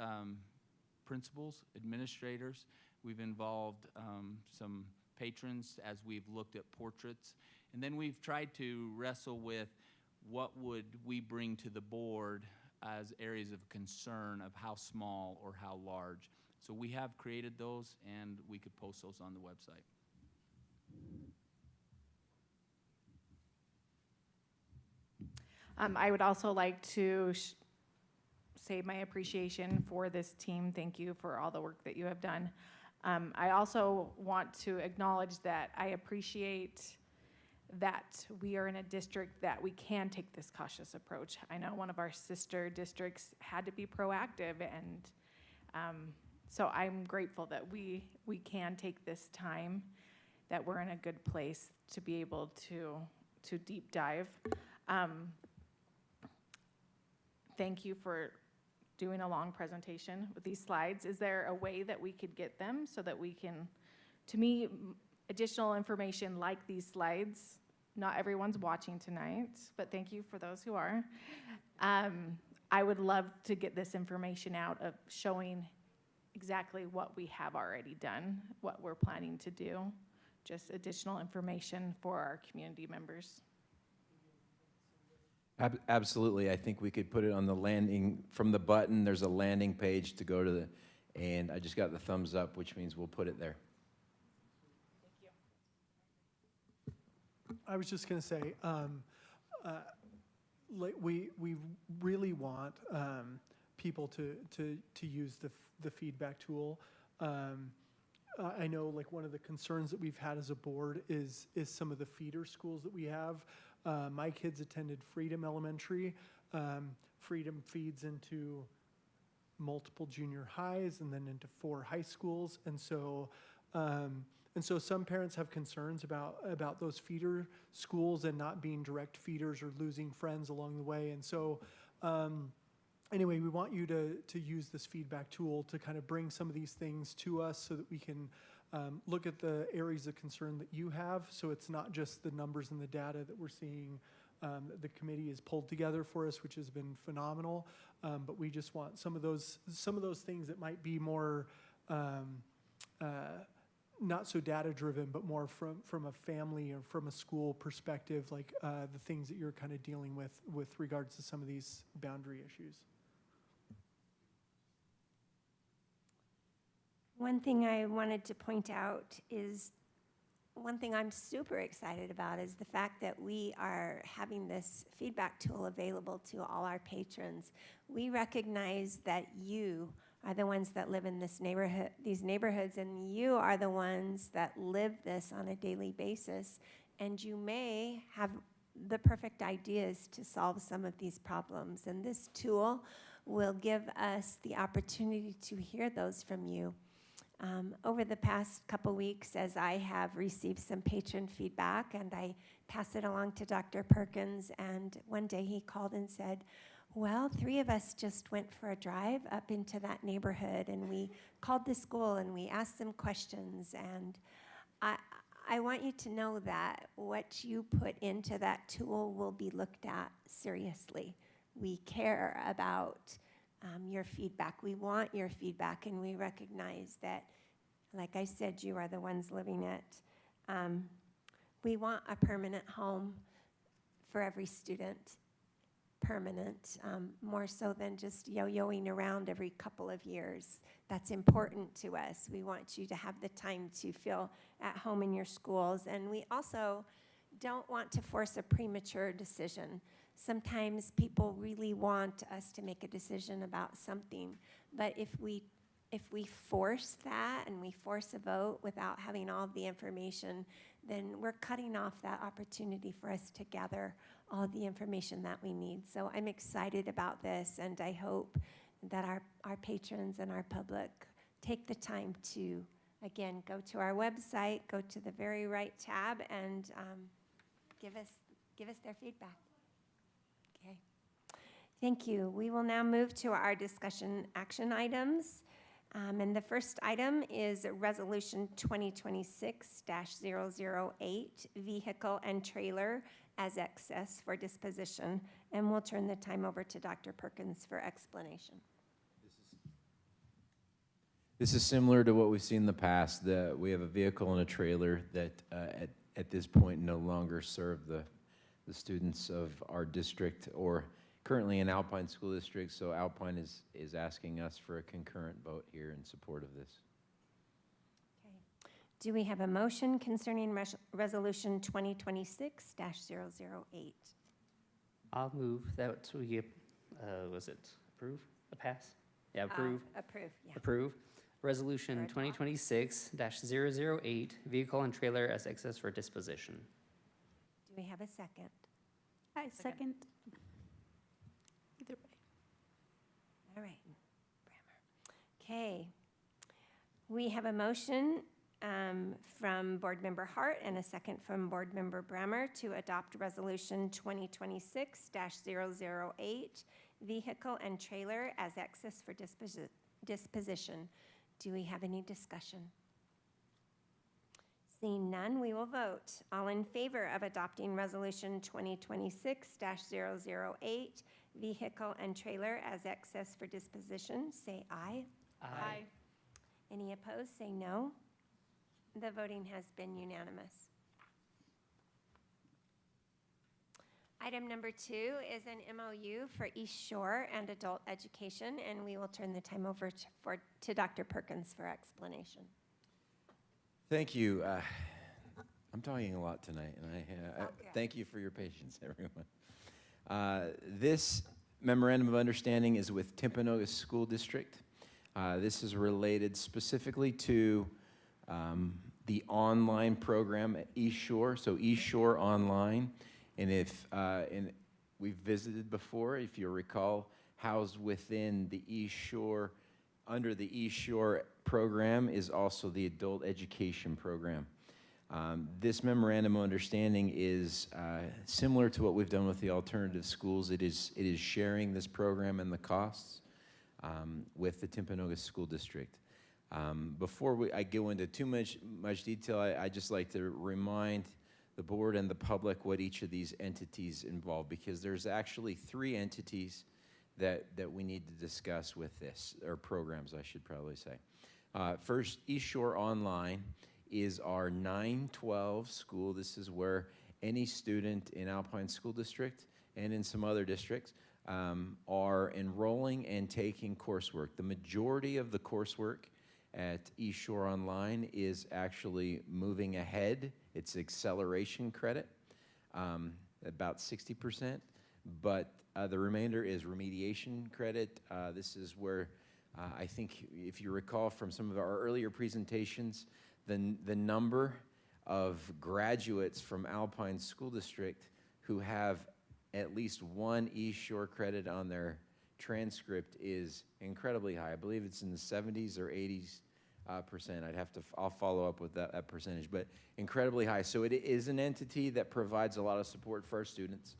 principals, administrators. We've involved some patrons as we've looked at portraits. And then we've tried to wrestle with what would we bring to the board as areas of concern of how small or how large. So we have created those, and we could post those on the website. I would also like to say my appreciation for this team. Thank you for all the work that you have done. I also want to acknowledge that I appreciate that we are in a district that we can take this cautious approach. I know one of our sister districts had to be proactive, and so I'm grateful that we can take this time, that we're in a good place to be able to deep dive. Thank you for doing a long presentation with these slides. Is there a way that we could get them so that we can, to me, additional information like these slides, not everyone's watching tonight, but thank you for those who are. I would love to get this information out of showing exactly what we have already done, what we're planning to do, just additional information for our community members. Absolutely. I think we could put it on the landing, from the button, there's a landing page to go to the, and I just got the thumbs up, which means we'll put it there. I was just going to say, like we really want people to use the feedback tool. I know, like, one of the concerns that we've had as a board is some of the feeder schools that we have. My kids attended Freedom Elementary. Freedom feeds into multiple junior highs and then into 4 high schools, and so some parents have concerns about those feeder schools and not being direct feeders or losing friends along the way. And so anyway, we want you to use this feedback tool to kind of bring some of these things to us so that we can look at the areas of concern that you have. So it's not just the numbers and the data that we're seeing that the committee has pulled together for us, which has been phenomenal. But we just want some of those things that might be more not so data driven, but more from a family or from a school perspective, like the things that you're kind of dealing with regards to some of these boundary issues. One thing I wanted to point out is, one thing I'm super excited about is the fact that we are having this feedback tool available to all our patrons. We recognize that you are the ones that live in these neighborhoods, and you are the ones that live this on a daily basis, and you may have the perfect ideas to solve some of these problems. And this tool will give us the opportunity to hear those from you. Over the past couple weeks, as I have received some patron feedback, and I pass it along to Dr. Perkins, and one day he called and said, well, 3 of us just went for a drive up into that neighborhood, and we called the school and we asked them questions. And I want you to know that what you put into that tool will be looked at seriously. We care about your feedback. We want your feedback, and we recognize that, like I said, you are the ones living it. We want a permanent home for every student. permanent, more so than just yo-yoing around every couple of years. That's important to us. We want you to have the time to feel at home in your schools, and we also don't want to force a premature decision. Sometimes people really want us to make a decision about something, but if we force that and we force a vote without having all of the information, then we're cutting off that opportunity for us to gather all the information that we need. So I'm excited about this, and I hope that our patrons and our public take the time to, again, go to our website, go to the very right tab, and give us their feedback. Okay. Thank you. We will now move to our discussion action items. And the first item is Resolution 2026-008, Vehicle and Trailer as Excess for Disposition. And we'll turn the time over to Dr. Perkins for explanation. This is similar to what we've seen in the past. We have a vehicle and a trailer that at this point no longer serve the students of our district or currently in Alpine School District. So Alpine is asking us for a concurrent vote here in support of this. Okay. Do we have a motion concerning Resolution 2026-008? I'll move that we get, was it approve, a pass? Yeah, approve. Approve, yeah. Approve. Resolution 2026-008, Vehicle and Trailer as Excess for Disposition. Do we have a second? I second. Either way. All right. Okay. We have a motion from Board Member Hart and a second from Board Member Brammer to adopt Resolution 2026-008, Vehicle and Trailer as Excess for Disposition. Do we have any discussion? Seeing none, we will vote. All in favor of adopting Resolution 2026-008, Vehicle and Trailer as Excess for Disposition, say aye. Aye. Any opposed, say no. The voting has been unanimous. Item number 2 is an MOU for East Shore and adult education, and we will turn the time over to Dr. Perkins for explanation. Thank you. I'm talking a lot tonight, and thank you for your patience, everyone. This memorandum of understanding is with Timpanogos School District. This is related specifically to the online program at East Shore, so East Shore Online. And we've visited before, if you recall, housed within the East Shore, under the East Shore program is also the adult education program. This memorandum of understanding is similar to what we've done with the alternative schools. It is sharing this program and the costs with the Timpanogos School District. Before I go into too much detail, I just like to remind the board and the public what each of these entities involve, because there's actually 3 entities that we need to discuss with this, or programs, I should probably say. First, East Shore Online is our 9-12 school. This is where any student in Alpine School District and in some other districts are enrolling and taking coursework. The majority of the coursework at East Shore Online is actually moving ahead. It's acceleration credit, about 60%, but the remainder is remediation credit. This is where I think, if you recall from some of our earlier presentations, the number of graduates from Alpine School District who have at least one East Shore credit on their transcript is incredibly high. I believe it's in the 70s or 80s percent. I'll follow up with that percentage, but incredibly high. So it is an entity that provides a lot of support for our students,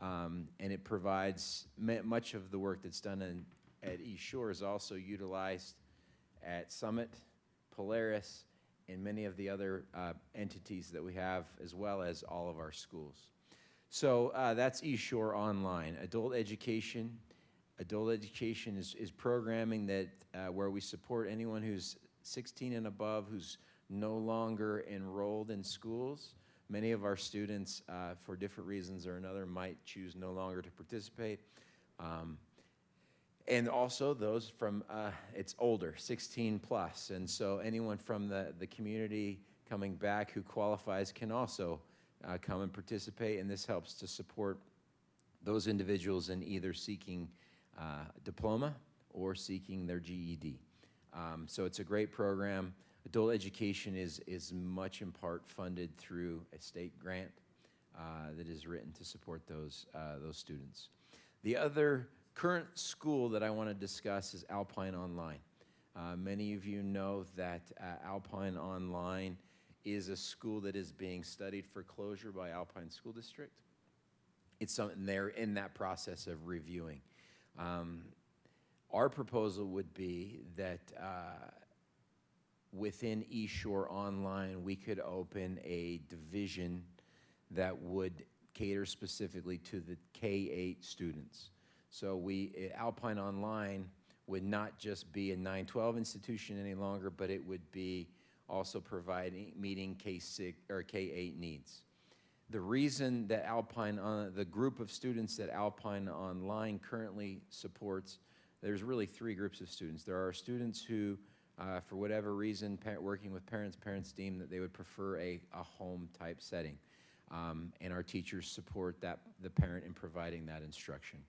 and it provides much of the work that's done at East Shore is also utilized at Summit, Polaris, and many of the other entities that we have, as well as all of our schools. So that's East Shore Online. Adult education is programming that where we support anyone who's 16 and above who's no longer enrolled in schools, Many of our students, for different reasons or another, might choose no longer to participate. And also those from, it's older, 16 plus. And so anyone from the community coming back who qualifies can also come and participate, and this helps to support those individuals in either seeking diploma or seeking their GED. So it's a great program. Adult education is much in part funded through a state grant that is written to support those students. The other current school that I want to discuss is Alpine Online. Many of you know that Alpine Online is a school that is being studied for closure by Alpine School District. It's something they're in that process of reviewing. Our proposal would be that within East Shore Online, we could open a division that would cater specifically to the K-8 students. So Alpine Online would not just be a 9-12 institution any longer, but it would be also meeting K-6 or K-8 needs. The reason that the group of students that Alpine Online currently supports, there's really three groups of students. There are students who, for whatever reason, working with parents deem that they would prefer a home type setting. And our teachers support the parent in providing that instruction.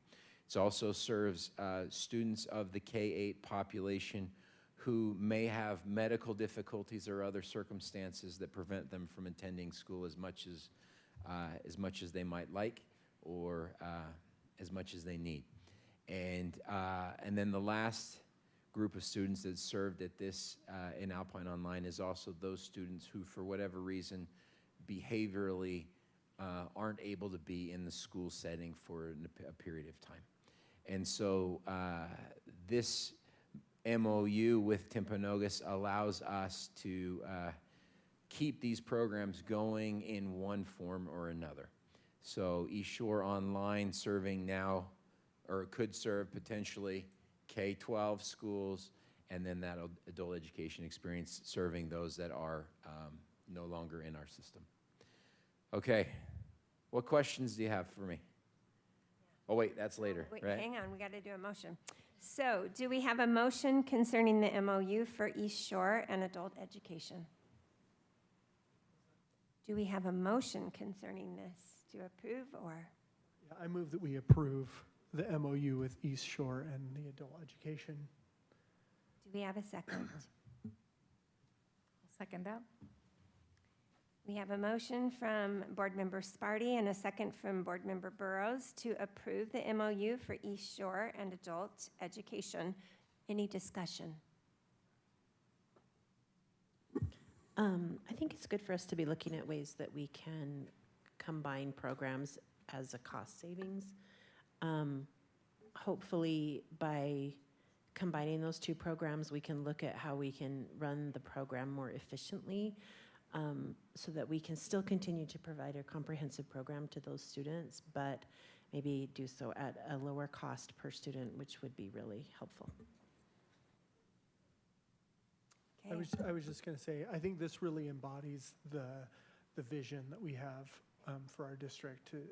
It also serves students of the K-8 population who may have medical difficulties or other circumstances that prevent them from attending school as much as they might like, or as much as they need. And then the last group of students that's served at this in Alpine Online is also those students who, for whatever reason, behaviorally aren't able to be in the school setting for a period of time. And so this MOU with Timpanogos allows us to keep these programs going in one form or another. So East Shore Online serving now, or could serve potentially K-12 schools, and then that adult education experience serving those that are no longer in our system. Okay, what questions do you have for me? Oh wait, that's later, Wait, right? hang on, we got to do a motion. So, do we have a motion concerning the MOU for East Shore and adult education? Do we have a motion concerning this to approve, or? Yeah, I move that we approve the MOU with East Shore and the adult education. Do we have a second? I'll second that. We have a motion from Board Member Sparty and a second from Board Member Burrows to approve the MOU for East Shore and adult education. Any discussion? I think it's good for us to be looking at ways that we can combine programs as a cost savings. Hopefully, by combining those two programs, we can look at how we can run the program more efficiently, so that we can still continue to provide a comprehensive program to those students, but maybe do so at a lower cost per student, which would be really helpful. Okay. I was just going to say, I think this really embodies the vision that we have for our district to,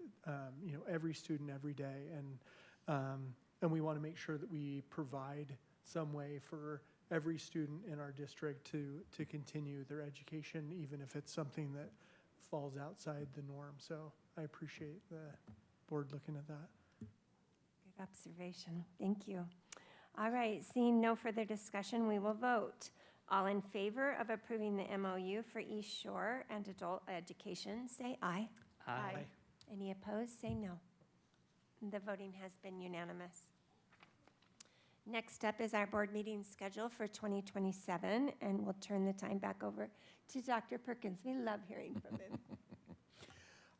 every student every day, and we want to make sure that we provide some way for every student in our district to continue their education, even if it's something that falls outside the norm. So I appreciate the board looking at that. Good observation. Thank you. All right, seeing no further discussion, we will vote. All in favor of approving the MOU for East Shore and adult education, say aye. Aye. Any opposed, say no. The voting has been unanimous. Next up is our board meeting schedule for 2027, and we'll turn the time back over to Dr. Perkins. We love hearing from him.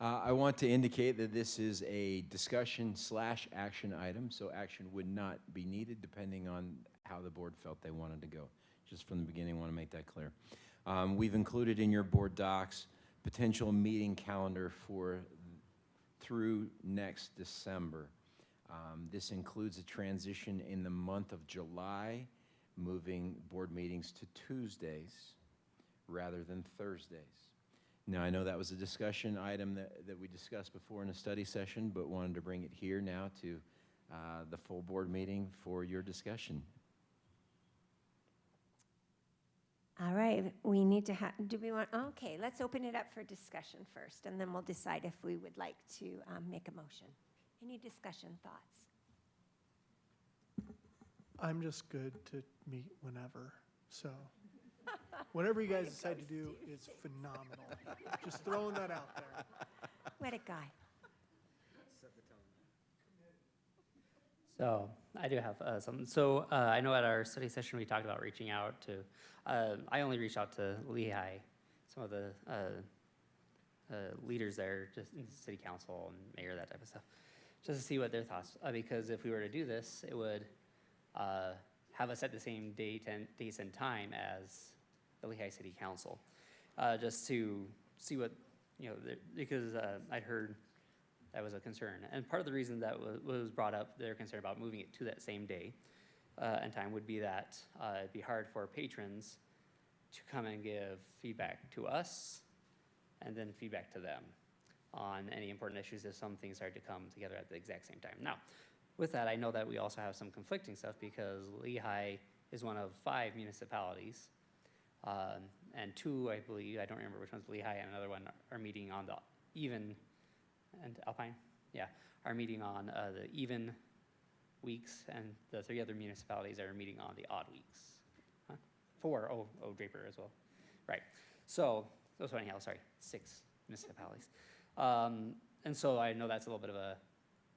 I want to indicate that this is a discussion/action item, so action would not be needed depending on how the board felt they wanted to go. Just from the beginning, I want to make that clear. We've included in your board docs potential meeting calendar through next December. This includes a transition in the month of July, moving board meetings to Tuesdays rather than Thursdays. Now, I know that was a discussion item that we discussed before in a study session, but wanted to bring it here now to the full board meeting for your discussion. All right, we need to do we want, okay, let's open it up for discussion first, and then we'll decide if we would like to make a motion. Any discussion thoughts? I'm just good to meet whenever, so whatever you guys decide to do is phenomenal. Just throwing that out there. What a guy. So I do have something. So I know at our study session we talked about reaching out to. I only reached out to Lehigh, some of the leaders there, just in city council and mayor, that type of stuff, just to see what their thoughts. Because if we were to do this, it would have us at the same dates and time as the Lehigh City Council, just to see what because I'd heard that was a concern. And part of the reason that was brought up, their concern about moving it to that same day and time would be that it'd be hard for patrons to come and give feedback to us and then feedback to them on any important issues if some things start to come together at the exact same time. Now, with that, I know that we also have some conflicting stuff because Lehigh is one of 5 municipalities, and 2, I believe, I don't remember which one's Lehigh, and another one are meeting on the even, and Alpine, yeah, are meeting on the even weeks, and the 3 other municipalities are meeting on the odd weeks. Huh? 4, Draper as well. Right, so, anyhow, sorry, 6 municipalities. And so I know that's a little bit of a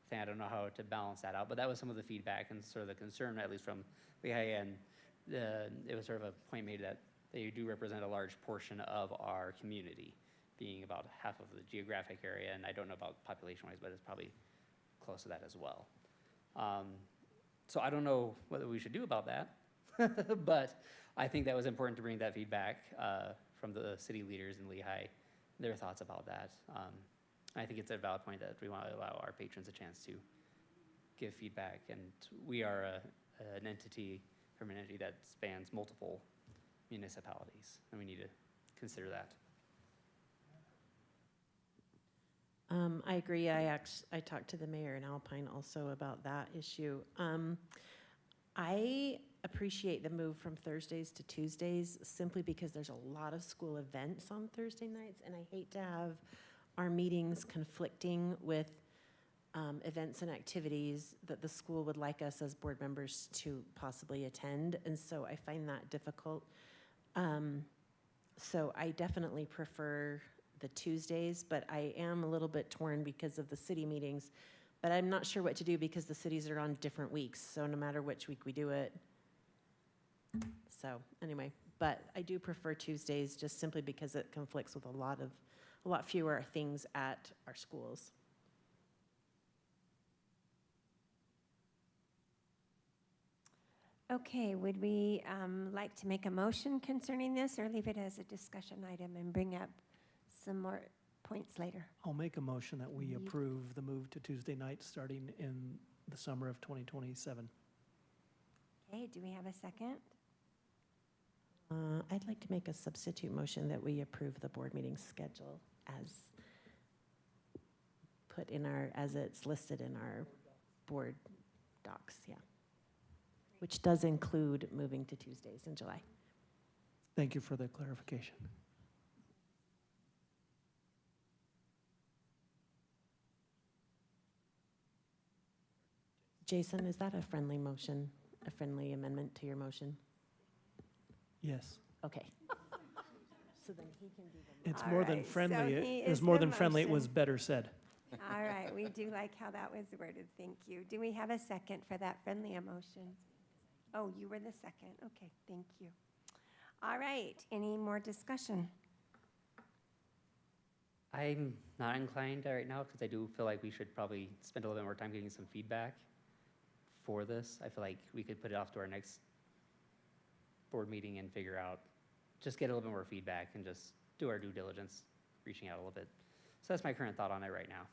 thing, I don't know how to balance that out, but that was some of the feedback and sort of the concern, at least from Lehigh, and it was sort of a point made that they do represent a large portion of our community, being about half of the geographic area, and I don't know about population-wise, but it's probably close to that as well. So I don't know what we should do about that, but I think that was important to bring that feedback from the city leaders in Lehigh, their thoughts about that. I think it's a valid point that we want to allow our patrons a chance to give feedback, and we are an entity that spans multiple municipalities, and we need to consider that. I agree. I talked to the mayor in Alpine also about that issue. I appreciate the move from Thursdays to Tuesdays simply because there's a lot of school events on Thursday nights, and I hate to have our meetings conflicting with events and activities that the school would like us as board members to possibly attend, and so I find that difficult. So I definitely prefer the Tuesdays, but I am a little bit torn because of the city meetings, but I'm not sure what to do because the cities are on different weeks, so no matter which week we do it. So anyway, but I do prefer Tuesdays just simply because it conflicts with a lot fewer things at our schools. Okay, would we like to make a motion concerning this, or leave it as a discussion item and bring up some more points later? I'll make a motion that we approve the move to Tuesday night starting in the summer of 2027. Okay, do we have a second? I'd like to make a substitute motion that we approve the board meeting schedule as put in as it's listed in our board docs, yeah. Which does include moving to Tuesdays in July. Thank you for the clarification. Jason, is that a friendly motion, a friendly amendment to your motion? Yes. Okay. So then he can do the. It's All more than right, so friendly. he It was is more the than friendly. It was motion. better said. All right, we do like how that was worded, thank you. Do we have a second for that friendly emotion? Oh, you were the second, okay, thank you. All right, any more discussion? I'm not inclined right now because I do feel like we should probably spend a little bit more time getting some feedback for this. I feel like we could put it off to our next board meeting and figure out, just get a little bit more feedback and just do our due diligence, reaching out a little bit. So that's my current thought on it right now.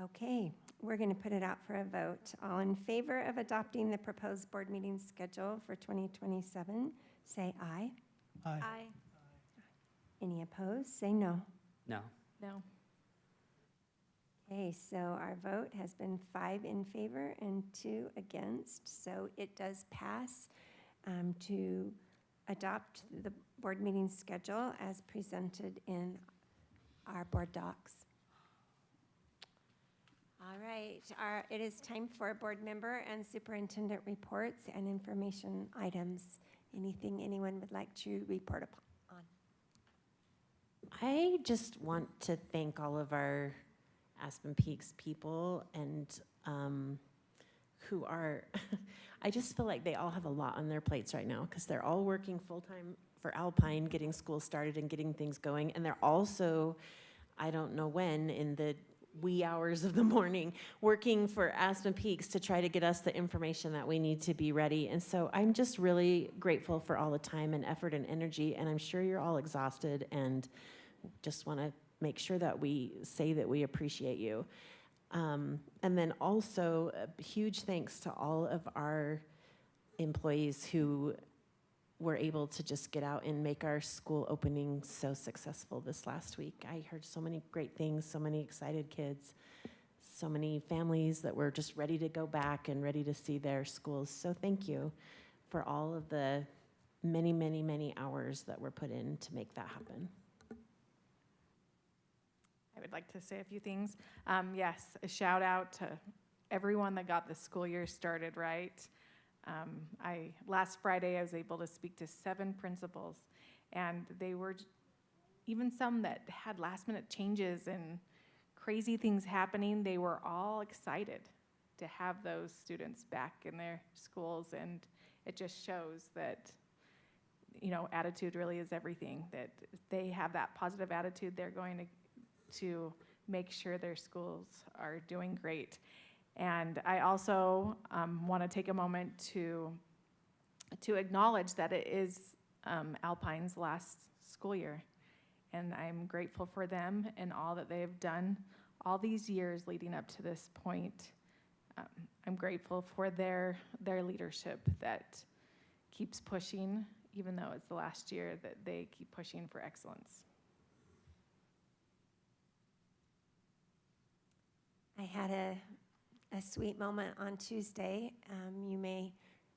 Okay, we're going to put it out for a vote. All in favor of adopting the proposed board meeting schedule for 2027, say aye. Aye. Any opposed, say no. No. No. Okay, so our vote has been 5 in favor and 2 against, so it does pass to adopt the board meeting schedule as presented in our board docs. All right, it is time for board member and superintendent reports and information items. Anything anyone would like to report upon? I just want to thank all of our Aspen Peaks people and who are, I just feel like they all have a lot on their plates right now because they're all working full-time for Alpine, getting school started and getting things going. And they're also, I don't know when, in the wee hours of the morning, working for Aspen Peaks to try to get us the information that we need to be ready. And so I'm just really grateful for all the time and effort and energy. And I'm sure you're all exhausted and just want to make sure that we say that we appreciate you. And then also a huge thanks to all of our employees who were able to just get out and make our school opening so successful this last week. I heard so many great things, so many excited kids, so many families that were just ready to go back and ready to see their schools. So thank you for all of the many, many, many hours that were put in to make that happen. I would like to say a few things. Yes, a shout out to everyone that got the school year started right. Last Friday, I was able to speak to 7 principals, and they were even some that had last minute changes and crazy things happening. They were all excited to have those students back in their schools, and it just shows that, you know, attitude really is everything. That if they have that positive attitude, they're going to make sure their schools are doing great. And I also want to take a moment to acknowledge that it is Alpine's last school year. And I'm grateful for them and all that they have done all these years leading up to this point. I'm grateful for their leadership that keeps pushing, even though it's the last year, that they keep pushing for excellence. I had a sweet moment on Tuesday. You may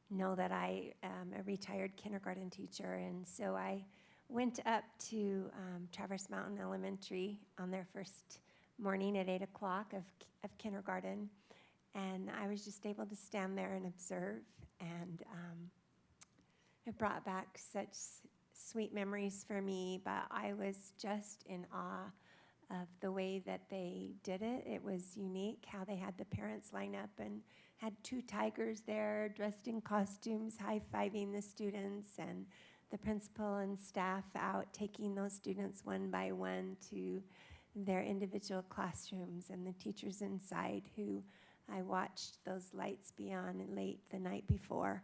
know that I am a retired kindergarten teacher, and so I went up to Traverse Mountain Elementary on their first morning at 8 o'clock of kindergarten, and I was just able to stand there and observe, and it brought back such sweet memories for me, but I was just in awe of the way that they did it. It was unique how they had the parents line up and had 2 tigers there dressed in costumes high-fiving the students, and the principal and staff out taking those students one by one to their individual classrooms, and the teachers inside who I watched those lights be on late the night before,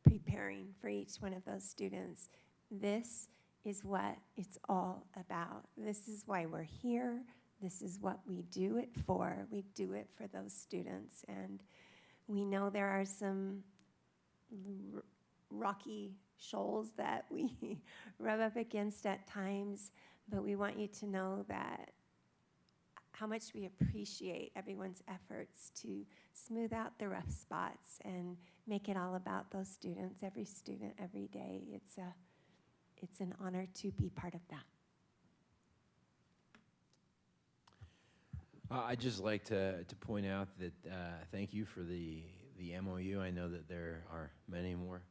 preparing for each one of those students. This is what it's all about. This is why we're here. This is what we do it for. We do it for those students. And we know there are some rocky shoals that we rub up against at times, but we want you to know that how much we appreciate everyone's efforts to smooth out the rough spots and make it all about those students, every student, every day. It's an honor to be part of that. I'd just like to point out that thank you for the MOU. I know that there are many more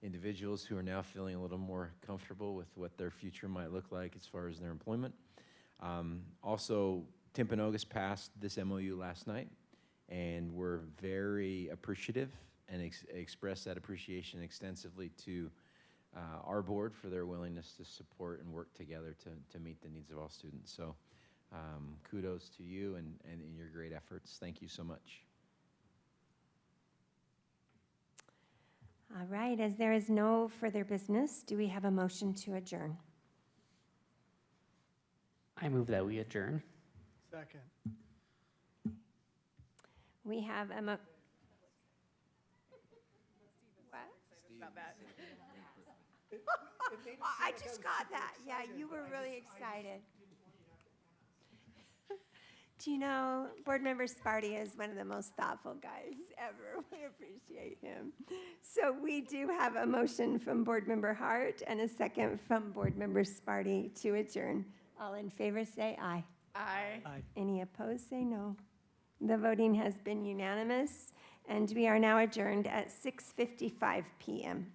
individuals who are now feeling a little more comfortable with what their future might look like as far as their employment. Also, Timpanogos passed this MOU last night, and we're very appreciative and express that appreciation extensively to our board for their willingness to support and work together to meet the needs of all students. So kudos to you and your great efforts. Thank you so much. All right, as there is no further business, do we have a motion to adjourn? I move that we adjourn. Second. We have a what? About that. I just got that. Yeah, you were really excited. Do you know, Board Member Sparty is one of the most thoughtful guys ever. We appreciate him. So we do have a motion from Board Member Hart and a second from Board Member Sparty to adjourn. All in favor say aye. Aye. Any opposed say no. The voting has been unanimous, and we are now adjourned at 6:55 p.m.